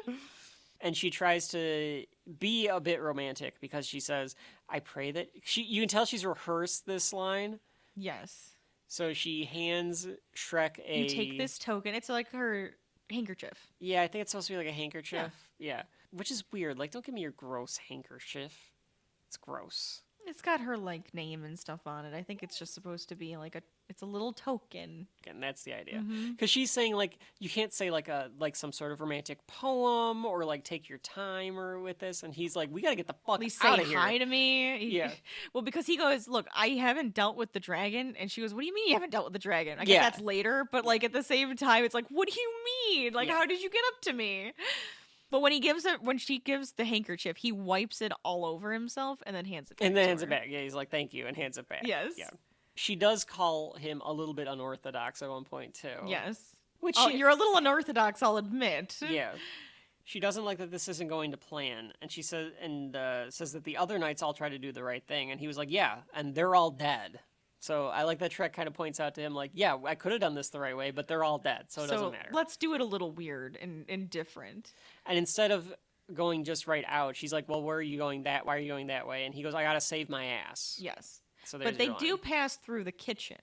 And she tries to be a bit romantic because she says, I pray that you can tell she's rehearsed this line. Yes. So she hands Shrek You take this token. It's like her handkerchief. Yeah, I think it's supposed to be like a handkerchief. Yeah. Which is weird. Like, don't give me your gross handkerchief. It's gross. It's got her, like, name and stuff on it. I think it's just supposed to be, like, it's a little token. And that's the idea. Because she's saying, like, you can't say, like, some sort of romantic poem or, like, take your time or with this. And he's like, we got to get the fuck out of here. Say hi to me. Yeah. Well, because he goes, look, I haven't dealt with the dragon. And she goes, what do you mean you haven't dealt with the dragon? I guess that's later. But, like, at the same time, it's like, what do you mean? Like, how did you get up to me? But when she gives the handkerchief, he wipes it all over himself and then hands it back. And then hands it back. Yeah, he's like, thank you, and hands it back. Yes. Yeah. She does call him a little bit unorthodox at one point, too. Yes. Which you're a little unorthodox, I'll admit. Yeah. She doesn't like that this isn't going to plan. And she says that the other knights all try to do the right thing. And he was like, yeah, and they're all dead. So I like that Shrek kind of points out to him, like, yeah, I could have done this the right way, but they're all dead, so it doesn't matter. Let's do it a little weird and different. And instead of going just right out, she's like, well, where are you going that? Why are you going that way? And he goes, I gotta save my ass. Yes. So but they do pass through the kitchen.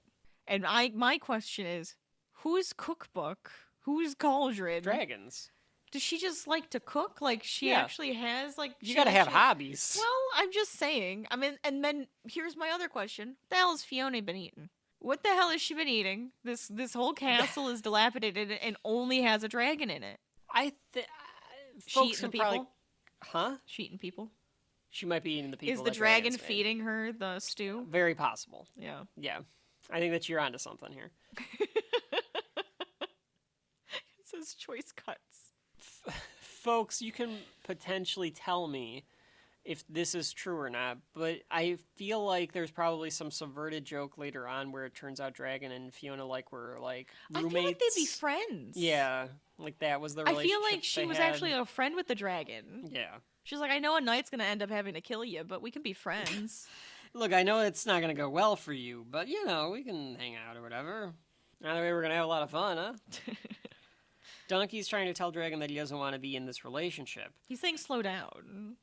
And my question is, whose cookbook? Whose cauldron? Dragons. Does she just like to cook? Like, she actually has, like... You gotta have hobbies. Well, I'm just saying. I mean, and then here's my other question. What the hell has Fiona been eating? What the hell has she been eating? This whole castle is dilapidated and only has a dragon in it. She eating people? Probably... Huh? She eating people? She might be eating the people. Is the dragon feeding her the stew? Very possible. Yeah. Yeah. I think that you're onto something here. It says choice cuts. Folks, you can potentially tell me if this is true or not, but I feel like there's probably some subverted joke later on where it turns out Dragon and Fiona were like roommates. I feel like they'd be friends. Yeah, like that was the relationship. I feel like she was actually a friend with the dragon. Yeah. She's like, I know a knight's gonna end up having to kill you, but we can be friends. Look, I know it's not gonna go well for you, but we can hang out or whatever. Either way, we're gonna have a lot of fun, huh? Donkey's trying to tell Dragon that he doesn't want to be in this relationship. He's saying slow down,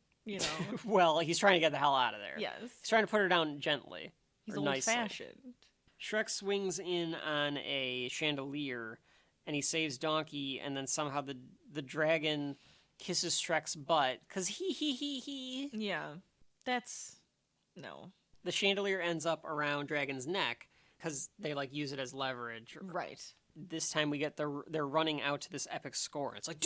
Well, he's trying to get the hell out of there. Yes. He's trying to put her down gently. He's old-fashioned. Shrek swings in on a chandelier, and he saves Donkey, and then somehow the dragon kisses Shrek's butt, because he. Yeah. That's... No. The chandelier ends up around Dragon's neck, because they, use it as leverage. Right. This time we get they're running out to this epic score. It's like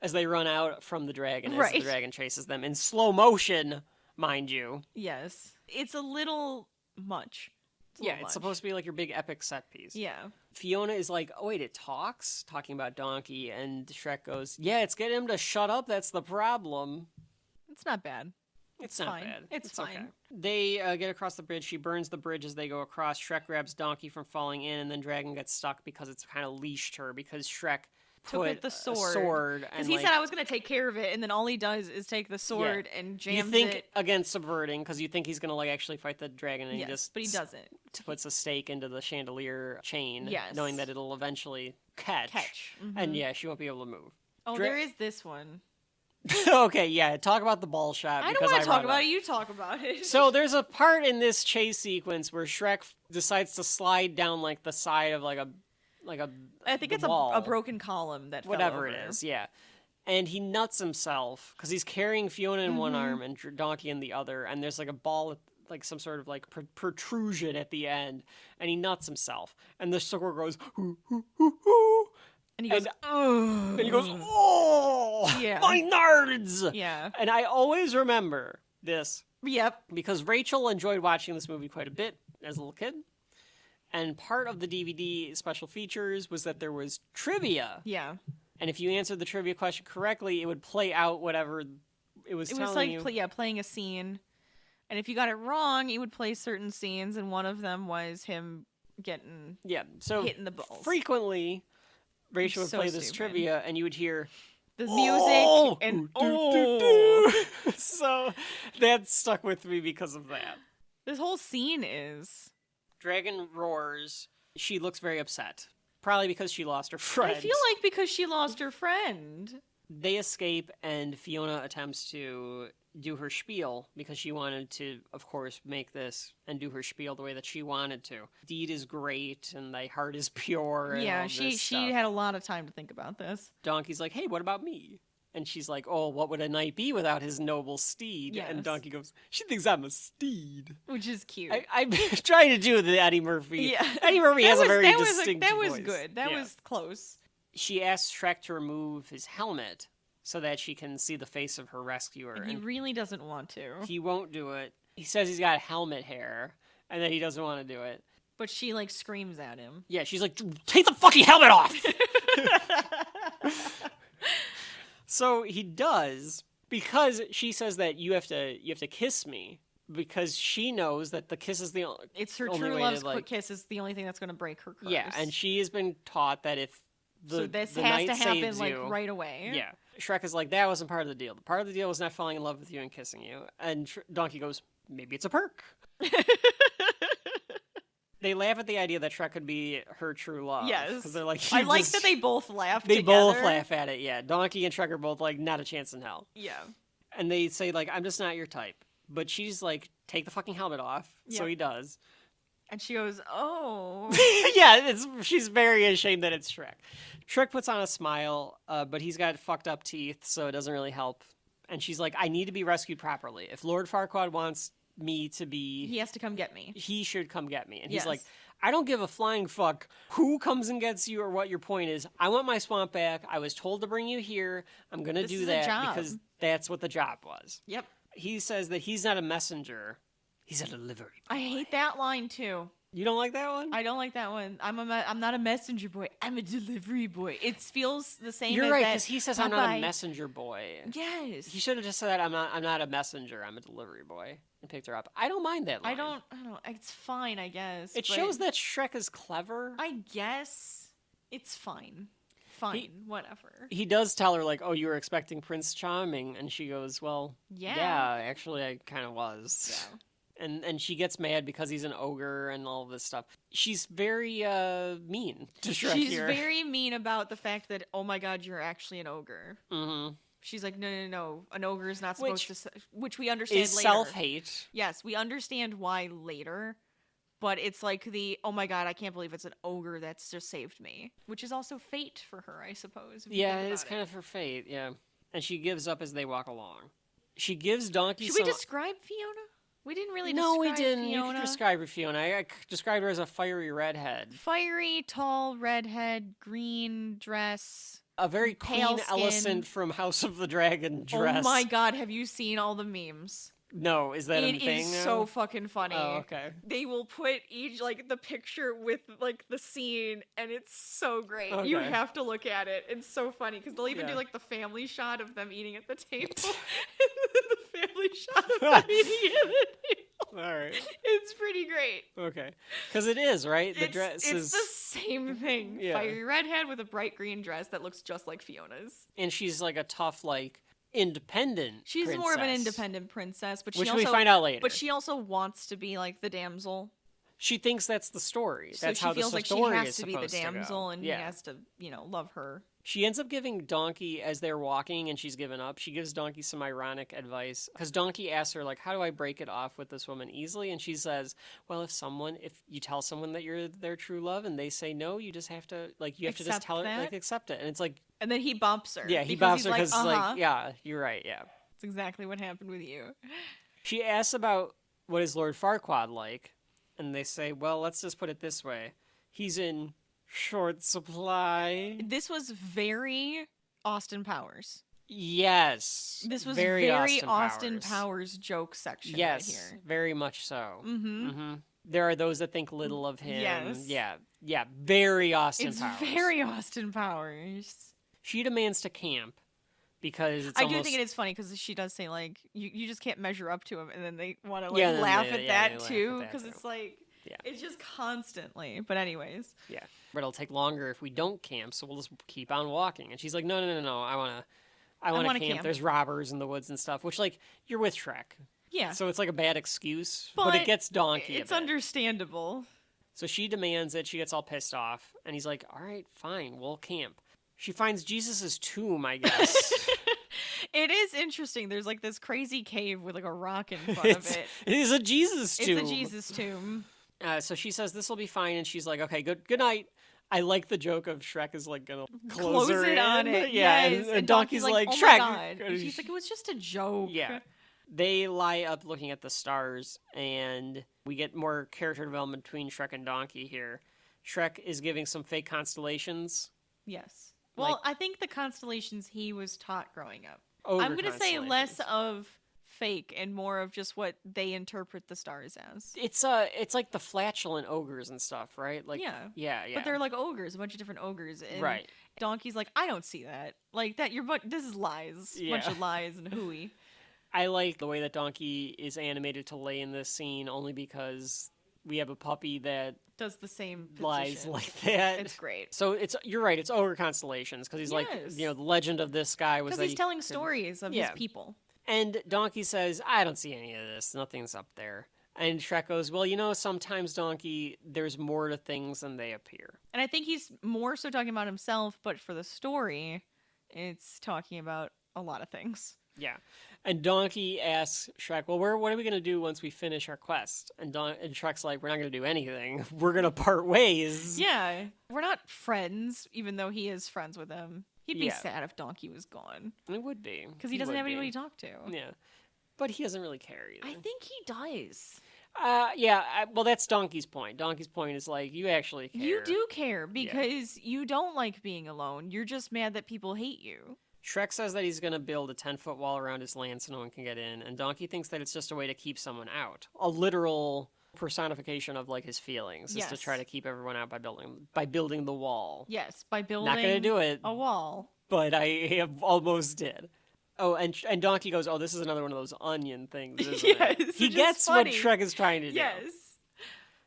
as they run out from the dragon as the dragon chases them in slow motion, mind you. Yes. It's a little much. It's supposed to be like your big epic set piece. Yeah. Fiona is like, oh wait, it talks? Talking about Donkey, and Shrek goes, yeah, it's getting him to shut up, that's the problem. It's not bad. It's not fine. bad. It's fine. Okay. They get across the bridge. She burns the bridge as they go across. Shrek grabs Donkey from falling in, and then Dragon gets stuck because it's kind of leashed her because Shrek put the sword. Because he said I was going to take care of it, and then all he does is take the sword and jams it. You think, again, subverting, because you think he's going to actually fight the dragon, and but he doesn't. Puts a stake into the chandelier chain, yes, knowing that it'll eventually catch. Mm-hmm. And she won't be able to move. Oh, there is this one. Okay, talk about the ball shot. I don't want to talk about it. You talk about it. So there's a part in this chase sequence where Shrek decides to slide down the side of I think it's a broken column that whatever it is. Yeah, and he nuts himself because he's carrying Fiona in one arm and Donkey in the other, and there's a ball with some sort of protrusion at the end, and he nuts himself, and the sucker goes hoo hoo hoo hoo. And he goes, oh, yeah, my nards. Yeah. And I always remember this. Yep. Because Rachel enjoyed watching this movie quite a bit as a little kid. And part of the DVD special features was that there was trivia. Yeah. And if you answered the trivia question correctly, it would play out whatever it was telling like you. playing a scene. And if you got it wrong, it would play certain scenes, and one of them was him getting so hit in the balls. Frequently, Rachel would So play this stupid. trivia, and you would hear the music and So that stuck with me because of that. This whole scene is. Dragon roars. She looks very upset. Probably because she lost her friend. I feel like because she lost her friend. They escape, and Fiona attempts to do her spiel because she wanted to, of course, make this and do her spiel the way that she wanted to. Deed is great, and thy heart is pure. And all she this stuff. had a lot of time to think about this. Donkey's like, hey, what about me? And she's like, oh, what would a knight be without his noble steed? Yes. And Donkey goes, she thinks I'm a steed. Which is cute. I'm trying to do the Eddie Murphy. Yeah. Eddie Murphy has a very distinct That was voice. good. That was close. She asks Shrek to remove his helmet so that she can see the face of her rescuer. And he really doesn't want to. He won't do it. He says he's got helmet hair, and then he doesn't want to do it. But she, like, screams at him. Yeah, she's like, take the fucking helmet off! So he does, because she says that you have to kiss me, because she knows that the kiss is the only It's her only true way love's to, like, quick kiss is the only thing that's going to break her curse. Yeah, and she has been taught that if so this the has knight to happen, saves like, you, right away. Yeah. Shrek is like, that wasn't part of the deal. The part of the deal was not falling in love with you and kissing you. And Donkey goes, maybe it's a perk. They laugh at the idea that Shrek could be her true love. Yes. Because they're like, I like that they both laugh They together. both laugh at it, yeah. Donkey and Shrek are both like, not a chance in hell. Yeah. And they say, like, I'm just not your type. But she's like, take the fucking helmet off. So Yeah. he does. And she goes, oh. Yeah, she's very ashamed that it's Shrek. Shrek puts on a smile, but he's got fucked up teeth, so it doesn't really help. And she's like, I need to be rescued properly. If Lord Farquaad wants me to be... He has to come get me. He should come get me. And he's Yes. like, I don't give a flying fuck who comes and gets you or what your point is. I want my swamp back. I was told to bring you here. I'm going to This do is a that job. because that's what the job was. Yep. He says that he's not a messenger. He's a delivery boy. I hate that line, too. You don't like that one? I don't like that one. I'm not a messenger boy. I'm a delivery boy. It feels the same. You're as right, that, because he says I'm not a Popeye. messenger boy. Yes. He should have just said I'm not a messenger. I'm a delivery boy and picked her up. I don't mind that line. I don't. It's fine, I guess. It but shows that Shrek is clever. I guess it's fine. Fine, whatever. He does tell her, like, oh, you were expecting Prince Charming, and she goes, well, Yeah. actually I kind of was. Yeah. And she gets mad because he's an ogre and all this stuff. She's very mean to Shrek She's here. very mean about the fact that, oh my god, you're actually an ogre. Mm-hmm. She's like, no. An ogre is not supposed to... Which we understand Is later. self-hate. Yes, we understand why later. But it's like the, oh my god, I can't believe it's an ogre that's just saved me. Which is also fate for her, I suppose. if you Yeah, think it's about kind of her fate, yeah. And she gives up as they walk along. She gives Donkey Should some... we describe Fiona? We didn't really No, we describe didn't. You Fiona. can describe her, Fiona. I described her as a fiery redhead. Fiery, tall, redhead, green dress. A very Pale Queen skin. Alicent from House of the Dragon dress. Oh my god, have you seen all the memes? No, is that a It thing is now? so fucking funny. Oh, okay. They will put each, like, the picture with, like, the scene, and it's so great. You Okay. have to look at it. It's so funny, because they'll even Yeah. do, like, the family shot of them eating at the table, and then the family shot of them eating at the table. All right. It's pretty great. Okay. Because it is, right? The dress It's is... the same thing. Yeah. Fiery redhead with a bright green dress that looks just like Fiona's. And she's like a tough, like, independent She's more of an princess. independent princess, but Which she we also, find out later. But she also wants to be like the damsel. She thinks that's the story. So That's she how feels the like she story has is to be the supposed to go. damsel, and Yeah. he has to, love her. She ends up giving Donkey, as they're walking and she's given up, she gives Donkey some ironic advice. Because Donkey asks her, like, how do I break it off with this woman easily? And she says, well, if you tell someone that you're their true love and they say no, you just have to, like, you have to just Accept tell her, that? like, accept it. And it's like, And then he bumps her. yeah, he because bops her he's because, uh-huh. like, yeah, you're right, yeah. It's exactly what happened with you. She asks about what is Lord Farquaad like, and they say, well, let's just put it this way. He's in short supply. This was very Austin Powers. Yes. This was very Austin Powers joke section Yes, right here. very much so. Mm-hmm. There are those that think little of him. Yes. Yeah, very Austin It's Powers. very Austin Powers. She demands to camp because it's I almost... do think it is funny because she does say, like, you just can't measure up to him, and then they want to, like, Yeah, then laugh they- at yeah, that, they laugh too, at that, because too. it's, like, Yeah. it's just constantly. But anyways. Yeah, but it'll take longer if we don't camp, so we'll just keep on walking. And she's like, no, I want to camp. There's robbers in the woods and stuff, which, like, you're with Shrek. Yeah. So it's like a bad excuse, but it gets donkey It's a bit. understandable. So she demands it. She gets all pissed off, and he's like, all right, fine, we'll camp. She finds Jesus' tomb, I guess. It is interesting. There's, like, this crazy cave with, like, a rock in front of it. It is a Jesus tomb. It's a Jesus tomb. So she says this will be fine, and she's like, okay, good night. I like the joke of Shrek is like gonna close her it in. on it. Yeah, Yes. and Donkey's like, oh Shrek. my God. And she's like, it was just a joke. Yeah. They lie up looking at the stars, and we get more character development between Shrek and Donkey here. Shrek is giving some fake constellations. Yes. Well, I think the constellations he was taught growing up. Ogre I'm going to say less constellations. of fake and more of just what they interpret the stars as. It's like the flatulent ogres and stuff, right? Like yeah. But they're like ogres, a bunch of different ogres. And Right. Donkey's like, I don't see that. Like that. This is lies. Yeah. Bunch of lies and hooey. I like the way that Donkey is animated to lay in this scene, only because we have a puppy that Does the same lies position. like that. It's great. So you're right. It's ogre constellations because he's like, Yes. the legend of this guy was Because that he's he telling could- stories of Yeah. his people. And Donkey says, I don't see any of this. Nothing's up there. And Shrek goes, well, sometimes, Donkey, there's more to things than they appear. And I think he's more so talking about himself, but for the story, it's talking about a lot of things. Yeah. And Donkey asks Shrek, well, what are we going to do once we finish our quest? And Shrek's like, we're not going to do anything. We're going to part ways. Yeah. We're not friends, even though he is friends with him. He'd be Yeah. sad if Donkey was gone. It would be. Because he doesn't would have be. anybody to talk to. Yeah. But he doesn't really care either. I think he does. Well, that's Donkey's point. Donkey's point is like, you actually care. You do care because you don't like being alone. You're just mad that people hate you. Shrek says that he's going to build a 10-foot wall around his land so no one can get in, and Donkey thinks that it's just a way to keep someone out. A literal personification of, like, his feelings is to Yes. try to keep everyone out by building the wall. Yes, by building Not going to do it, a wall. but I have almost did. Oh, and Donkey goes, oh, this is another one of those onion things, isn't Yes, it? He which is gets what funny. Shrek is trying to do. Yes.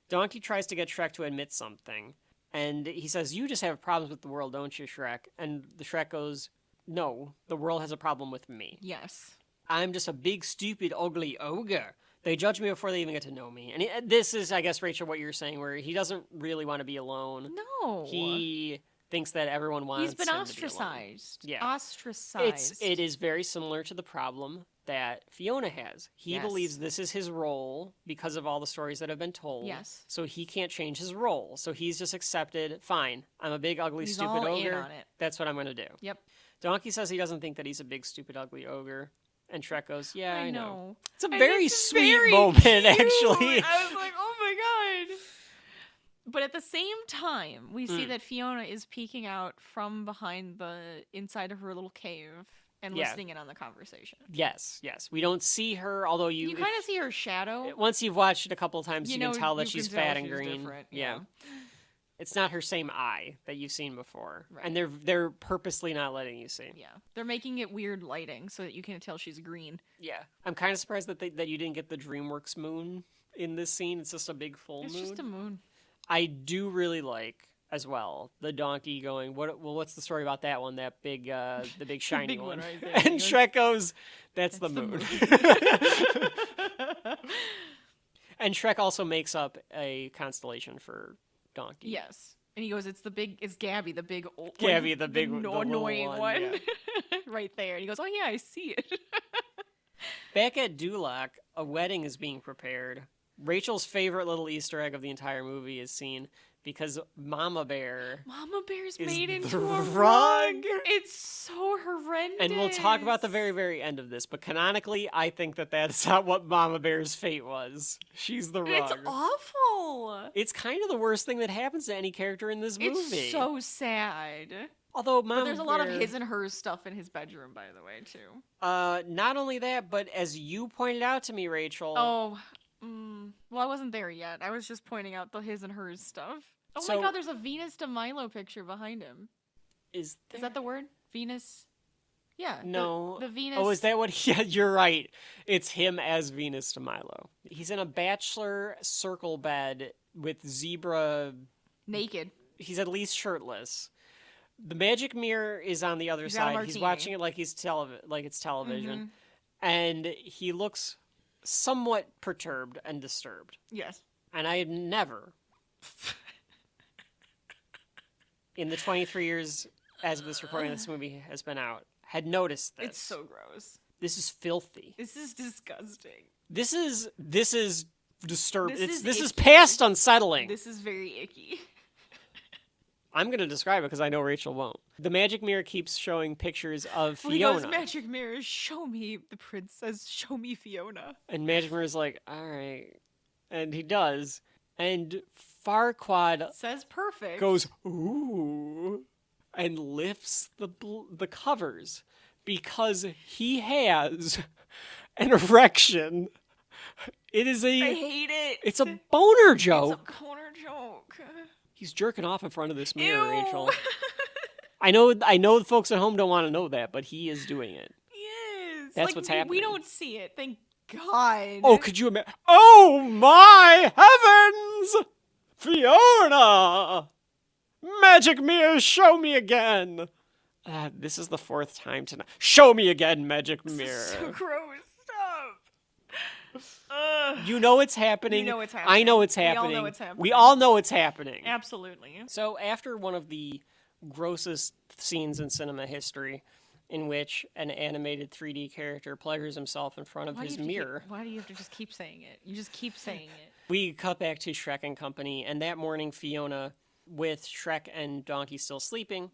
Donkey tries to get Shrek to admit something, and he says, you just have problems with the world, don't you, Shrek? And the Shrek goes, no, the world has a problem with me. Yes. I'm just a big, stupid, ugly ogre. They judge me before they even get to know me. And this is, I guess, Rachel, what you're saying, where he doesn't really want to be alone. No. He thinks that everyone wants He's been him to be alone. ostracized. Yeah. Ostracized. It is very similar to the problem that Fiona has. He Yes. believes this is his role because of all the stories that have been told. Yes. So he can't change his role. So he's just accepted, fine, I'm a big, ugly, He's stupid all in ogre. on it. That's what I'm going to do. Yep. Donkey says he doesn't think that he's a big, stupid, ugly ogre. And Shrek goes, yeah, I know. It's a And very it's sweet very moment, cute. actually. I was like, oh my God. But at the same time, we see that Fiona is peeking out from behind the inside of her little cave and Yeah. listening in on the conversation. Yes. We don't see her, although You kind of see her shadow. once you've watched it a couple of times, you, know, can tell that you she's can tell fat and she's green. different, Yeah. It's not her same eye that you've seen before. Right. And they're purposely not letting you see. Yeah. They're making it weird lighting so that you can't tell she's green. Yeah. I'm kind of surprised that you didn't get the DreamWorks moon in this scene. It's just a big full It's moon. just a moon. I do really like as well the donkey going, what's the story about that one, that big the big shiny big one, one right there. and He goes, Shrek goes, that's the the moon. And Shrek also makes up a constellation for Donkey. Yes. And he goes, it's Gabby, the big old Gabby, the big- the little annoying one, one. yeah. Right there. And he goes, oh yeah, I see it. Back at DuLoc, a wedding is being prepared. Rachel's favorite little Easter egg of the entire movie is seen because Mama Bear... Mama Bear's Is made into the a rug. rug. It's so horrendous. And we'll talk about the very, very end of this, but canonically, I think that that's not what Mama Bear's fate was. She's the rug. It's awful. It's kind of the worst thing that happens to any character in this movie. It's so sad. Although Mama But there's a lot of Bear- his and hers stuff in his bedroom, by the way, too. Not only that, but as you pointed out to me, Rachel... Oh, well, I wasn't there yet. I was just pointing out the his and hers stuff. Oh So- my God, there's a Venus de Milo picture behind him. Is Is that the word? Venus. Yeah. No. The Venus. Oh, is that what? Yeah, you're right. It's him as Venus de Milo. He's in a bachelor circle bed with zebra. Naked. He's at least shirtless. The magic mirror is on the other He's got a side. He's martini. watching it like it's television, Mhm. and he looks somewhat perturbed and disturbed. Yes. And I had never, in the 23 years as of this recording, this movie has been out, had noticed this. It's so gross. This is filthy. This is disgusting. This is disturbing. This is icky. past unsettling. This is very icky. I'm going to describe it because I know Rachel won't. The magic mirror keeps showing pictures of Well, he Fiona. goes, magic mirror, show me the princess, show me Fiona. And magic mirror's like, all right. And he does. And Farquaad Says perfect. goes, ooh, and lifts the covers because he has an erection. It is I hate it. It's a boner It's joke. a corner joke. He's jerking off in front of this mirror, Ew. Rachel. I know the folks at home don't want to know that, but he is doing it. Yes. That's like, what's we happening. don't see it. Thank God. Oh, could you imagine? Oh my heavens! Fiona! Magic mirror, show me again! This is the fourth time tonight. Show me again, magic mirror. This is so gross. Stop. Ugh. You know it's happening. You know it's I happening. know it's We all happening. know it's happening. We all know it's happening. Absolutely. So after one of the grossest scenes in cinema history, in which an animated 3D character pleasures himself in front of his mirror, Why do you have to just keep saying it? You just keep saying it. we cut back to Shrek and company, and that morning Fiona, with Shrek and Donkey still sleeping,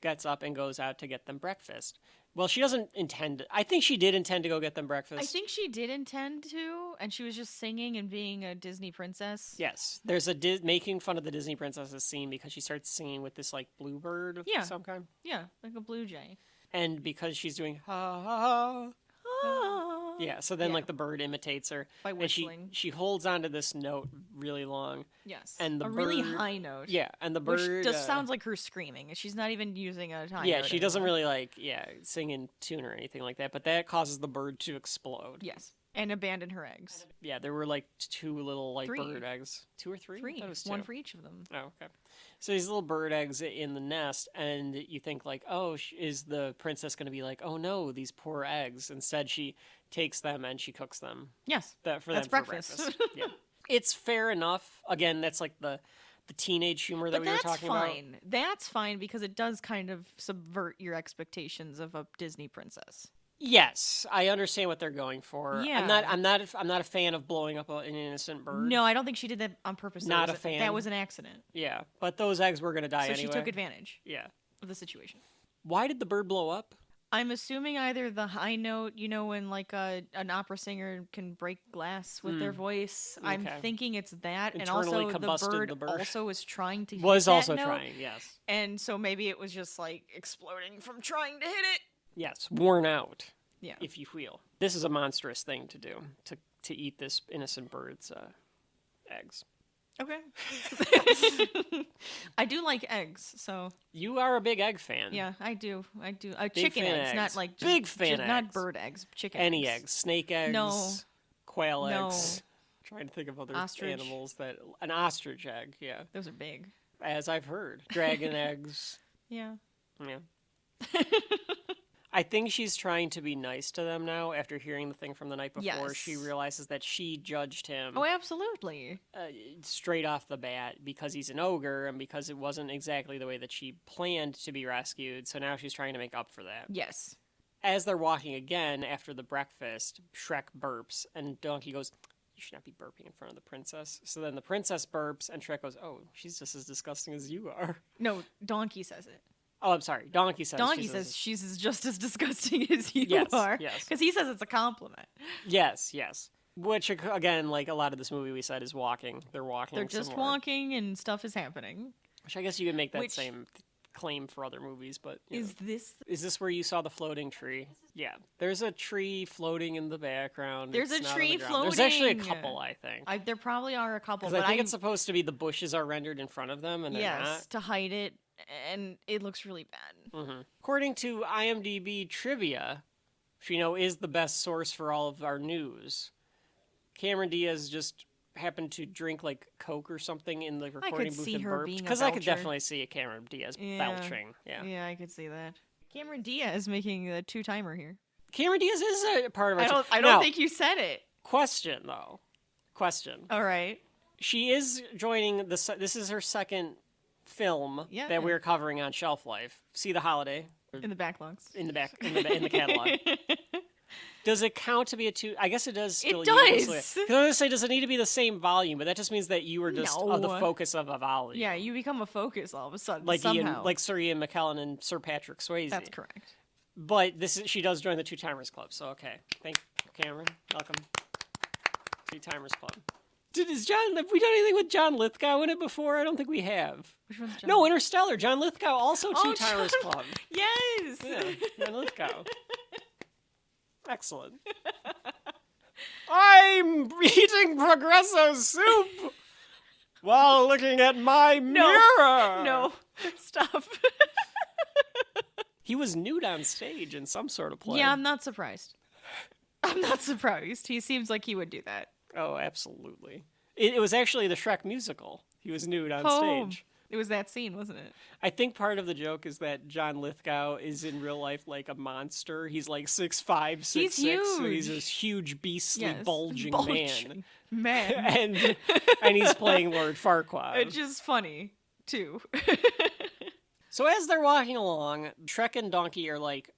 gets up and goes out to get them breakfast. Well, she doesn't intend. I think she did intend to go get them breakfast. I think she did intend to, and she was just singing and being a Disney princess. Yes, there's a making fun of the Disney princesses scene because she starts singing with this like bluebird of some kind. Yeah, like a blue jay. And because she's doing ha ha ha. Ah. Yeah, so then Yeah. like the bird imitates her. By And whistling. she holds onto this note really long. Yes. And the a bird, really high note. Yeah, and the Which bird just sounds like her screaming. She's not even using a high yeah, note she doesn't anymore. really sing in tune or anything like that, but that causes the bird to explode. Yes. And abandon her eggs. Yeah, there were like two little like 3. bird eggs. 2 or 3? I Three. thought it was One 2. for each of them. Oh, okay. So these little bird eggs in the nest, and you think like, oh, is the princess going to be like, oh no, these poor eggs? Instead, she takes them and she cooks them. Yes. For That's them breakfast. For breakfast. Yeah, it's fair enough. Again, that's like the teenage humor that But we were that's talking about. fine. That's fine because it does kind of subvert your expectations of a Disney princess. Yes, I understand what they're going for. Yeah. I'm not a fan of blowing up an innocent bird. No, I don't think she did that on purpose. Not That was a fan. That was an accident. Yeah, but those eggs were going to die So anyway. she took advantage Yeah. of the situation. Why did the bird blow up? I'm assuming either the high note, you know, when like an opera singer can break glass with their voice. I'm Okay. thinking it's that, and Internally also combusted the bird also was trying to hit Was that also note, trying, yes. and so maybe it was just like exploding from trying to hit it. Yes, worn out. Yeah. If you will. This is a monstrous thing to do, to eat this innocent bird's eggs. Okay. I do like eggs, so You are a big egg fan. yeah, I do. Big Chicken fan of eggs, eggs. not like Big fan of not eggs. bird eggs. Chicken Any eggs. Snake eggs. No. Quail No. eggs. Trying to think of other Ostrich. animals that... An ostrich egg, yeah. Those are big. As I've heard. Dragon eggs. Yeah. Yeah. I think she's trying to be nice to them now after hearing the thing from the night before. Yes. She realizes that she judged him Oh, absolutely. straight off the bat because he's an ogre and because it wasn't exactly the way that she planned to be rescued. So now she's trying to make up for that. Yes. As they're walking again after the breakfast, Shrek burps and Donkey goes, "You should not be burping in front of the princess." So then the princess burps and Shrek goes, "Oh, she's just as disgusting as you are." No, Donkey says it. Oh, I'm sorry. Donkey says. Donkey she's says she's just as disgusting as you Yes, are. yes. Because he says it's a compliment. Yes, yes. Which, again, like a lot of this movie we said is walking. They're walking. They're just somewhere. walking and stuff is happening. Which I guess you could make that Which- same claim for other movies, but you Is know. this... Is this where you saw the floating tree? Yeah, there's a tree floating in the background. There's It's a not on tree the ground. There's actually a floating. couple, I think. There probably are a couple, Because but I think it's supposed to be the bushes are rendered in front of them, and they're yes, not. to hide it and it looks really bad. Mm-hmm. According to IMDb trivia, which is the best source for all of our news, Cameron Diaz just happened to drink like Coke or something in the recording booth see and her burped. being a Because I could belcher. definitely see a Cameron Diaz belching. Yeah. I could see that. Cameron Diaz making a 2-timer here. Cameron Diaz is a part of our I don't think you said it. Question, though. All right. She is joining this is her second film that we're covering on Shelf Life. See the Holiday In the backlogs. in the catalog. Does it count to be a 2? I guess it does. Still It does. I was going to say, does it need to be the same volume? But that just means that you were just No. the focus of a volume. Yeah, you become a focus all of a sudden. like somehow. like Sir Ian McKellen and Sir Patrick Swayze. That's correct. But she does join the Two Timers Club. So okay, thank you, Cameron. Welcome, Two Timers Club. Have we done anything with John Lithgow in it before? I don't think we have. Which one's John? No, Interstellar. John Lithgow also Two Oh, Timers John- Club. Yes. Yeah, John Lithgow. Excellent. I'm eating Progresso soup while looking at my mirror. No. Stop. He was nude on stage in some sort of play. Yeah, I'm not surprised. He seems like he would do that. Oh, absolutely. It was actually the Shrek musical. He was nude on stage. It was that scene, wasn't it? I think part of the joke is that John Lithgow is in real life like a monster. He's like 6'5", 6'6", He's so he's huge. this huge, beastly, Yes. bulging Man. and he's playing Lord Farquaad. It's just funny, too. So as they're walking along, Shrek and Donkey are like,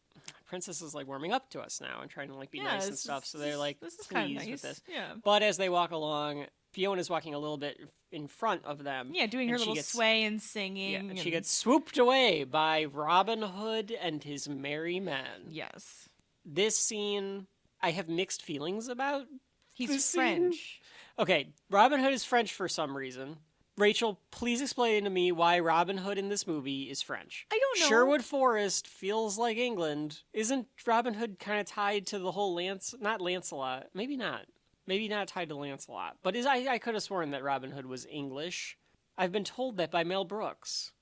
Princess is like warming up to us now and trying to like be nice and stuff. So they're like this is kind pleased of nice. with this. Yeah. But as they walk along, Fiona's walking a little bit in front of them. Yeah, doing her and she little gets- sway and singing. Yeah, and she and- gets swooped away by Robin Hood and his merry men. Yes. This scene, I have mixed feelings about. He's this scene. French. Okay, Robin Hood is French for some reason. Rachel, please explain to me why Robin Hood in this movie is French. I don't know. Sherwood Forest feels like England. Isn't Robin Hood kind of tied to the whole not Lancelot, maybe not. Maybe not tied to Lancelot. But I could have sworn that Robin Hood was English. I've been told that by Mel Brooks.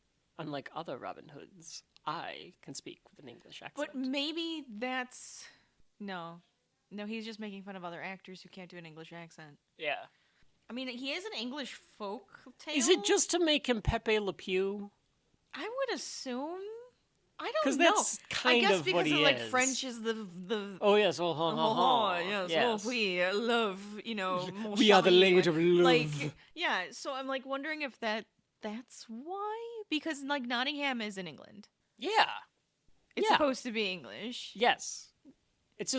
Unlike other Robin Hoods, I can speak with an English accent. But maybe that's... No, he's just making fun of other actors who can't do an English accent. Yeah. I mean, he is an English folk tale. Is it just to make him Pepe Le Pew? I would assume. I don't Because know. that's kind I guess of because what he like is. French is the Oh yes, oh ha ha ha. yes, Yes. oh we love, mon We are the chéri. language of love. Like, yeah, so I'm like wondering if that's why, because like Nottingham is in England. Yeah. It's Yeah. supposed to be English. Yes. It's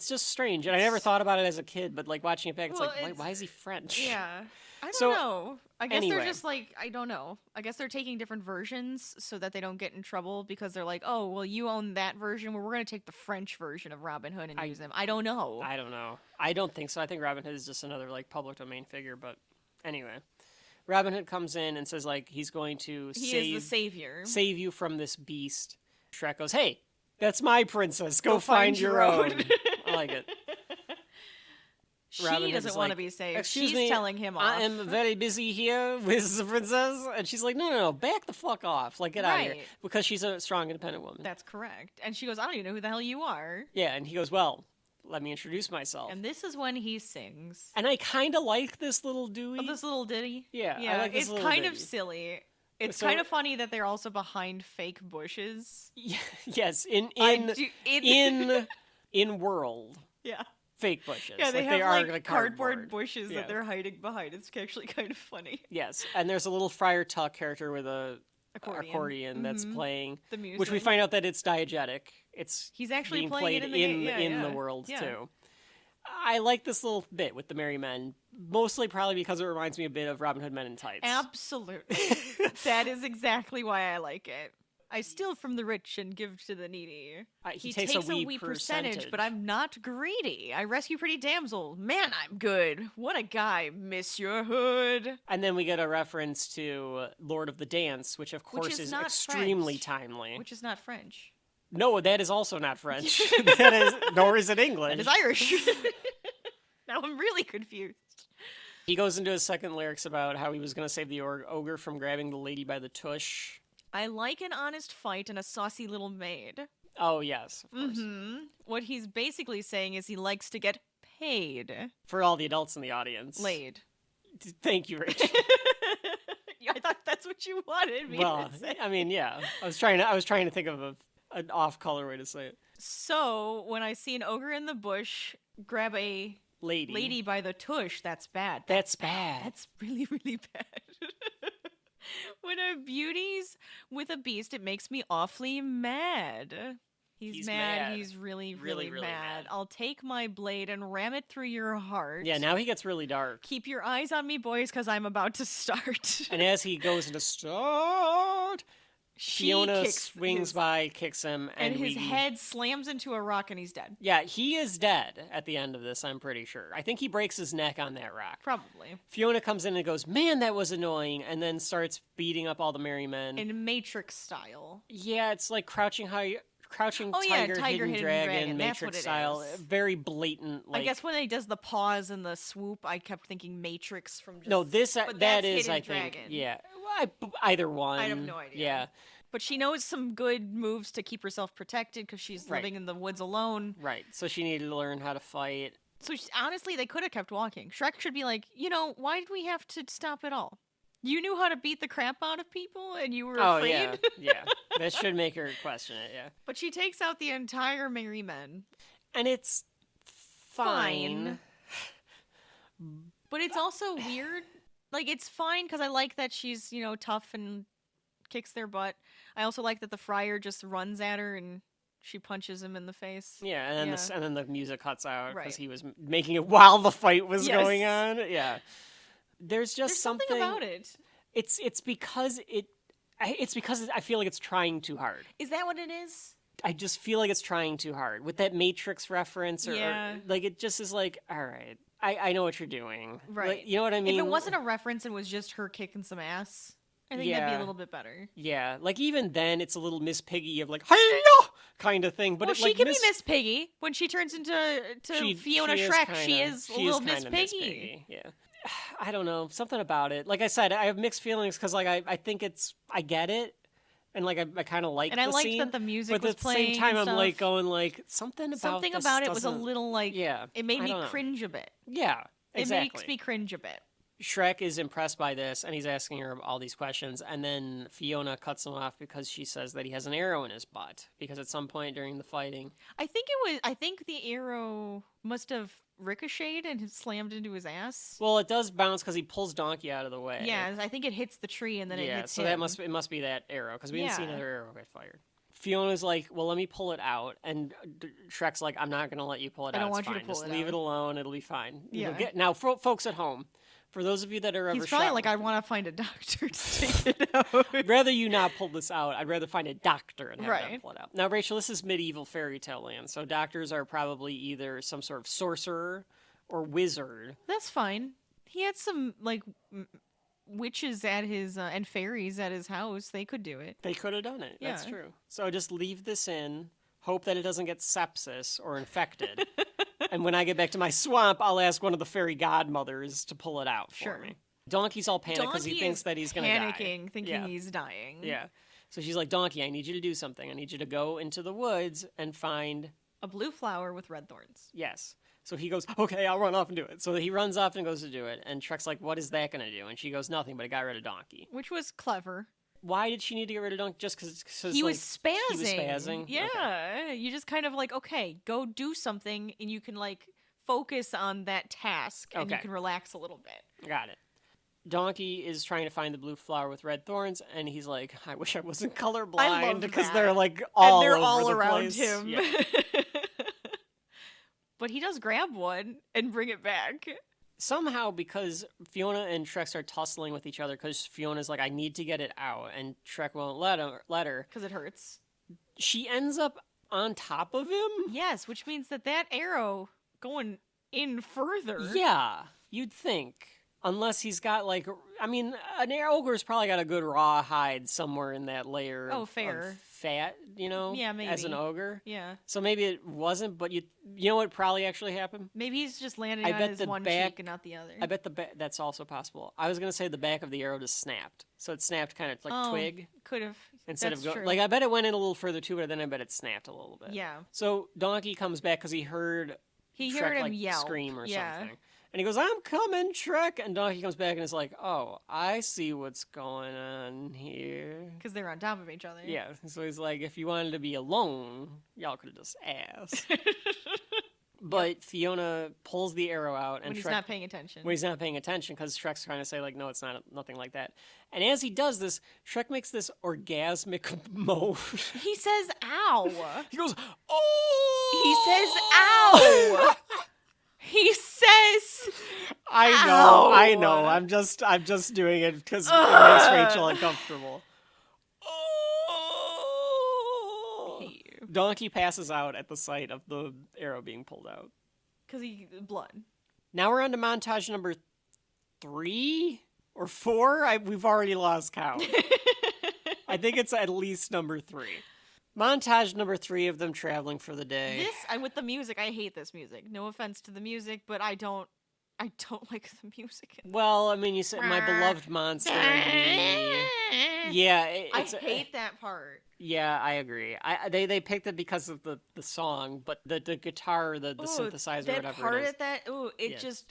just strange, and I never thought about it as a kid. But like watching it back, it's Well, like, it's- why is he French? Yeah. I don't So, know. I guess anyway. they're just like, I don't know. I guess they're taking different versions so that they don't get in trouble because they're like, oh, well, you own that version. Well, we're going to take the French version of Robin Hood and use them. I don't know. I don't know. I don't think so. I think Robin Hood is just another like public domain figure. But anyway, Robin Hood comes in and says like he's going to He is the savior. save you from this beast. Shrek goes, "Hey, that's my princess. Go find your own." I like it. She Robin Hood doesn't is want to like, be saved. "Excuse She's me, telling him off. I am very busy here with the princess," and she's like, "No, back the fuck off. Like, get out of here," Right. because she's a strong, independent woman. That's correct. And she goes, I don't even know who the hell you are. Yeah, and he goes, "Well, let me introduce myself." And this is when he sings. And I kind of like this little Dewey. Oh, this little ditty? Yeah, I Yeah, like this it's little kind of ditty. silly. It's So- kind of funny that they're also behind fake bushes. Yes, in world Yeah. fake bushes. Yeah, they like, have are like cardboard cardboard bushes Yeah. that they're hiding behind. It's actually kind of funny. Yes, and there's a little Friar Tuck character with a Accordion. accordion that's Mhm. playing, The music. which we find out that it's diegetic. It's He's actually being playing played it in the in yeah. the world Yeah. too. I like this little bit with the Merry Men, mostly probably because it reminds me a bit of Robin Hood Men in Tights. Absolutely. That is exactly why I like it. I steal from the rich and give to the needy. He takes a wee percentage. but I'm not greedy. I rescue pretty damsels. Man, I'm good. What a guy, Monsieur Hood. And then we get a reference to Lord of the Dance, which of course is is not extremely French. timely. Which is not French. No, that is also not French. That is, nor is it English. That is Irish. Now I'm really confused. He goes into his second lyrics about how he was going to save the ogre from grabbing the lady by the tush. I like an honest fight and a saucy little maid. Oh, yes, of course. What he's basically saying is he likes to get paid. For all the adults in the audience. Laid. Thank you, Rachel. I thought that's what you wanted me to say. I mean, yeah. I was trying to think of an off-color way to say it. So, when I see an ogre in the bush grab a lady by the tush, that's bad. That's bad. That's really, really bad. When a beauty's with a beast, it makes me awfully mad. He's mad. He's really, really, mad. I'll take my blade and ram it through your heart. Yeah, now he gets really dark. Keep your eyes on me, boys, because I'm about to start. And as he goes into start, Fiona swings by, kicks him, and his head slams into a rock and he's dead. Yeah, he is dead at the end of this, I'm pretty sure. I think he breaks his neck on that rock. Probably. Fiona comes in and goes, man, that was annoying, and then starts beating up all the merry men. In Matrix style. Yeah, it's like Crouching Tiger, Hidden Dragon, Matrix style. Very blatant. Like, I guess when he does the pause and the swoop, I kept thinking Matrix from just... No, that is, I think, Dragon. yeah. Either one. I have no idea. Yeah. But she knows some good moves to keep herself protected because she's living in the woods alone. Right. So she needed to learn how to fight. So honestly, they could have kept walking. Shrek should be like, why did we have to stop it all? You knew how to beat the crap out of people and you were afraid? Yeah. That should make her question it, yeah. But she takes out the entire merry men. And it's fine. But it's also weird. Like, it's fine because I like that she's, tough and kicks their butt. I also like that the friar just runs at her and she punches him in the face. Yeah, and then the music cuts out because he was making it while the fight was going on. Yeah. There's something about it. It's because I feel like it's trying too hard. Is that what it is? I just feel like it's trying too hard with that Matrix reference, or like it just is like, all right, I know what you're doing, right? Like, you know what I mean? If it wasn't a reference and was just her kicking some ass, I think that'd be a little bit better. Yeah, like even then, it's a little Miss Piggy of like, hi-ya! Kind of thing. But she can be Miss Piggy when she turns into Fiona Shrek. She is a little Miss Piggy. Yeah. I don't know, something about it. Like I said, I have mixed feelings because like I think I get it, and like I kind of like. And I liked that the music was playing. But at the same time, I'm like going like something about it was a little like it made me cringe a bit. Yeah, exactly. It makes me cringe a bit. Shrek is impressed by this, and he's asking her all these questions, and then Fiona cuts him off because she says that he has an arrow in his butt, because at some point during the fighting... I think the arrow must have ricocheted and slammed into his ass. Well, it does bounce because he pulls Donkey out of the way. Yeah, I think it hits the tree and then it hits him. So it must be that arrow, because we didn't see another arrow get fired. Fiona's like, well, let me pull it out. And Shrek's like, I'm not going to let you pull it out. I don't want you to pull it out. Just leave it alone. It'll be fine. Yeah. Now, folks at home, for those of you that are ever He's probably like, I want to find a doctor to take it out. Rather you not pull this out. I'd rather find a doctor and have them pull it out. Now, Rachel, this is medieval fairy tale land, so doctors are probably either some sort of sorcerer or wizard. That's fine. He had some, like, witches at his, and fairies at his house. They could do it. They could have done it. Yeah. That's true. So just leave this in, hope that it doesn't get sepsis or infected. And when I get back to my swamp, I'll ask one of the fairy godmothers to pull it out for me. Donkey's all panicked because he thinks that he's going to die. Panicking, thinking he's dying. Yeah. So she's like, Donkey, I need you to do something. I need you to go into the woods and find... a blue flower with red thorns. Yes. So he goes, okay, I'll run off and do it. So he runs off and goes to do it. And Shrek's like, what is that going to do? And she goes, nothing, but it got rid of Donkey. Which was clever. Why did she need to get rid of Donkey? Just because he was spazzing. He was spazzing? Yeah. Okay. You just kind of like, okay, go do something, and you can like focus on that task, and you can relax a little bit. Got it. Donkey is trying to find the blue flower with red thorns, and he's like, I wish I wasn't colorblind, because they're like all around place. Him. Yeah. But he does grab one and bring it back. Somehow, because Fiona and Shrek start tussling with each other, because Fiona's like, I need to get it out, and Shrek won't let her. Because it hurts. She ends up on top of him? Yes, which means that arrow going in further. Yeah, you'd think. Unless he's got, like, I mean, an ogre's probably got a good raw hide somewhere in that layer of fat, you know? Yeah, maybe. As an ogre. Yeah. So maybe it wasn't, but you know what probably actually happened? Maybe he's just landing on his one cheek and not the other. I bet that's also possible. I was going to say the back of the arrow just snapped. So it snapped kind of like twig. Could have. Instead That's of going, true. like, I bet it went in a little further too, but then I bet it snapped a little bit. Yeah. So Donkey comes back because he heard Shrek, heard him like, yelp. scream or Yeah. something. And he goes, I'm coming, Shrek. And Donkey comes back and is like, oh, I see what's going on here. Because they're on top of each other. Yeah. So he's like, if you wanted to be alone, y'all could have just asked. But Fiona pulls the arrow out. And when he's Shrek, not paying attention. When he's not paying attention, because Shrek's trying to say, like, no, it's not nothing like that. And as he does this, Shrek makes this orgasmic moan. He says, ow. He goes, oh! He says, ow. He says, I know. I'm just doing it because it makes Rachel uncomfortable. I hate you. Donkey passes out at the sight of the arrow being pulled out. Because blood. Now we're on to montage number 3 or 4. We've already lost count. I think it's at least number 3. Montage number 3 of them traveling for the day. With the music, I hate this music. No offense to the music, but I don't like the music. Well, I mean, you said my beloved monster. Yeah, I hate that part. Yeah, I agree. They picked it because of the song, but the guitar, the synthesizer, that whatever part it is. of that,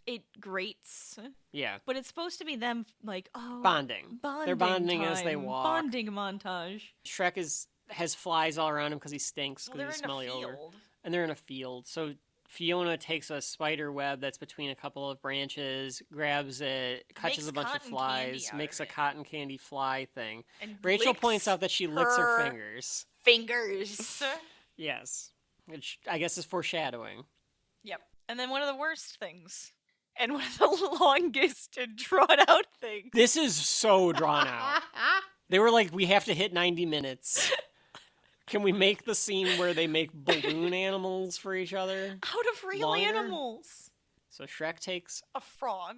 it grates. Yeah. But it's supposed to be them, like, bonding. They're bonding time. as they walk. Bonding montage. Shrek has flies all around him because he stinks Well, because they're he's in a smelly odor. field. And they're in a field. So Fiona takes a spider web that's between a couple of branches, grabs it, catches a bunch of flies, makes a cotton candy fly thing. And Rachel points out that she licks her fingers. Fingers. Yes. Which I guess is foreshadowing. Yep. And then one of the worst things. And one of the longest and drawn out things. This is so drawn out. They were like, we have to hit 90 minutes. Can we make the scene where they make balloon animals for each other? Out of real animals. So Shrek takes a frog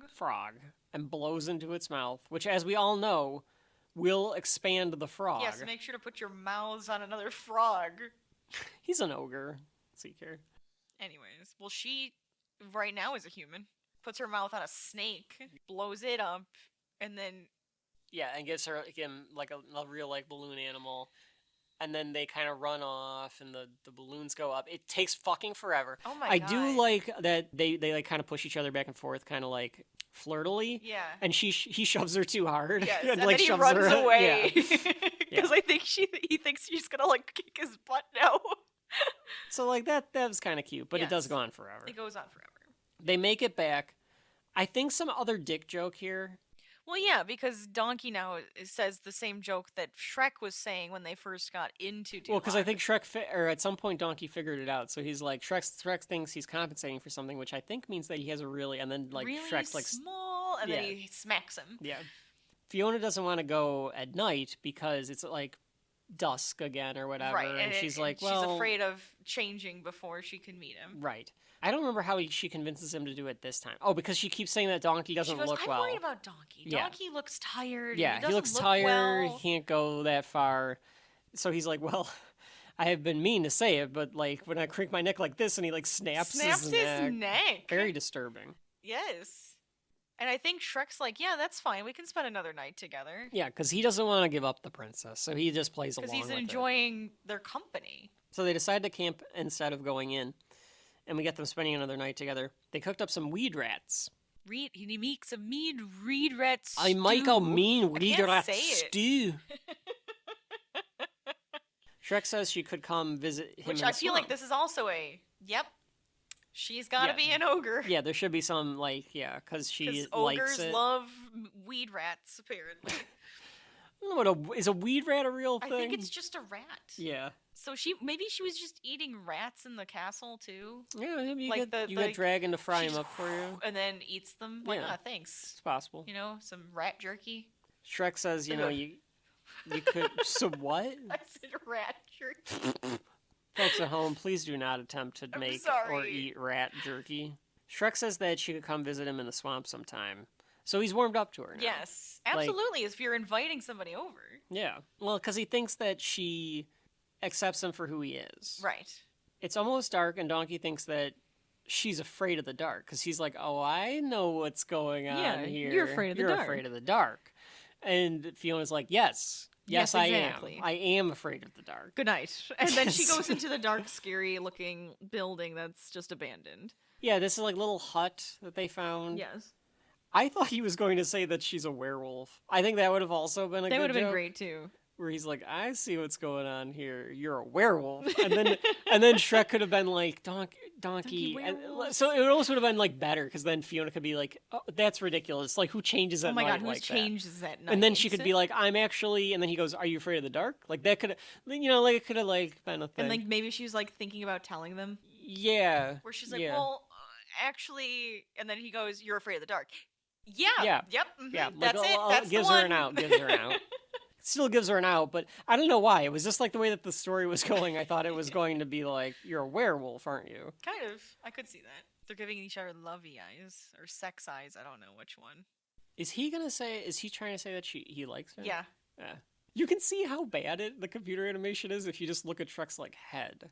and blows into its mouth, which, as we all know, will expand the frog. Yes, make sure to put your mouths on another frog. He's an ogre. Seeker. Anyways, well, she right now is a human. Puts her mouth on a snake, blows it up, and then... Yeah, and gives her him like a real like balloon animal. And then they kind of run off, and the balloons go up. It takes fucking forever. Oh my God. I do like that they like kind of push each other back and forth, kind of like flirtily. Yeah. And he shoves her too hard. Yes, and and like then he shoves runs her away. Because Yeah. I think he thinks she's gonna like kick his butt now. So like that was kind of cute, but Yes. it does go on forever. It goes on forever. They make it back. I think some other dick joke here. Well, yeah, because Donkey now says the same joke that Shrek was saying when they first got into DuLoc. Well, because I think Shrek, or at some point Donkey figured it out. So he's like, Shrek thinks he's compensating for something, which I think means that he has a really, and then like really Shrek's like small, and then he smacks him. Yeah. Fiona doesn't want to go at night because it's like dusk again or whatever. Right, and she's like, well... she's afraid of changing before she can meet him. Right. I don't remember how she convinces him to do it this time. Oh, because she keeps saying that Donkey doesn't look well. I'm worried about Donkey. Yeah. Donkey looks tired. Yeah, he looks look tired. well. He can't go that far. So he's like, well, I have been mean to say it, but like when I crank my neck like this and he like snaps his neck. Very disturbing. Yes. And I think Shrek's like, yeah, that's fine. We can spend another night together. Yeah, because he doesn't want to give up the princess, so he just plays along with it. Because he's enjoying their company. So they decide to camp instead of going in, and we get them spending another night together. They cooked up some weed rats. He makes a mean reed rat stew. I make a mean weed rat stew. Shrek says she could come visit him Which in I the feel swamp. like this is also she's got to be an ogre. Yeah, there should be some, like, because she likes ogres it. love weed rats, apparently. I don't know, is a weed rat a real thing? I think it's just a rat. Yeah. So maybe she was just eating rats in the castle, too? Yeah, maybe you like get Dragon to fry them up for you. And then eats them? Why not? Thanks. It's possible. You know, some rat jerky. Shrek says, you could... So what? I said rat jerky. Folks at home, please do not attempt to make or eat rat jerky. Shrek says that she could come visit him in the swamp sometime. So he's warmed up to her now. Yes, absolutely. If you're inviting somebody over. Yeah. Well, because he thinks that she accepts him for who he is. Right. It's almost dark, and Donkey thinks that she's afraid of the dark, because he's like, oh, I know what's going on here. You're afraid of the dark. You're afraid of the dark. And Fiona's like, yes, exactly. I am afraid of the dark. Good night. And then she goes into the dark, scary-looking building that's just abandoned. Yeah, this is like a little hut that they found. Yes. I thought he was going to say that she's a werewolf. I think that would have also been a good That would have been joke, great, too. where he's like, I see what's going on here. You're a werewolf. And then Shrek could have been like, Donkey. And, so it almost would have been like better, because then Fiona could be like, oh, that's ridiculous. Like, who changes at Oh my night god, who like changes that? at night? And then she could be like, I'm actually, and then he goes, are you afraid of the dark? Like, that could have, like, it could have, like, been a thing. And, like, maybe she was, like, thinking about telling them. Yeah. Where she's like, yeah. well, actually, and then he goes, you're afraid of the dark. Yeah. Yeah. Yep. Mm-hmm. Yeah. That's it. That's gives the one. her an out. Gives her an out. Still gives her an out, but I don't know why. It was just like the way that the story was going. I thought it was going to be like, you're a werewolf, aren't you? Kind of. I could see that. They're giving each other lovey eyes or sex eyes. I don't know which one. Is he trying to say that he likes her? Yeah. Yeah. You can see how bad the computer animation is if you just look at Shrek's like head.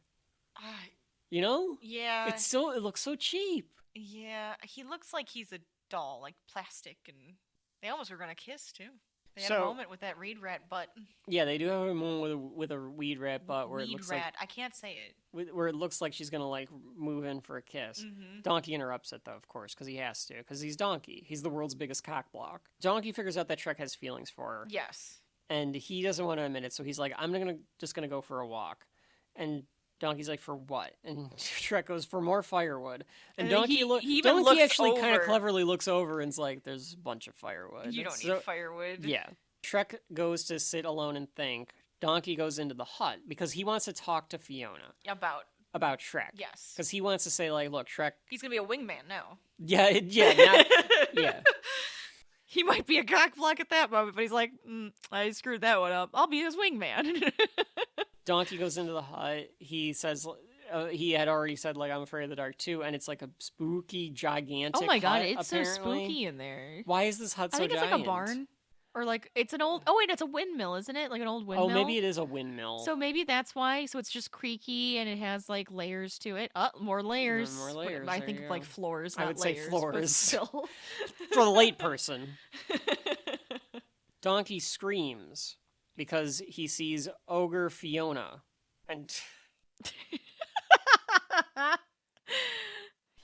You know? Yeah. It looks so cheap. Yeah. He looks like he's a doll, like plastic, and they almost were gonna kiss too. They had a moment with that reed rat butt. Yeah, they do have a moment with a weed rat butt where it looks like I can't say it. where it looks like she's gonna like move in for a kiss. Mm-hmm. Donkey interrupts it though, of course, because he has to, because he's Donkey. He's the world's biggest cock block. Donkey figures out that Shrek has feelings for her. Yes. And he doesn't want to admit it, so he's like, I'm just gonna go for a walk. And Donkey's like, for what? And Shrek goes, for more firewood. And Donkey actually kind of cleverly looks over and's like, there's a bunch of firewood. You don't need firewood. Yeah. Shrek goes to sit alone and think. Donkey goes into the hut because he wants to talk to Fiona. About Shrek. Yes. Because he wants to say, like, look, Shrek... He's going to be a wingman now. Yeah. He might be a cock block at that moment, but he's like, I screwed that one up. I'll be his wingman. Donkey goes into the hut. He says... he had already said, like, I'm afraid of the dark, too, and it's like a spooky, gigantic Oh my god, hut, it's apparently. so spooky in there. Why is this hut so giant? I think it's like a barn. Or like, it's an old... Oh wait, it's a windmill, isn't it? Like an old windmill? Oh, maybe it is a windmill. So maybe that's why. So it's just creaky, and it has like layers to it. More layers. More layers. I think like floors, not I would layers, say floors. but still. For the late person. Donkey screams because he sees Ogre Fiona. And...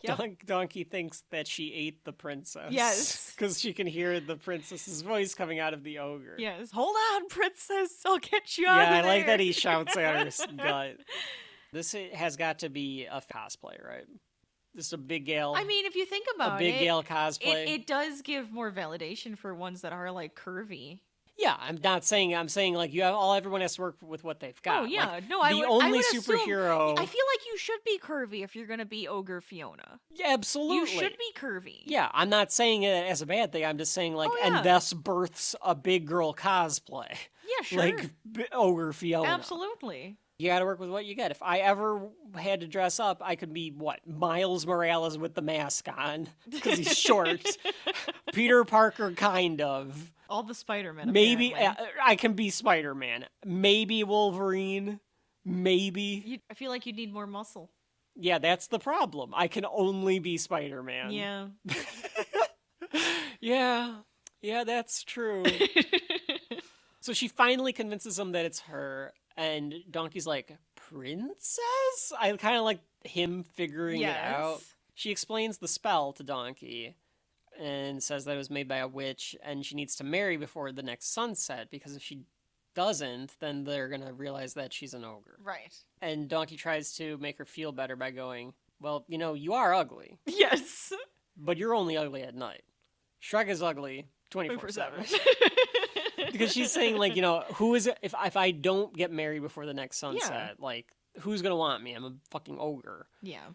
Yep. Donkey thinks that she ate the princess. Yes. Because she can hear the princess's voice coming out of the ogre. Yes. Hold on, princess. I'll get you out of there. there. Yeah, I like that he shouts at her gut. This has got to be a cosplay, right? Just a big gal. I mean, if you think about it. A big gal cosplay. It does give more validation for ones that are, like, curvy. Yeah, I'm saying like everyone has to work with what they've got. Oh yeah, like, no, I would superhero. I feel like you should be curvy if you're gonna be Ogre Fiona. Yeah, absolutely. You should be curvy. Yeah, I'm not saying it as a bad thing. I'm just saying like, and thus births a big girl cosplay. Yeah, sure. Like Ogre Fiona. Absolutely. You got to work with what you get. If I ever had to dress up, I could be Miles Morales with the mask on because he's short. Peter Parker, kind of. All the Spider-Man. Maybe I can be Spider-Man. Maybe Wolverine. Maybe. I feel like you need more muscle. Yeah, that's the problem. I can only be Spider-Man. Yeah. Yeah, that's true. So she finally convinces him that it's her, and Donkey's like, princess? I kind of like him figuring it out. She explains the spell to Donkey and says that it was made by a witch, and she needs to marry before the next sunset, because if she doesn't, then they're going to realize that she's an ogre. Right. And Donkey tries to make her feel better by going, well, you are ugly. Yes. But you're only ugly at night. Shrek is ugly 24/7. Because she's saying, like, who is it? If I don't get married before the next sunset, like, who's going to want me? I'm a fucking ogre. Yeah.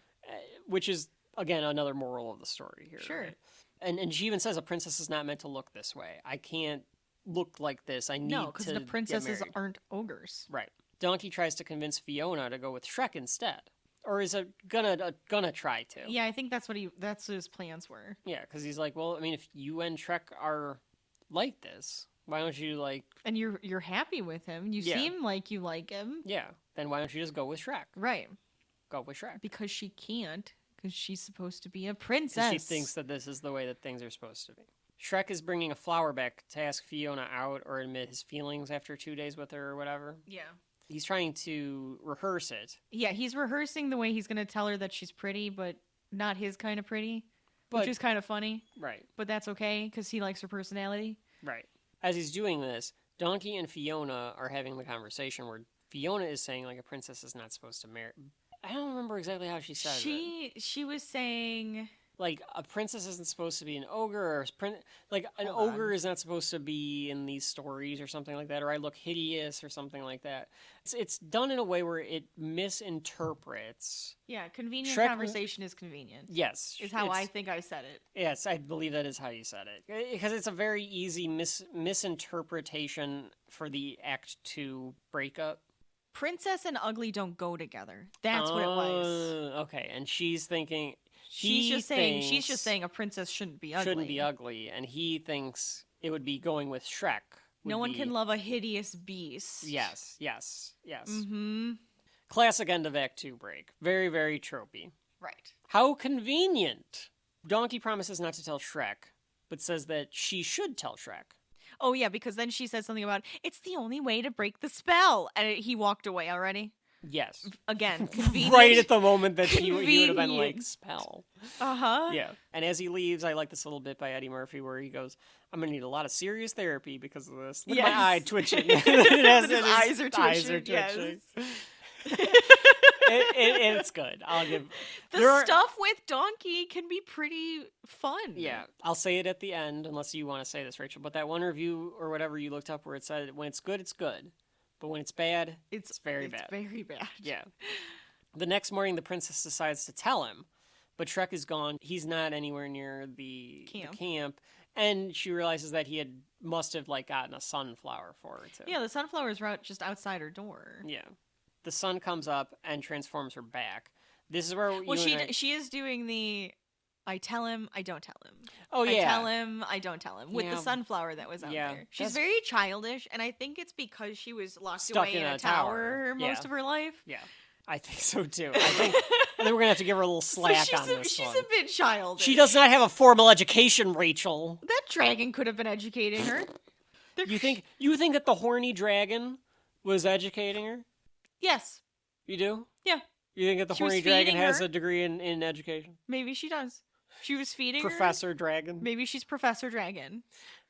Which is, again, another moral of the story here. Sure. Right? And she even says a princess is not meant to look this way. I can't look like this. I need to because the princesses aren't ogres. Right. Donkey tries to convince Fiona to go with Shrek instead. or is it gonna try to? Yeah, I think that's what his plans were. Yeah, because he's like, well, I mean, if you and Shrek are like this, why don't you like? And you're happy with him. You seem like you like him. Yeah. Then why don't you just go with Shrek? Right. Go with Shrek. Because she can't. Because she's supposed to be a princess. She thinks that this is the way that things are supposed to be. Shrek is bringing a flower back to ask Fiona out or admit his feelings after 2 days with her or whatever. Yeah. He's trying to rehearse it. Yeah, he's rehearsing the way he's going to tell her that she's pretty, but not his kind of pretty, which is kind of funny. Right. But that's okay, because he likes her personality. Right. As he's doing this, Donkey and Fiona are having the conversation where Fiona is saying, like, a princess is not supposed to marry. I don't remember exactly how she said it. She was saying... Like, a princess isn't supposed to be an ogre, or an ogre is not supposed to be in these stories or something like that, or I look hideous or something like that. It's done in a way where it misinterprets. Yeah, convenient conversation is convenient. Yes. Is how I think I said it. Yes, I believe that is how you said it. Because it's a very easy misinterpretation for the Act 2 breakup. Princess and ugly don't go together. That's what it was. Okay, and she's thinking... She's just saying a princess shouldn't be ugly. Shouldn't be ugly, and he thinks it would be going with Shrek. No one can love a hideous beast. Yes. Mm-hmm. Classic end of Act 2 break. Very, very tropey. Right. How convenient. Donkey promises not to tell Shrek, but says that she should tell Shrek. Oh, yeah, because then she says something about, it's the only way to break the spell. And he walked away already. Yes. Again, convenient. Right at the moment that he would have been like, spell. Uh-huh. Yeah. And as he leaves, I like this little bit by Eddie Murphy where he goes, I'm going to need a lot of serious therapy because of this. Look at my eye twitching. His eyes are twitching. Yes. And it's good. I'll give... Stuff with Donkey can be pretty fun. Yeah. I'll say it at the end, unless you want to say this, Rachel. But that one review or whatever you looked up where it said, when it's good, it's good. But when it's bad, it's very bad. It's very bad. Yeah. The next morning, the princess decides to tell him, but Shrek is gone. He's not anywhere near the camp. And she realizes that he must have gotten a sunflower for her, too. Yeah, the sunflowers were just outside her door. Yeah. The sun comes up and transforms her back. This is where she is doing the... I tell him, I don't tell him. Oh, yeah. I tell him, I don't tell him. With the sunflower that was out there. She's very childish, and I think it's because she was locked away in a tower most of her life. Yeah, I think so, too. I think we're going to have to give her a little slack on this one. She's a bit childish. She does not have a formal education, Rachel. That dragon could have been educating her. You think that the horny dragon was educating her? Yes. You do? Yeah. You think that the horny dragon has a degree in education? Maybe she does. She was feeding Professor Dragon. Maybe she's Professor Dragon.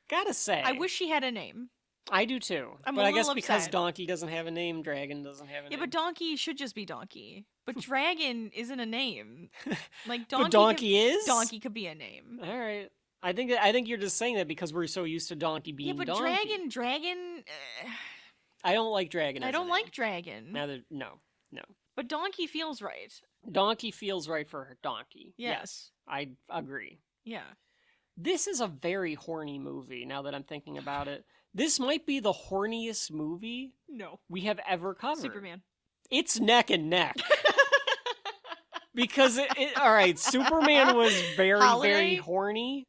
Gotta say. I wish she had a name. I do too. But I guess because Donkey doesn't have a name, Dragon doesn't have a name. Yeah, but Donkey should just be Donkey. But Dragon isn't a name. Like Donkey. But Donkey is? Donkey could be a name. All right. I think you're just saying that because we're so used to Donkey being Donkey. Yeah, but Dragon. I don't like Dragon. I don't like Dragon. No. But Donkey feels right. Donkey feels right for her Donkey. Yes. I agree. Yeah. This is a very horny movie, now that I'm thinking about it. This might be the horniest movie we have ever covered. Superman. It's neck and neck. Because, all right, Superman was very, very horny.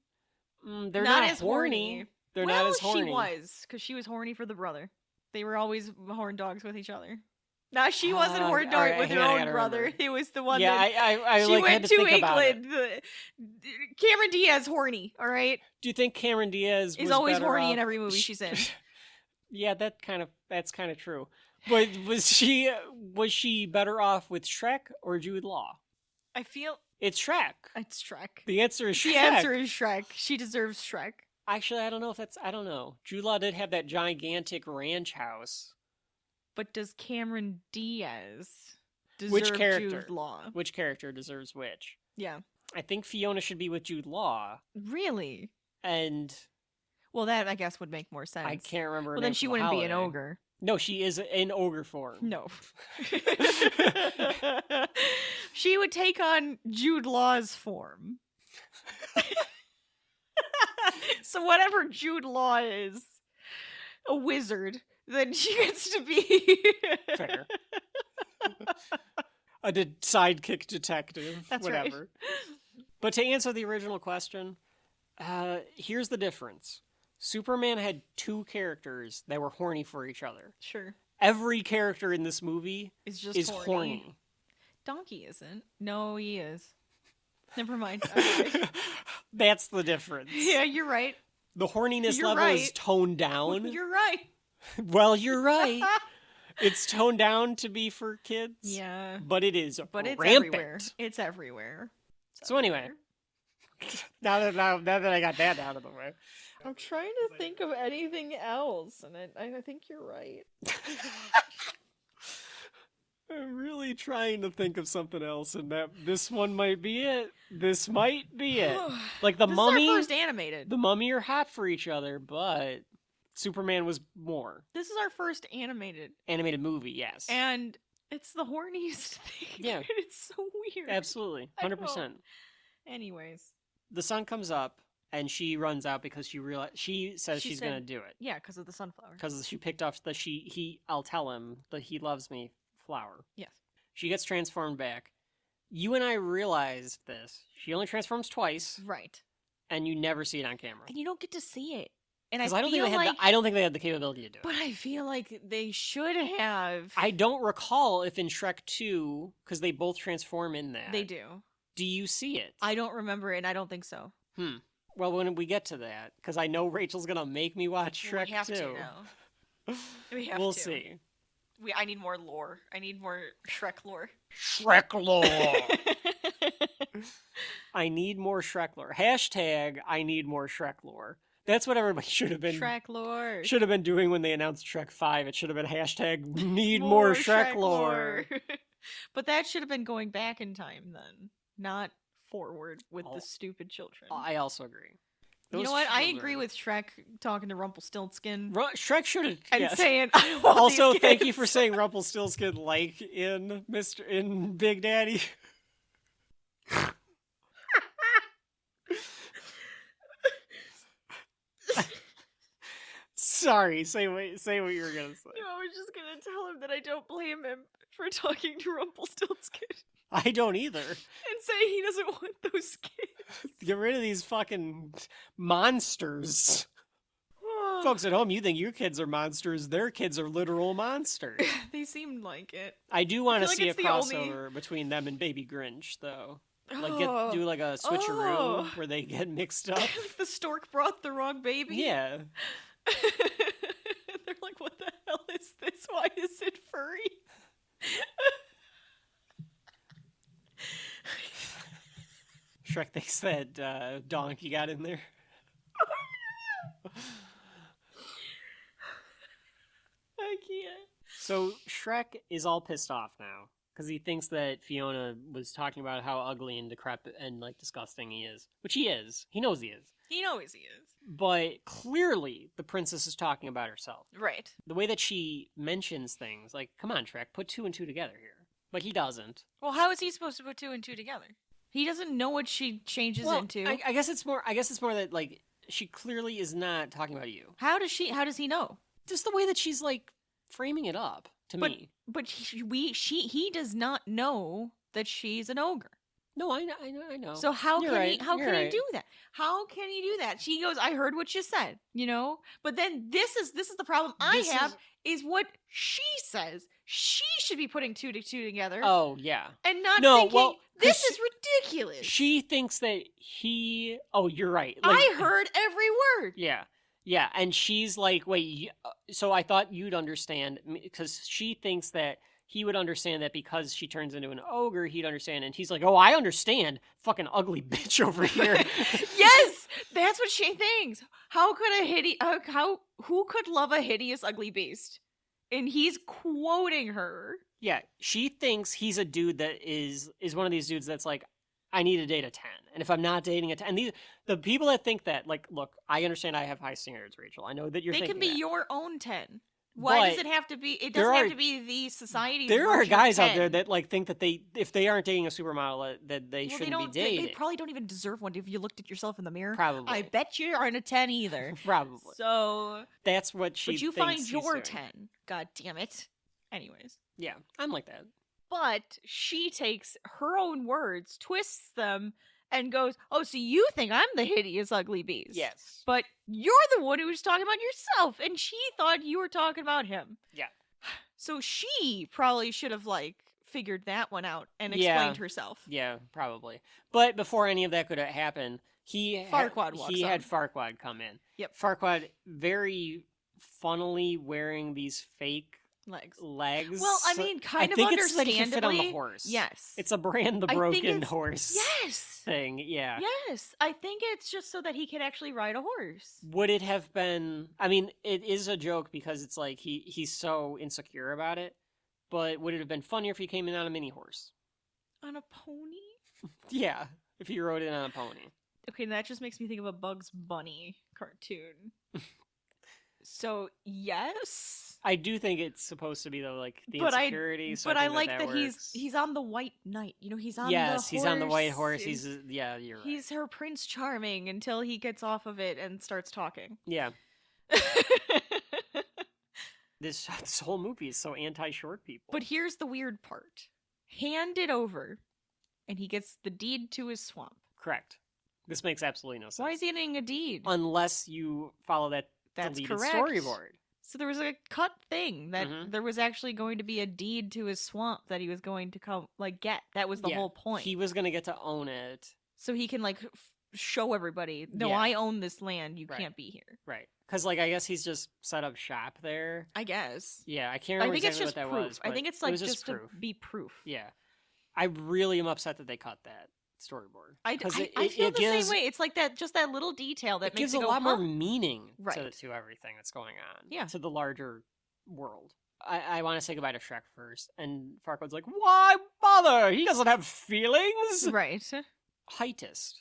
They're not as horny. They're not as horny. She was, because she was horny for the brother. They were always horn dogs with each other. No, she wasn't horn dog with her own brother. Remember. It was the one that she went to England. Cameron Diaz horny, all right? Do you think Cameron Diaz is always horny in every movie she's in? Yeah, that's kind of true. But was she better off with Shrek or Jude Law? I feel it's Shrek. It's Shrek. The answer is Shrek. The answer is Shrek. She deserves Shrek. Actually, I don't know. Jude Law did have that gigantic ranch house. But does Cameron Diaz deserve Jude Law? Which character deserves which? Yeah. I think Fiona should be with Jude Law. Really? And... Well, that, I guess, would make more sense. I can't remember her name. Well, then she wouldn't be an ogre. No, she is in ogre form. No. She would take on Jude Law's form. So whatever Jude Law is, a wizard... then she gets to be fair. a sidekick detective. That's whatever. right. But to answer the original question, here's the difference. Superman had 2 characters that were horny for each other. Sure. Every character in this movie It's just is horny. horny. Donkey isn't. No, he is. Never mind. Okay. That's the difference. Yeah, you're right. The horniness You're level is right. toned down. You're right. Well, you're right. It's toned down to be for kids. Yeah. But it is But it's rampant. everywhere. It's everywhere. So anyway, now that I got that out of the way. I'm trying to think of anything else, and I think you're right. I'm really trying to think of something else, and this one might be it. This might be it. Like the This Mummy, is our first animated. the Mummy are hot for each other, but Superman was more This is our first animated, animated movie. Yes, and it's the horniest thing. Yeah. It's so weird. absolutely, I know. 100%. Anyways, The sun comes up, and she runs out because she says She she's said- gonna do it yeah, because of the sunflower. because she picked off I'll tell him that he loves me flower. Yes. She gets transformed back. You and I realized this. She only transforms twice, Right. and you never see it on camera. And you don't get to see it. And I Because I don't feel think they had like, I don't think they had the capability to do it. but I feel like they should have. I don't recall if in Shrek 2, because they both transform in that. They do. Do you see it? I don't remember it, and I don't think so. Well, when we get to that, because I know Rachel's gonna make me watch Shrek we have 2. to now. We have We'll to. see. I need more lore. I need more Shrek lore. Shrek lore. I need more Shrek lore. Hashtag I need more Shrek lore. That's what everybody should have been Shrek lore. should have been doing when they announced Shrek 5. It should have been hashtag need more Shrek lore. But that should have been going back in time then, not forward with Oh. the stupid children. I also agree. You Those know what? I children- agree with Shrek talking to Rumpelstiltskin Shrek should have. and yes. saying, "I want Also, these thank you kids." for saying Rumpelstiltskin like in Big Daddy. Sorry, say what you were gonna say. No, I was just gonna tell him that I don't blame him for talking to Rumpelstiltskin I don't either. and say he doesn't want those kids. Get rid of these fucking monsters. Folks at home, you think your kids are monsters. Their kids are literal monsters. They seemed like it. I do want to feel like see a it's the only- crossover between them and Baby Grinch, though. Like, Oh. do like a switcheroo Oh. where they get mixed up. Like the stork brought the wrong baby. Yeah. They're like, what the hell is this? Why is it furry? Shrek thinks that donkey got in there. I can't. So Shrek is all pissed off now because he thinks that Fiona was talking about how ugly and decrepit and like disgusting he is, which he is. He knows he is. He knows he is. But clearly, the princess is talking about herself. Right. The way that she mentions things, like, come on, Shrek, put 2 and 2 together here. But he doesn't. Well, how is he supposed to put 2 and 2 together? He doesn't know what she changes into. I guess it's more that like she clearly is not talking about you. How does he know? Just the way that she's like framing it up to me. But he does not know that she's an ogre. No, I know. So how You're can right, he how you're can he right. do that? How can he do that? She goes, I heard what you said, you know? But then this is the problem This is what she says. She should be putting 2 to 2 together Oh yeah. and not No, thinking well, 'cause this she- is ridiculous. She thinks that he. Oh, you're right. I heard every word. Yeah, yeah, and she's like, wait. So I thought you'd understand because she thinks that he would understand that because she turns into an ogre, he'd understand. And he's like, oh, I understand. Fucking ugly bitch over here. Yes, that's what she thinks. How could who could love a hideous ugly beast? And he's quoting her. Yeah, she thinks he's a dude that is one of these dudes that's like, I need to date a 10. And if I'm not dating a 10, and the people that think that, like, look, I understand I have high standards, Rachel. I know that you're They thinking can be that. your own 10. Why does But it have to be? It there doesn't have are- to be the society. There are version guys of out there 10. that like think that if they aren't dating a supermodel that they Well, shouldn't don't, be dating. They probably don't even deserve one. If you looked at yourself in the mirror, Probably. I bet you aren't a 10 either. Probably. So, That's what she but you thinks find he's your doing. 10. God damn it. Anyways, Yeah, I'm like that. But she takes her own words, twists them, and goes, "Oh, so you think I'm the hideous, ugly beast? Yes. But you're the one who was talking about yourself, and she thought you were talking about him." Yeah. So she probably should have, like, figured that one out and Yeah. explained herself. Yeah, probably. But before any of that could happen, Farquaad walks had on. Farquaad come in. Yep. Farquaad very funnily wearing these fake legs. Well, I So mean, kind I of think it's so that he can understandably. fit on the horse. Yes. It's a Brand the I think Broken it's- horse Yes. thing. Yeah. Yes. I think it's just so that he can actually ride a horse. Would it have been? I mean, it is a joke because it's like he's so insecure about it. But would it have been funnier if he came in on a mini horse? On a pony? Yeah, if he rode in on a pony. Okay, that just makes me think of a Bugs Bunny cartoon. So, yes. I do think it's supposed to be though, like the But insecurity. So But I I think like that that works. he's on the White Knight. You know, he's on the Yes, he's on the white horse. He's Yeah, you're right. He's her Prince Charming until he gets off of it and starts talking. Yeah. This whole movie is so anti-short people. But here's the weird part. Hand it over, and he gets the deed to his swamp. Correct. This makes absolutely no sense. Why is he getting a deed? Unless you follow that That's deleted correct. storyboard. So there was a cut thing that Mhm. there was actually going to be a deed to his swamp that he was going to come get. That was the Yeah, whole point. He was going to get to own it. So he can show everybody, no, Yeah. I own this land. You Right. can't be here. Right. Because, like, I guess he's just set up shop there. I guess. Yeah, I can't I remember think it's exactly just what that proof. was. I but think it's it was just to proof. be proof. Yeah. I really am upset that they cut that storyboard. I 'Cause feel the gives, same way. It's like just that little detail that it makes gives it a go, lot more huh? meaning Right. to everything that's going on. Yeah. To the larger world. I want to say goodbye to Shrek first. And Farquaad's like, why bother? He doesn't have feelings. Right. Heightist.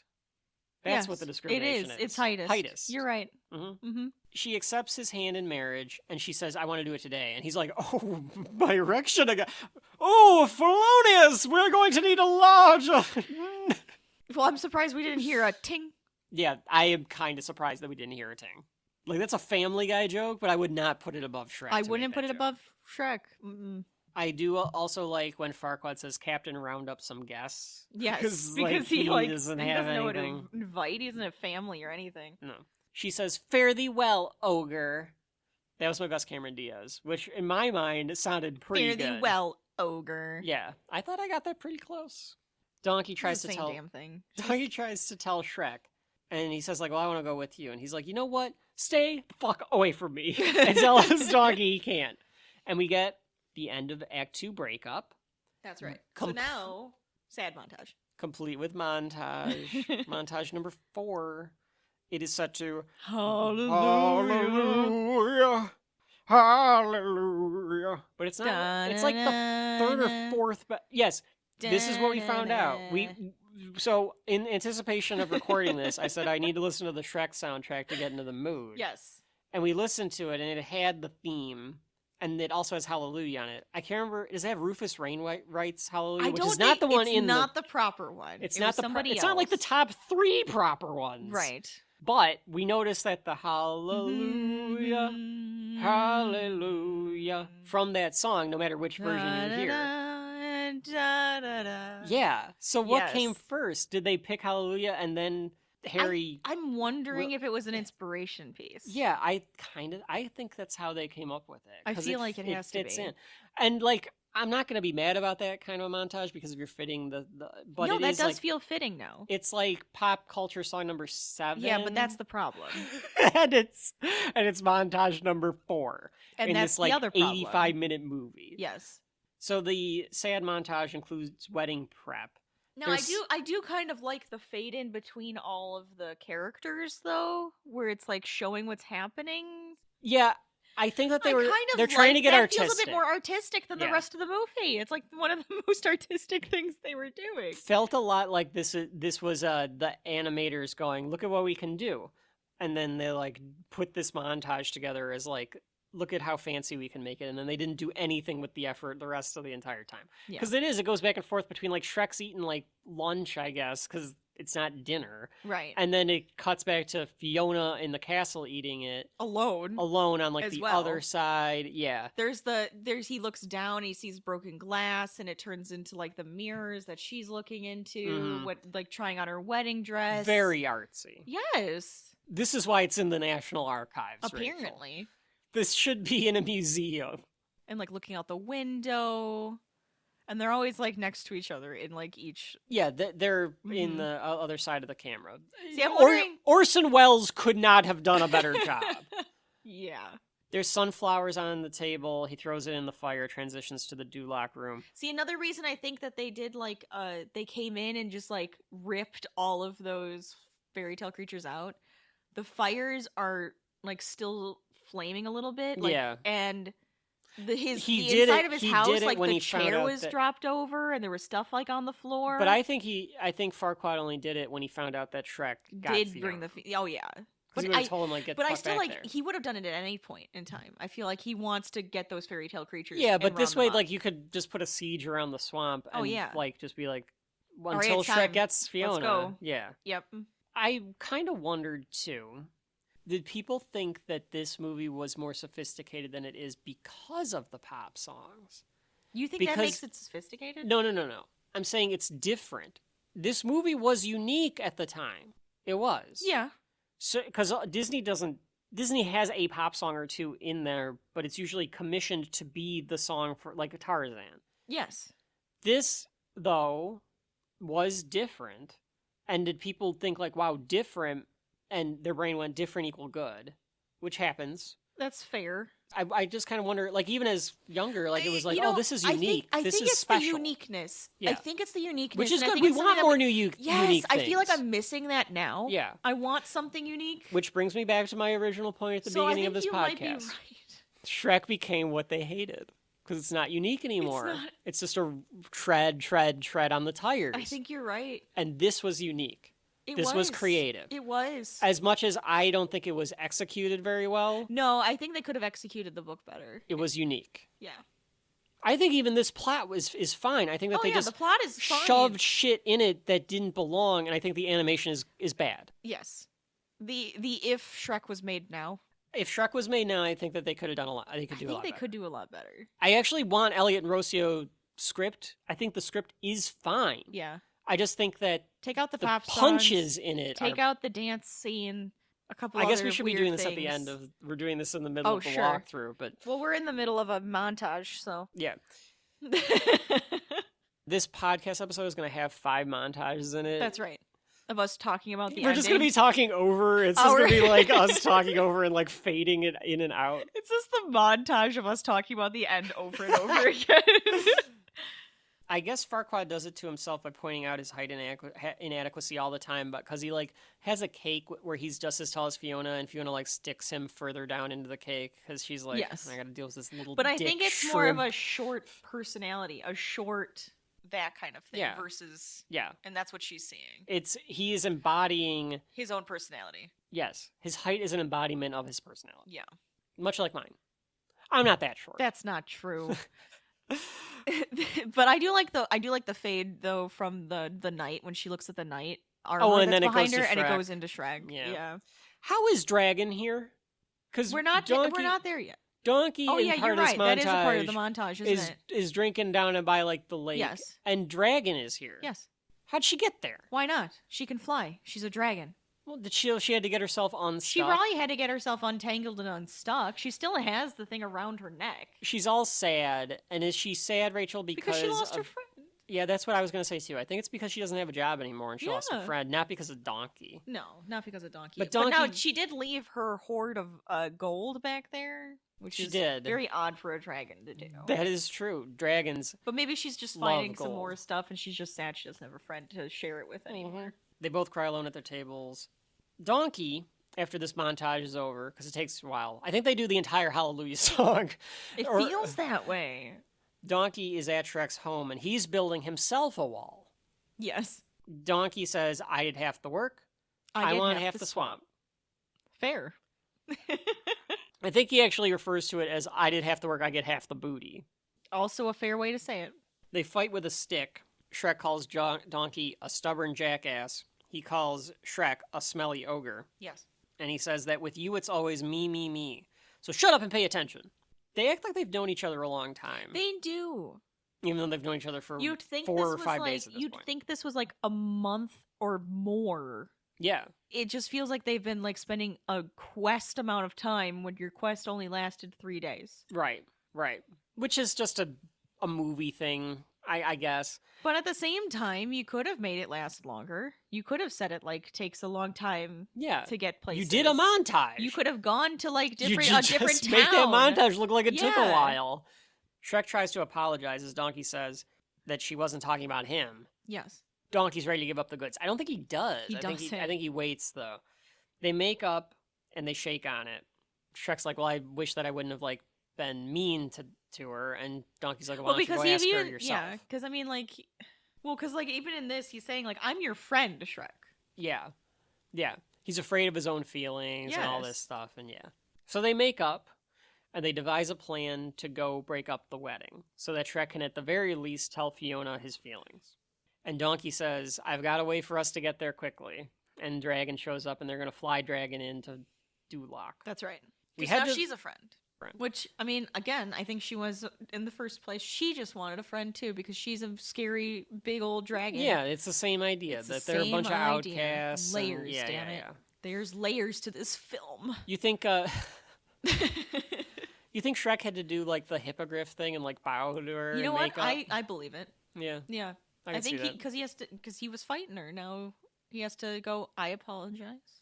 That's Yes, what the discrimination is. It's heightist. Heightist. You're right. Mm-hmm. She accepts his hand in marriage, and she says, I want to do it today. And he's like, oh, my erection again. Oh, Felonious, we're going to need a large... Well, I'm surprised we didn't hear a ting. Yeah, I am kind of surprised that we didn't hear a ting. Like, that's a Family Guy joke, but I would not put it above Shrek. I to wouldn't make put that it joke. above Shrek. Mm-mm. I do also like when Farquaad says, Captain, round up some guests. Yes, because he doesn't have doesn't know anything. what to invite. He doesn't have family or anything. No. She says, fare thee well, ogre. That was my Gus Cameron Diaz, which in my mind sounded pretty Fare good. thee well, ogre. Yeah, I thought I got that pretty close. Donkey tries the to same tell damn thing. Donkey tries to tell Shrek, and he says like, "Well, I want to go with you." And he's like, "You know what? Stay the fuck away from me." And tell his Donkey he can't. And we get the end of Act 2 breakup. That's right. Com- So now, sad montage. Complete with montage. Montage number 4. It is set to Hallelujah. Hallelujah. Hallelujah. But it's not. It's like the third or fourth. But yes, this is what we found out. So in anticipation of recording this, I said I need to listen to the Shrek soundtrack to get into the mood. Yes. And we listened to it, and it had the theme, and it also has Hallelujah on it. I can't remember. Does it have Rufus Wainwright's Hallelujah? I Which don't is not the one it's in not the proper one. It's It not was the. somebody It's not like the else. top 3 proper ones. Right. But we noticed that the Hallelujah, Mm-hmm. Hallelujah from that song, no matter which version you hear. Yeah. So what Yes. came first? Did they pick Hallelujah and then Harry? I'm wondering if it was an inspiration piece. Yeah, I think that's how they came up with it. I 'cause feel like it has to fits be. in. And like, I'm not going to be mad about that kind of a montage because if you're fitting the but no, it that is does like, feel fitting now. it's like pop culture song number 7. Yeah, but that's the problem. and it's montage number 4 And in that's this like the other problem. 85-minute movie. Yes. So the sad montage includes wedding prep. Now There's- I do kind of like the fade in between all of the characters though, where it's like showing what's happening. Yeah, I think that I kind of they're trying to get that artistic. feels a bit more artistic than the Yeah. rest of the movie. It's like one of the most artistic things they were doing. Felt a lot like this was the animators going, look at what we can do, and then they like put this montage together as like, look at how fancy we can make it, and then they didn't do anything with the effort the rest of the entire time. Yeah. Because it goes back and forth between like Shrek's eating like lunch, I guess, because it's not dinner. Right. And then it cuts back to Fiona in the castle eating it alone on like as the well. other side. Yeah. There's he looks down, he sees broken glass, and it turns into like the mirrors that she's looking into, what like trying on her wedding dress. Very artsy. Yes. This is why it's in the National Archives. Apparently. Rachel. This should be in a museum. And like looking out the window. And they're always like next to each other in like each. Yeah, they're in the other side of the camera. See, I'm wondering... Orson Welles could not have done a better job. Yeah. There's sunflowers on the table. He throws it in the fire, transitions to the DuLoc room. See, another reason I think that they did like they came in and just like ripped all of those fairy tale creatures out. The fires are like still flaming a little bit. Like, yeah. And the inside of his house, like when the he found chair out was that... dropped over and there was stuff like on the floor. But I think Farquaad only did it when he found out that Shrek did Fiona. bring the oh yeah. But he would have told him like get. But the I fuck still back like there. he would have done it at any point in time. I feel like he wants to get those fairy tale creatures. Yeah, but and this round way, them up. like you could just put a siege around the swamp. And, yeah. Like just be like right, until it's Shrek time. gets Fiona. Let's go. Yeah. Yep. I kind of wondered too. Did people think that this movie was more sophisticated than it is because of the pop songs? You think that makes it sophisticated? No. I'm saying it's different. This movie was unique at the time. It was. Yeah. So, because Disney has a pop song or two in there, but it's usually commissioned to be the song for like a Tarzan. Yes. This, though, was different. And did people think like, wow, different, and their brain went different equal good, which happens. That's fair. I just kind of wonder, like, even as younger, like, it was like, this is unique. I this think is it's special. the uniqueness. Yeah. I think it's the uniqueness. Which is and I good. think We it's want something more that unique Yes, I feel like things. I'm missing that now. Yeah. I want something unique. Which brings me back to my original point at the beginning of this you podcast. Might be right. Shrek became what they hated. Because it's not unique anymore. It's not. It's just a tread on the tires. I think you're right. And this was unique. This was creative. It was. As much as I don't think it was executed very well. No, I think they could have executed the book better. It was unique. Yeah. I think even this plot is fine. I think that they just the plot is fine. shoved shit in it that didn't belong, and I think the animation is bad. Yes. The if Shrek was made now. If Shrek was made now, I think that they could have done a lot. They could do a lot they better. could do a lot better. I actually want Elliot and Rossio script. I think the script is fine. Yeah. I just think that take out the the pop punches songs, in it. Take out the dance scene. A couple. I guess other we should be weird doing this things. at the end of. We're doing this in the middle of the sure. walkthrough, but well, we're in the middle of a montage, so yeah. This podcast episode is going to have 5 montages in it. That's right. Of us talking about the We're just going to ending. be talking over. It's just going to be like us talking over and like fading it in and out. It's just the montage of us talking about the end over and over again. I guess Farquaad does it to himself by pointing out his height inadequacy all the time, but because he like has a cake where he's just as tall as Fiona, and Fiona like sticks him further down into the cake because she's like, Yes. I got to deal with this little. But I dick think it's shrimp. more of a short personality, a short that kind of thing versus and that's what she's seeing. He is embodying his own personality. Yes, his height is an embodiment of his personality. Yeah, much like mine. I'm not that short. That's not true. But I do like the fade though from the knight when she looks at the knight armor and that's then behind it goes her to and it Shrek. goes into Shrek. Yeah. How is Dragon here? Because we're not there yet. Donkey oh, in yeah, part you're of this right. montage That is a part of the montage, isn't it? Is drinking down by like the lake. Yes. And Dragon is here. Yes. How'd she get there? Why not? She can fly. She's a dragon. Well, did she had to get herself unstuck? She probably had to get herself untangled and unstuck. She still has the thing around her neck. She's all sad. And is she sad, Rachel, because she lost her friend? Yeah, that's what I was going to say, too. I think it's because she doesn't have a job anymore and she lost her Yeah. friend, not because of Donkey. No, not because of Donkey. But now, Donkey- she did leave her hoard of gold back there, which She is did. very odd for a dragon to do. That is true. Dragons. But maybe she's just love finding some gold. more stuff and she's just sad she doesn't have a friend to share it with anymore. They both cry alone at their tables. Donkey, after this montage is over, because it takes a while, I think they do the entire Hallelujah song. It feels that way. Donkey is at Shrek's home, and he's building himself a wall. Yes. Donkey says, I did half the work. I did want half the swamp. Fair. I think he actually refers to it as, I did half the work, I get half the booty. Also a fair way to say it. They fight with a stick. Shrek calls Donkey a stubborn jackass. he calls Shrek a smelly ogre. Yes. And he says that with you, it's always me, me, me. So shut up and pay attention. They act like they've known each other a long time. They do. Even though they've known each other for You'd think 4 this or was 5 like, days at this you'd point. think this was like a month or more. Yeah. It just feels like they've been like spending a quest amount of time when your quest only lasted 3 days. Right. Which is just a movie thing, I guess. But at the same time, you could have made it last longer. You could have said it like takes a long time to get places. You did a montage. You could have gone to like a different just town. Make that montage look like it took a Yeah. while. Shrek tries to apologize as Donkey says that she wasn't talking about him. Yes. Donkey's ready to give up the goods. I don't think he does. He I doesn't. think he waits though. They make up and they shake on it. Shrek's like, "Well, I wish that I wouldn't have like been mean to her." And Donkey's like, "Well, why don't you go ask her yourself?" Yeah, because I mean, like, because like even in this, he's saying like, "I'm your friend, Shrek." Yeah. He's afraid of his own feelings and all Yes. this stuff, and yeah. So they make up, and they devise a plan to go break up the wedding, so that Shrek can at the very least tell Fiona his feelings. And Donkey says, "I've got a way for us to get there quickly." And Dragon shows up, and they're going to fly Dragon into DuLoc. That's right. We Because had now to- she's a friend. Which, I mean, again, I think she was in the first place. She just wanted a friend too because she's a scary, big old dragon. Yeah, it's the same idea, It's that the they're a bunch of same idea. outcasts. and- Layers, yeah, damn yeah, it. yeah. There's layers to this film. You think, you think Shrek had to do, like, the hippogriff thing and, like, bow to her You know and what? make up? I believe it. Yeah. Yeah. I can think see that. because he was fighting her. Now he has to go, "I apologize.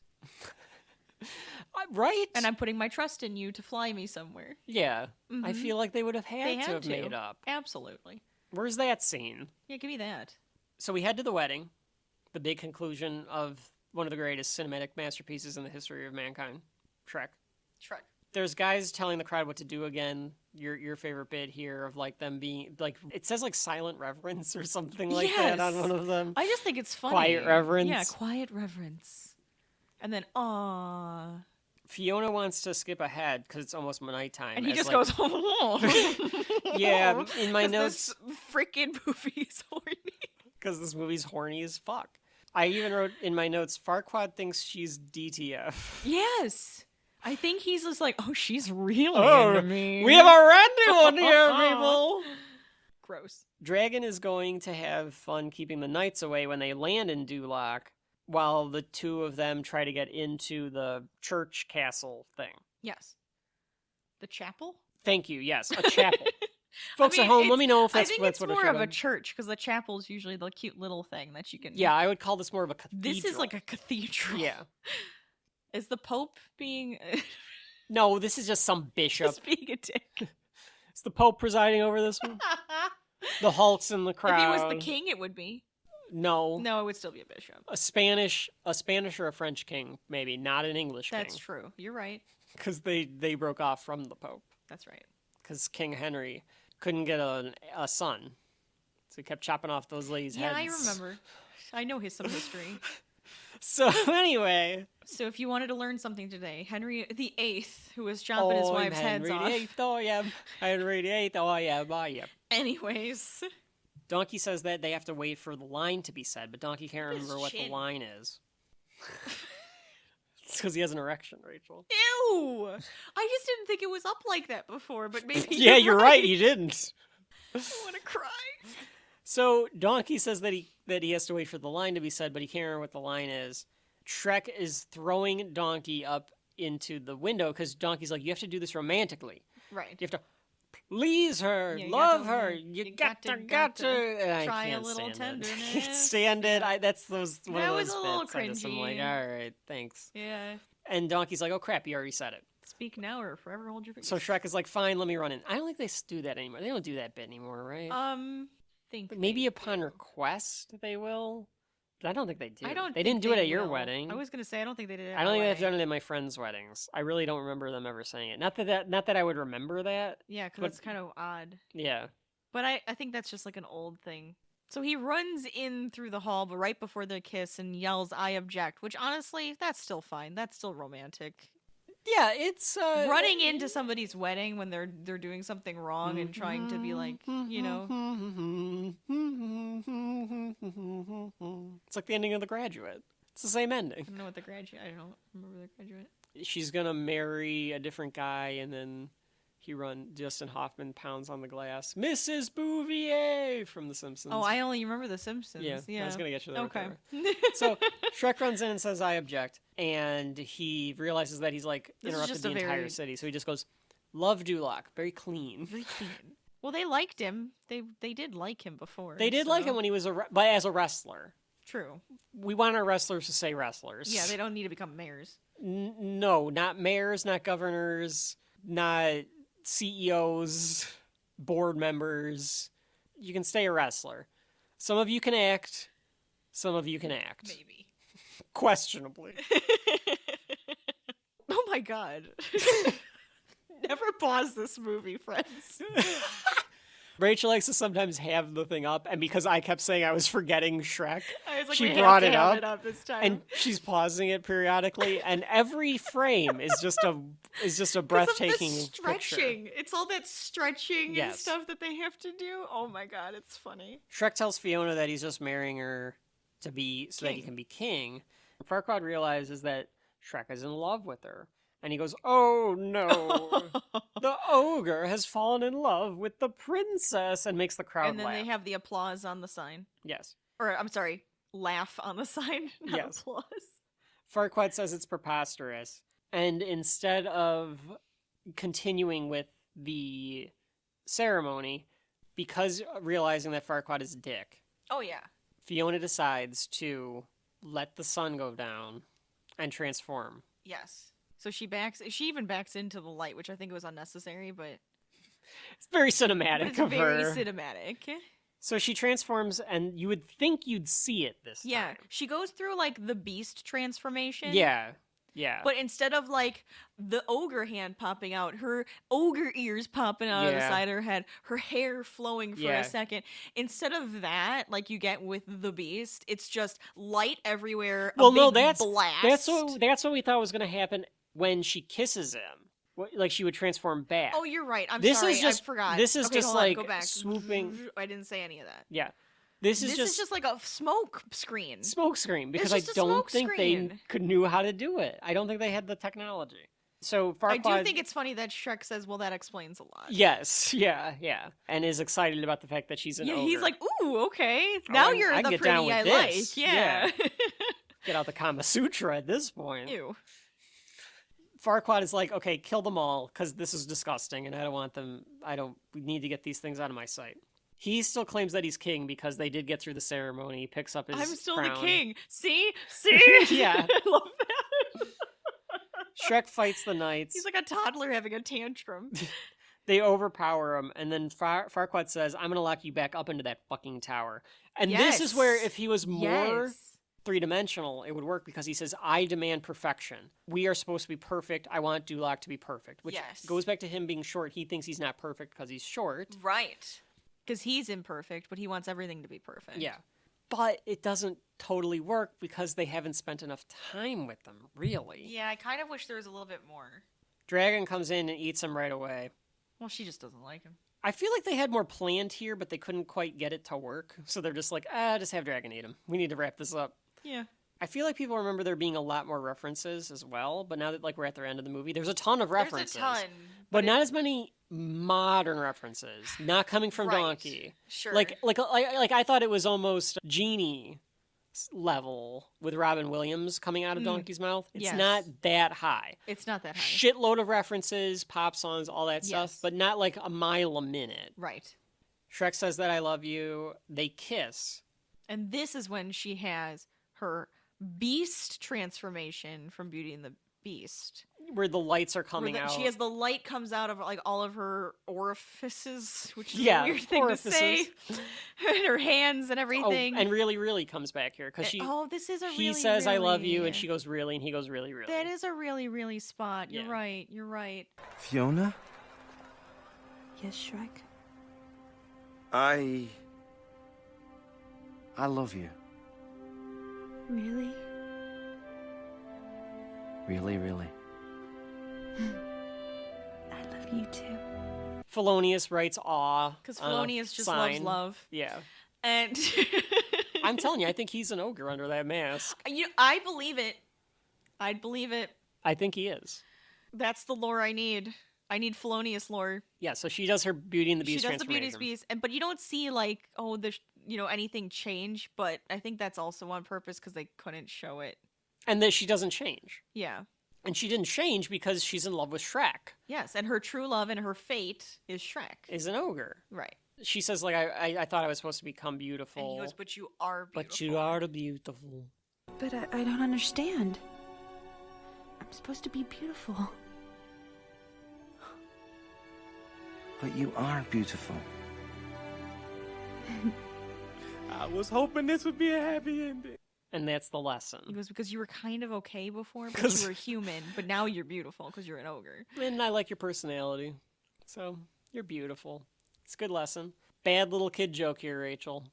Right? And I'm putting my trust in you to fly me somewhere." Yeah. I Mhm. feel like they would have They had had to have to. made up. Absolutely. Where's that scene? Yeah, give me that. So we head to the wedding, the big conclusion of one of the greatest cinematic masterpieces in the history of mankind, Shrek. Shrek. There's guys telling the crowd what to do again. Your favorite bit here of like them being like, it says like silent reverence or something like that on one of them. I just think it's funny. Quiet reverence. Yeah, quiet reverence. And then, aww. Fiona wants to skip ahead because it's almost nighttime. And he as, just like- goes, "Oh." Yeah, in my 'Cause notes, this freaking movie is horny. because this movie's horny as fuck. I even wrote in my notes, Farquaad thinks she's DTF. Yes. I think he's just like, "Oh, she's really into me." We have a random one here, people. Gross. Dragon is going to have fun keeping the knights away when they land in DuLoc, while the two of them try to get into the church castle thing. Yes. The chapel? Thank you. Yes, a chapel. Folks I at mean, home, let it's- me know if I that's, think that's it's what more it should of a have. church because the chapel is usually the cute little thing that you can. Yeah, I would call this more of a cathedral. This is like a cathedral. Yeah. Is the Pope being No, this is just some bishop. just being a dick? It's the Pope presiding over this one. The Hulk's in the crowd. If he was the king, it would be. No. No, it would still be a bishop. A Spanish or a French king, maybe, not an English king. That's true. You're right. Because they broke off from the Pope. That's right. Because King Henry couldn't get a son. So he kept chopping off those ladies' Yeah, heads. I remember. I know some history. So anyway. So if you wanted to learn something today, Henry VIII, who was chopping his wife's heads off. VIII, oh yeah. Henry VIII, oh yeah. Anyways. Donkey says that they have to wait for the line to be said, but Donkey can't remember what the chin. line is. It's because he has an erection, Rachel. Ew! I just didn't think it was up like that before, but maybe Yeah, you're right. You didn't. I want to cry. So Donkey says that he has to wait for the line to be said, but he can't remember what the line is. Shrek is throwing Donkey up into the window because Donkey's like, you have to do this romantically. Right. You have to please her, Yeah, you love got to- her. you got got to. to And I try a can't little stand it. I tenderness. can't stand it. That's those one That of was those a little bits. I just am like, cringy. all right, thanks. Yeah. And Donkey's like, oh crap, you already said it. Speak now or forever hold your peace. So Shrek is like, fine, let me run in. I don't think they do that anymore. They don't do that bit anymore, right? Think But maybe they upon do. request they will. But I don't think they do. I don't. They think didn't do it they at your will. wedding. I was gonna say I don't think they did it. I don't think they've done it at my friends' weddings. I really don't remember them ever saying it. Not that I would remember that. Yeah, because but- that's kind of odd. Yeah. But I think that's just like an old thing. So he runs in through the hall, but right before the kiss, and yells, "I object," which honestly, that's still fine. That's still romantic. Yeah, it's Running into somebody's wedding when they're doing something wrong and trying to be like, you know. It's like the ending of The Graduate. It's the same ending. I don't know what the graduate. I don't remember the graduate. She's gonna marry a different guy, and then Justin Hoffman pounds on the glass. Mrs. Bouvier from The Simpsons. Oh, I only remember The Simpsons. Yeah, I was gonna get you there. Okay. So Shrek runs in and says, "I object," and he realizes that he's like interrupted the entire city. So he just goes, "Love DuLoc, very clean." Very clean. Well, they liked him. They did like him before. They did like him when he was but as a wrestler. True. We want our wrestlers to say wrestlers. Yeah, they don't need to become mayors. No, not mayors, not governors, not CEOs, board members. You can stay a wrestler. Some of you can act. Some of you can act. Maybe. Questionably. Oh my god. Never pause this movie, friends. Rachel likes to sometimes have the thing up, and because I kept saying I was forgetting Shrek, I was like, she we brought have to it have up, it up this time. and she's pausing it periodically, and every frame is just a breathtaking stretching. picture. It's all that stretching and Yes. stuff that they have to do. Oh my god, it's funny. Shrek tells Fiona that he's just marrying her so that he can be king. Farquaad realizes that Shrek is in love with her. And he goes, "Oh no, the ogre has fallen in love with the princess," and makes the crowd And then laugh. they have the applause on the sign. Yes. Or, I'm sorry, laugh on the sign, not Yes. applause. Farquaad says it's preposterous. And instead of continuing with the ceremony, because realizing that Farquaad is a dick, Oh, yeah. Fiona decides to let the sun go down and transform. Yes. So she even backs into the light, which I think was unnecessary, but It's very cinematic it's of very her. cinematic. So she transforms, and you would think you'd see it this Yeah. time. She goes through, like, the beast transformation. Yeah. Yeah. But instead of, like, the ogre hand popping out, her ogre ears popping out of the Yeah. side of her head, her hair flowing for Yeah. a second. Instead of that, like you get with the beast, it's just light everywhere. Well, a no, big blast. that's what we thought was going to happen when she kisses him. Like she would transform back. Oh, you're right. I'm This sorry. is just- I forgot. this is Okay, just hold on, like go back. swooping- I didn't say any of that. Yeah. This This is just like a smoke screen. smoke screen because I just a don't smoke think screen. they knew how to do it. I don't think they had the technology. So Farquaad, I do think it's funny that Shrek says, "Well, that explains a lot." yes, yeah, and is excited about the fact that she's an Yeah, ogre. he's like, "Ooh, okay. Now you're I can the get down pretty I with this. like." Yeah. Get out the Kama Sutra at this point. Ew. Farquaad is like, okay, kill them all because this is disgusting, and I don't want them. We need to get these things out of my sight. He still claims that he's king because they did get through the ceremony. He picks up his I'm still crown. the king. See? Yeah. I love that. Shrek fights the knights. He's like a toddler having a tantrum. They overpower him, and then Farquaad says, "I'm going to lock you back up into that fucking tower." And this is where, if he was more three-dimensional, it would work because he says, "I demand perfection. We are supposed to be perfect. I want DuLoc to be perfect," which goes back to him being short. He thinks he's not perfect because he's short. Right. Because he's imperfect, but he wants everything to be perfect. Yeah. But it doesn't totally work because they haven't spent enough time with them, really. Yeah, I kind of wish there was a little bit more. Dragon comes in and eats him right away. Well, she just doesn't like him. I feel like they had more planned here, but they couldn't quite get it to work. So they're just like, just have Dragon eat him. We need to wrap this up. Yeah. I feel like people remember there being a lot more references as well, but now that we're at the end of the movie, there's a ton of references. There's a ton. But not as many modern references. Not coming from Donkey. Sure. Like I thought it was almost Genie level with Robin Williams coming out of Donkey's mouth. It's not that high. It's not that high. Shitload of references, pop songs, all that stuff, but not like a mile a minute. Right. Shrek says that I love you. They kiss. And this is when she has her beast transformation from Beauty and the Beast. Where the lights are coming out. She has the light comes out of like all of her orifices, which is Yeah, a weird thing to say. And her hands and everything. Oh, and really comes back here because this is a really. He says I love you, and she goes really, and he goes really. That is a really spot. You're Yeah. right. You're right. Fiona? Yes, Shrek? I love you. Really? Really. I love you too. Felonious writes aw. Because on a Felonious just sign. loves love. Yeah. And I'm telling you, I think he's an ogre under that mask. I believe it. I'd believe it. I think he is. That's the lore I need. I need felonious lore. Yeah, so she does her Beauty and the Beast She does the Beauty transformation. and the Beast, but you don't see like, anything change. But I think that's also on purpose because they couldn't show it. And that she doesn't change. Yeah. And she didn't change because she's in love with Shrek. Yes, and her true love and her fate is Shrek. Is an ogre. Right. She says, like, I thought I was supposed to become beautiful. And he goes, but you are beautiful. But you are beautiful. But I don't understand. I'm supposed to be beautiful. But you are beautiful. I was hoping this would be a happy ending. And that's the lesson. He goes, because you were kind of okay before, because you were human, but now you're beautiful because you're an ogre. And I like your personality. So, you're beautiful. It's a good lesson. Bad little kid joke here, Rachel.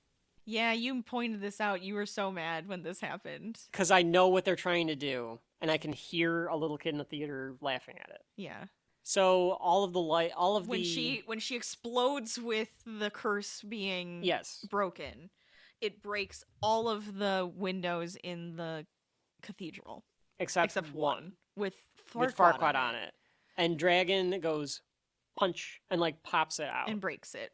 Yeah, you pointed this out. You were so mad when this happened. Because I know what they're trying to do, and I can hear a little kid in the theater laughing at it. Yeah. So when she explodes with the curse being broken, it breaks all of the windows in the cathedral except one with Farquaad on it. And Dragon goes punch and like pops it out and breaks it.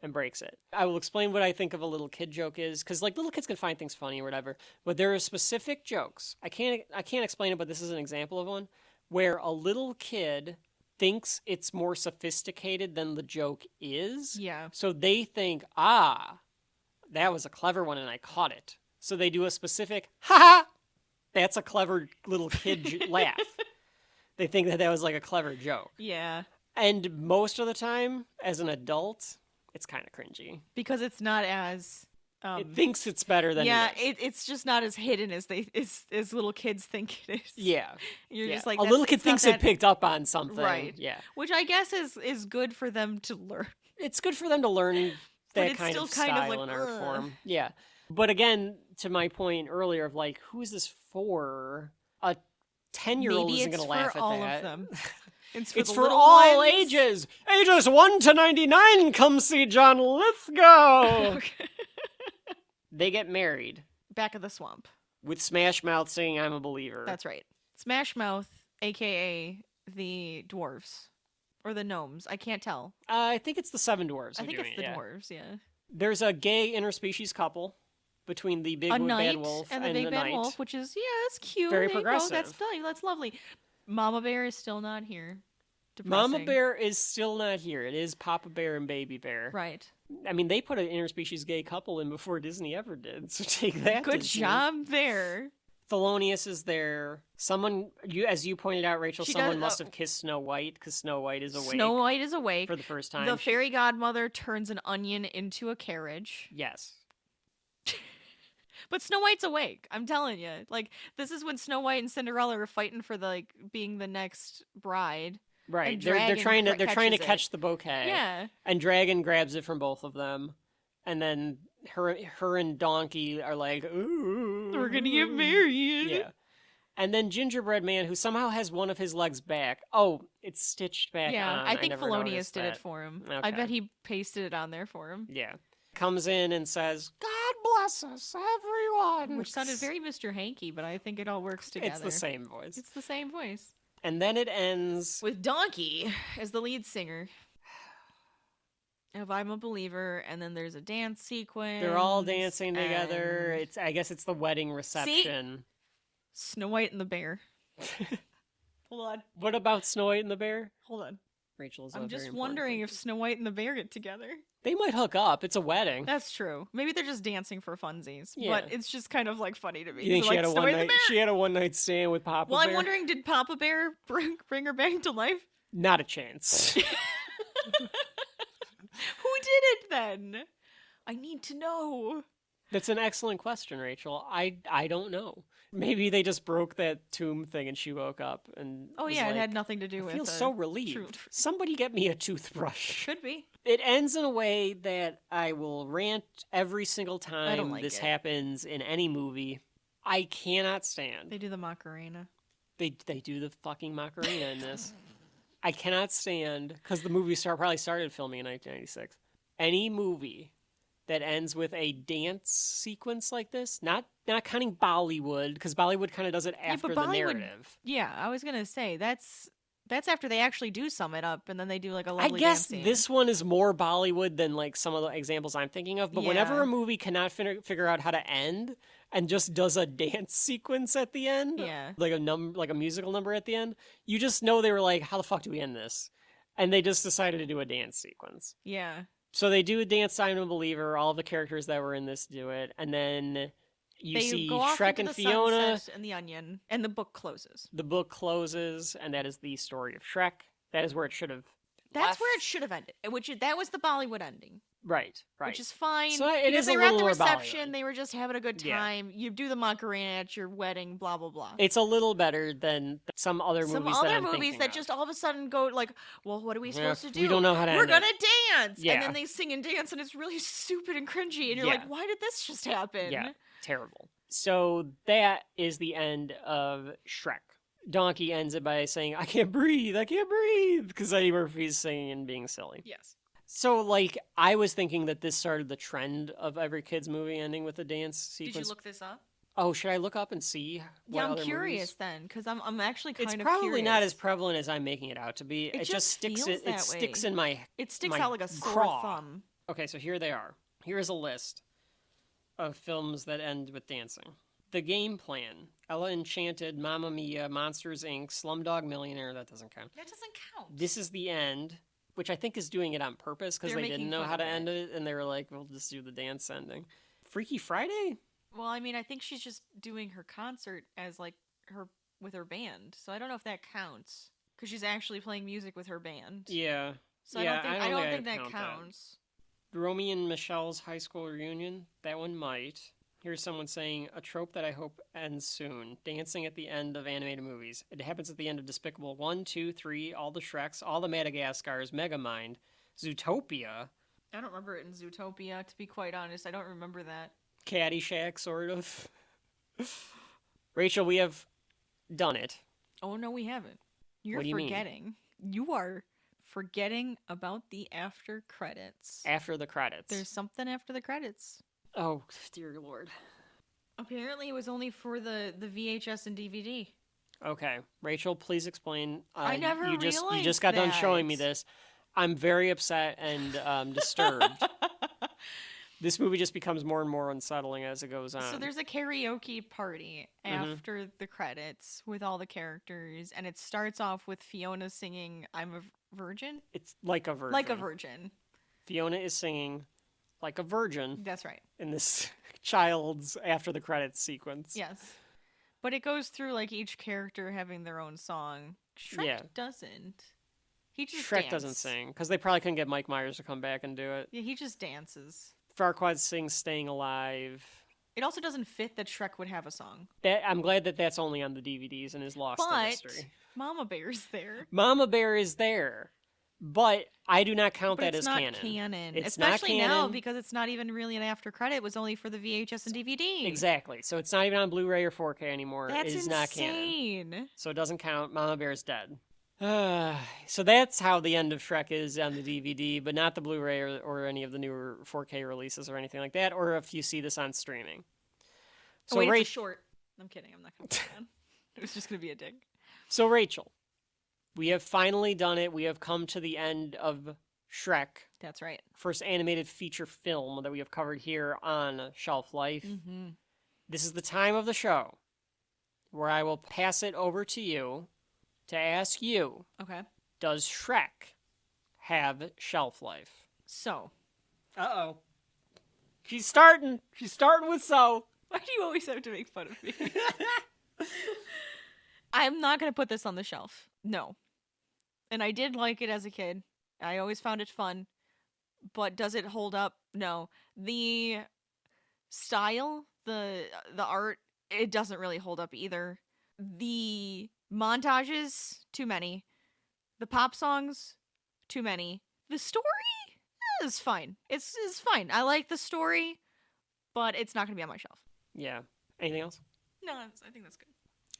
I will explain what I think of a little kid joke is, because like little kids can find things funny or whatever, but there are specific jokes. I can't explain it, but this is an example of one where a little kid thinks it's more sophisticated than the joke is. Yeah. So they think, that was a clever one and I caught it. So they do a specific, ha! That's a clever little kid laugh. They think that was like a clever joke. Yeah. And most of the time, as an adult, it's kind of cringy. Because it's not as... it thinks it's better than it is. It's just not as hidden as as little kids think it is. Yeah. You're just like... A little kid thinks it picked up on something. Right. Yeah. Which I guess is good for them to learn. It's good for them to learn that kind of style like, and art form. Yeah. But again, to my point earlier of like, who is this for? A 10-year-old isn't going to laugh at that. All of them. It's for all ages. Ages 1 to 99. Come see John Lithgow. Okay. They get married. Back of the swamp. With Smash Mouth singing I'm a Believer. That's right. Smash Mouth, a.k.a. the dwarves. Or the gnomes. I can't tell. I think it's the Seven Dwarves. I think it's the dwarves, yeah. There's a gay interspecies couple between the Big Bad Wolf and the Big Bad Knight. Wolf, which is, it's cute. Very progressive. That's lovely. Mama Bear is still not here. Depressing. Mama Bear is still not here. It is Papa Bear and Baby Bear. Right. I mean, they put an interspecies gay couple in before Disney ever did, so take that. Good Disney. job there. Thelonious is there. Someone, as you pointed out, Rachel, someone must have kissed Snow White because Snow White is awake. Snow White is awake. For the first time. The fairy godmother turns an onion into a carriage. Yes. But Snow White's awake. I'm telling you. Like, this is when Snow White and Cinderella are fighting for being the next bride. Right. They're trying to catch the bouquet. Yeah. And Dragon grabs it from both of them. And then her and Donkey are like, ooh, we're gonna get married. Yeah. And then Gingerbread Man, who somehow has one of his legs back. Oh, it's stitched back on. Yeah, I think never Felonious noticed did that. it for him. Okay. I bet he pasted it on there for him. Yeah. Comes in and says, God bless us, everyone. Which sounded very Mr. Hanky, but I think it all works together. It's the same voice. It's the same voice. And then it ends with Donkey as the lead singer of I'm a Believer, and then there's a dance sequence. They're all dancing together. I guess it's the wedding reception. See? Snow White and the Bear. Hold on. What about Snow White and the Bear? Hold on. Rachel's I'm just wondering if Snow White and the Bear get together. They might hook up. It's a wedding. That's true. Maybe they're just dancing for funsies. Yeah. But it's just kind of like funny to me. You think so, she had a one night stand with Papa Bear? Bear? I'm wondering, did Papa Bear bring her back to life? Not a chance. Who did it then? I need to know. That's an excellent question, Rachel. I don't know. Maybe they just broke that tomb thing and she woke up and it had nothing to do with it. I feel so relieved. Somebody get me a toothbrush. Could be. It ends in a way that I will rant every single time like this it. happens in any movie. I cannot stand. They do the Macarena. They do the fucking Macarena in this. I cannot stand, because the movie probably started filming in 1996, any movie that ends with a dance sequence like this. Not counting Bollywood, because Bollywood kind of does it after the narrative. Yeah, I was gonna say that's after they actually do sum it up, and then they do like a lovely I guess dance scene. this one is more Bollywood than like some of the examples I'm thinking of. But whenever a movie cannot figure out how to end and just does a dance sequence at the end, like a musical number at the end, you just know they were like, how the fuck do we end this? And they just decided to do a dance sequence. Yeah. So they do a dance I'm a Believer. All of the characters that were in this do it. And then you see Shrek and Fiona. And the onion. And the book closes. The book closes, and that is the story of Shrek. That is where it should have That's where it should have ended. That was the Bollywood ending. Right. Which is fine. So it is they a were at little the more reception, Bollywood. they were just having a good time. You do the Macarena at your wedding, blah, blah, blah. It's a little better than some other movies that I'm thinking that of. just all of a sudden go like, well, what are we supposed to do? We don't know how to We're end gonna it. dance! Yeah. And then they sing and dance, and it's really stupid and cringy, and you're like, why did this just happen? Yeah, terrible. So that is the end of Shrek. Donkey ends it by saying, I can't breathe, because Eddie Murphy's singing and being silly. Yes. So, like, I was thinking that this started the trend of every kid's movie ending with a dance sequence. Did you look this up? Oh, should I look up and see what I'm other curious movies? then, because I'm actually kind of It's curious. probably not as prevalent as I'm making it out to be. It just just sticks feels that sticks way. in my It sticks my out like a sore craw. thumb. Okay, so here they are. Here is a list of films that end with dancing. The Game Plan, Ella Enchanted, Mamma Mia, Monsters, Inc., Slumdog Millionaire. That doesn't count. That doesn't count. This is the End, which I think is doing it on purpose because They're they didn't making know fun how of to it. end it, and they were like, we'll just do the dance ending. Freaky Friday? Well, I mean, I think she's just doing her concert as like with her band, so I don't know if that counts because she's actually playing music with her band. Yeah. So yeah, I don't think I'd that count counts. Romy and Michelle's high school reunion. That one might. Here's someone saying, a trope that I hope ends soon. Dancing at the end of animated movies. It happens at the end of Despicable 1, 2, 3, all the Shreks, all the Madagascars, Megamind, Zootopia, I don't remember it in Zootopia, to be quite honest. I don't remember that. Caddyshack, sort of. Rachel, we have done it. Oh, no, we haven't. You're What do you mean? forgetting. You are forgetting about the after credits. After the credits. There's something after the credits. Oh, dear Lord. Apparently, it was only for the VHS and DVD. Okay, Rachel, please explain. I never you just realized got done that. showing me this. I'm very upset and disturbed. This movie just becomes more and more unsettling as it goes on. So there's a karaoke party after the credits with all the characters, and it starts off with Fiona singing "I'm a Virgin." It's like a virgin. Like a virgin. Fiona is singing like a virgin That's right. in this child's after the credits sequence. Yes. But it goes through like each character having their own song. Shrek doesn't. He just Shrek doesn't sing because they probably couldn't get Mike Myers to come back and do it. Yeah, he just dances. Farquaad sings "Staying Alive." It also doesn't fit that Shrek would have a song. I'm glad that that's only on the DVDs and is lost to But history. Mama Bear's there. Mama Bear is there, but I do not count But that it's as not canon. It's Especially not canon. now because it's not even really an after credit. It was only for the VHS and DVD. Exactly. So it's not even on Blu-ray or 4K anymore. That's it is not canon. insane. So it doesn't count. Mama Bear's dead. So that's how the end of Shrek is on the DVD, but not the Blu-ray or any of the newer 4K releases or anything like that, or if you see this on streaming. So Wait, it's a short. I'm kidding. I'm not going to put it on. It was just going to be a dig. So Rachel, we have finally done it. We have come to the end of Shrek. That's right. First animated feature film that we have covered here on Shelf Life. Mm-hmm. This is the time of the show where I will pass it over to you to ask you, Okay. does Shrek have shelf life? So. Uh-oh. She's starting with so. Why do you always have to make fun of me? I'm not going to put this on the shelf. No. And I did like it as a kid. I always found it fun. But does it hold up? No. The style, the art, it doesn't really hold up either. The montages, too many. The pop songs, too many. The story is fine. It's fine. I like the story, but it's not going to be on my shelf. Yeah. Anything else? No, I think that's good.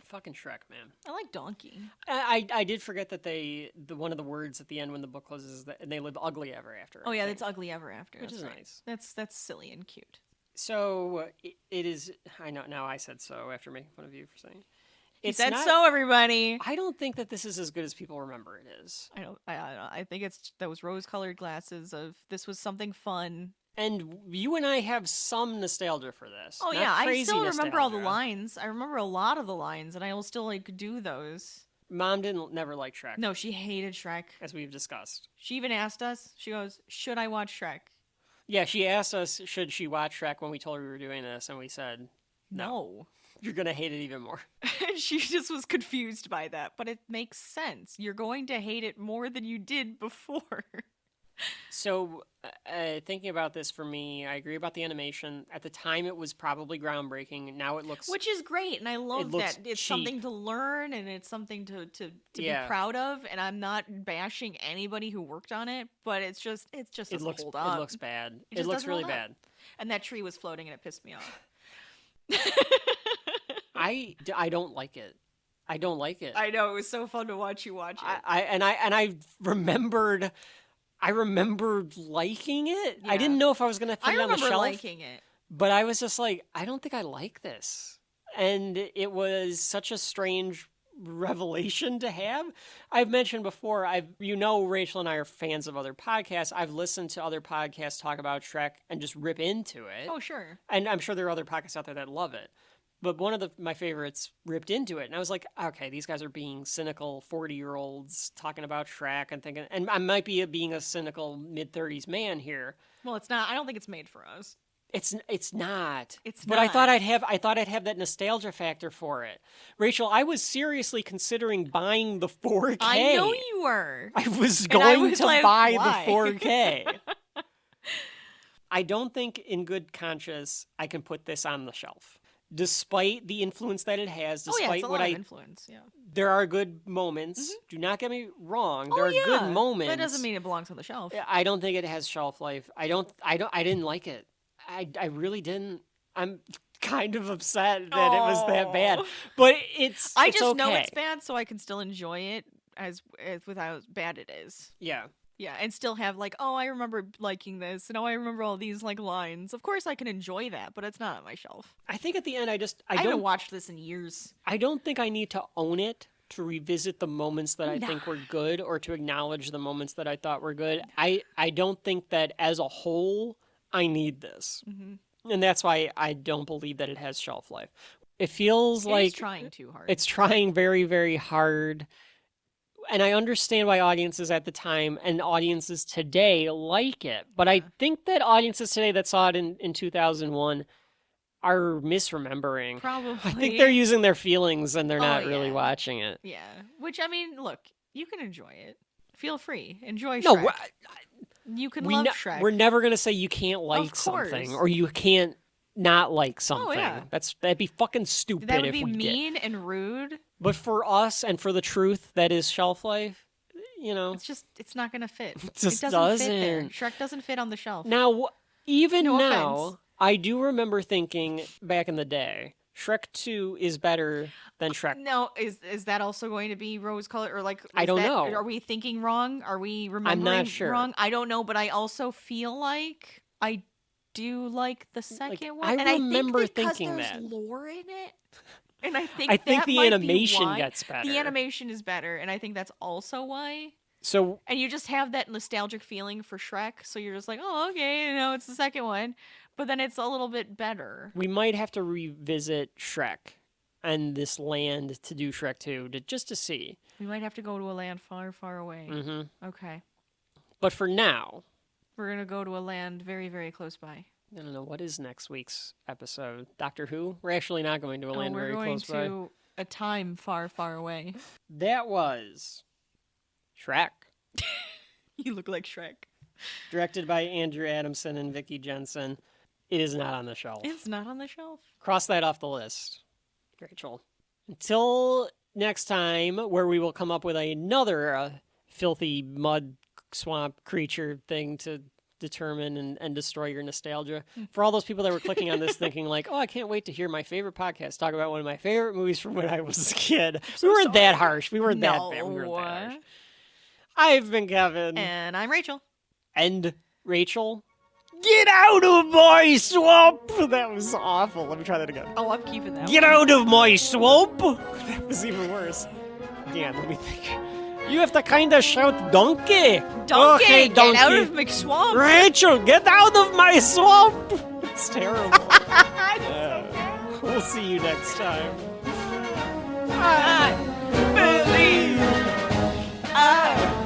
Fucking Shrek, man. I like donkey. I did forget that one of the words at the end when the book closes is that and they live ugly ever after. Oh yeah, that's ugly ever after. Which that's is right. nice. That's silly and cute. So it is. I know now. I said so after making fun of you for saying. He said so, everybody. I don't think that this is as good as people remember it is. I don't. I think it's those rose-colored glasses of this was something fun. And you and I have some nostalgia for this. Oh Not yeah, I crazy still remember all the nostalgia. lines. I remember a lot of the lines, and I will still do those. Mom never like Shrek. No, she hated Shrek, as we've discussed. She even asked us. She goes, "Should I watch Shrek?" Yeah, she asked us, should she watch Shrek when we told her we were doing this, and we said, no. You're going to hate it even more. She just was confused by that, but it makes sense. You're going to hate it more than you did before. So, thinking about this for me, I agree about the animation. At the time, it was probably groundbreaking. Now it looks... Which is great, and I love that. It's cheap. Something to learn, and it's something to be proud of, and I'm not bashing anybody who worked on it, but it just doesn't hold up. It looks bad. It looks really bad. And that tree was floating, and it pissed me off. I don't like it. I don't like it. I know, it was so fun to watch you watch it. I remembered liking it. Yeah. I didn't know if I was going to put it on the shelf. I remember liking it. But I was just like, I don't think I like this. And it was such a strange revelation to have. I've mentioned before, Rachel and I are fans of other podcasts. I've listened to other podcasts talk about Shrek and just rip into it. Oh, sure. And I'm sure there are other podcasts out there that love it. But one of my favorites ripped into it. And I was like, okay, these guys are being cynical 40-year-olds talking about Shrek and thinking, and I might be being a cynical mid-30s man here. Well, it's not. I don't think it's made for us. It's not. It's but not. I thought I'd have that nostalgia factor for it. Rachel, I was seriously considering buying the 4K. I know you were. I was going to buy why? the 4K. I don't think in good conscience I can put this on the shelf. Despite the influence that it has, despite it's a lot of influence, yeah. There are good moments. Mm-hmm. Do not get me wrong. There are good moments. That doesn't mean it belongs on the shelf. I don't think it has shelf life. I didn't like it. I really didn't. I'm kind of upset that it was that bad. But it's I just okay. know it's bad, so I can still enjoy it as with how bad it is. Yeah. Yeah, and still have I remember liking this, and I remember all these lines. Of course I can enjoy that, but it's not on my shelf. I think at the end I haven't watched this in years. I don't think I need to own it to revisit the moments that I think were good or to acknowledge the moments that I thought were good. I don't think that as a whole I need this. Mm-hmm. And that's why I don't believe that it has shelf life. It feels like it's trying too hard. It's trying very, very hard. And I understand why audiences at the time and audiences today like it. But I think that audiences today that saw it in 2001 are misremembering. Probably. I think they're using their feelings and they're not really watching it. Yeah. Which, I mean, look, you can enjoy it. Feel free. Enjoy Shrek. No, you can love Shrek. We're never going to say you can't like something or you can't not like something. Oh, yeah. That'd be fucking stupid. That would be mean and rude. But for us and for the truth that is shelf life, it's not going to fit. It just doesn't fit there. Shrek doesn't fit on the shelf. Now, No now, offense. I do remember thinking back in the day, Shrek 2 is better than Shrek. No, is that also going to be rose-colored or I don't know. Are we thinking wrong? Are we remembering I'm not sure. wrong? I don't know, but I also feel like I do like the second one. I remember and I think thinking there's that. lore in it. And I think the animation gets better. The animation is better, and I think that's also why. So, and you just have that nostalgic feeling for Shrek, so you're just like, oh, okay, it's the second one, but then it's a little bit better. We might have to revisit Shrek and this land to do Shrek 2 just to see. We might have to go to a land far, far away. Mm-hmm. Okay. But for now, we're gonna go to a land very, very close by. I don't know, what is next week's episode? Doctor Who? We're actually not going to a land very close by. We're going to a time far, far away. That was Shrek. You look like Shrek. Directed by Andrew Adamson and Vicky Jensen. It is not on the shelf. It's not on the shelf. Cross that off the list, Rachel. Until next time, where we will come up with another filthy mud swamp creature thing to determine and destroy your nostalgia. For all those people that were clicking on this thinking like, oh, I can't wait to hear my favorite podcast talk about one of my favorite movies from when I was a kid. We weren't that harsh. We weren't that bad. We weren't that harsh. I've been Kevin. And I'm Rachel. And Rachel. Get out of my swamp! That was awful. Let me try that again. Oh, I'm keeping that Get out of my swamp! That was even worse. Again, let me think. You have to kind of shout donkey. Donkey, okay, get donkey. out of McSwamp. Rachel, get out of my swamp! It's terrible. We'll see you next time. I believe. I believe.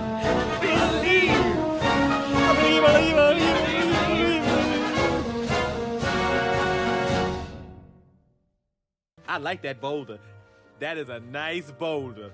I like that boulder. That is a nice boulder.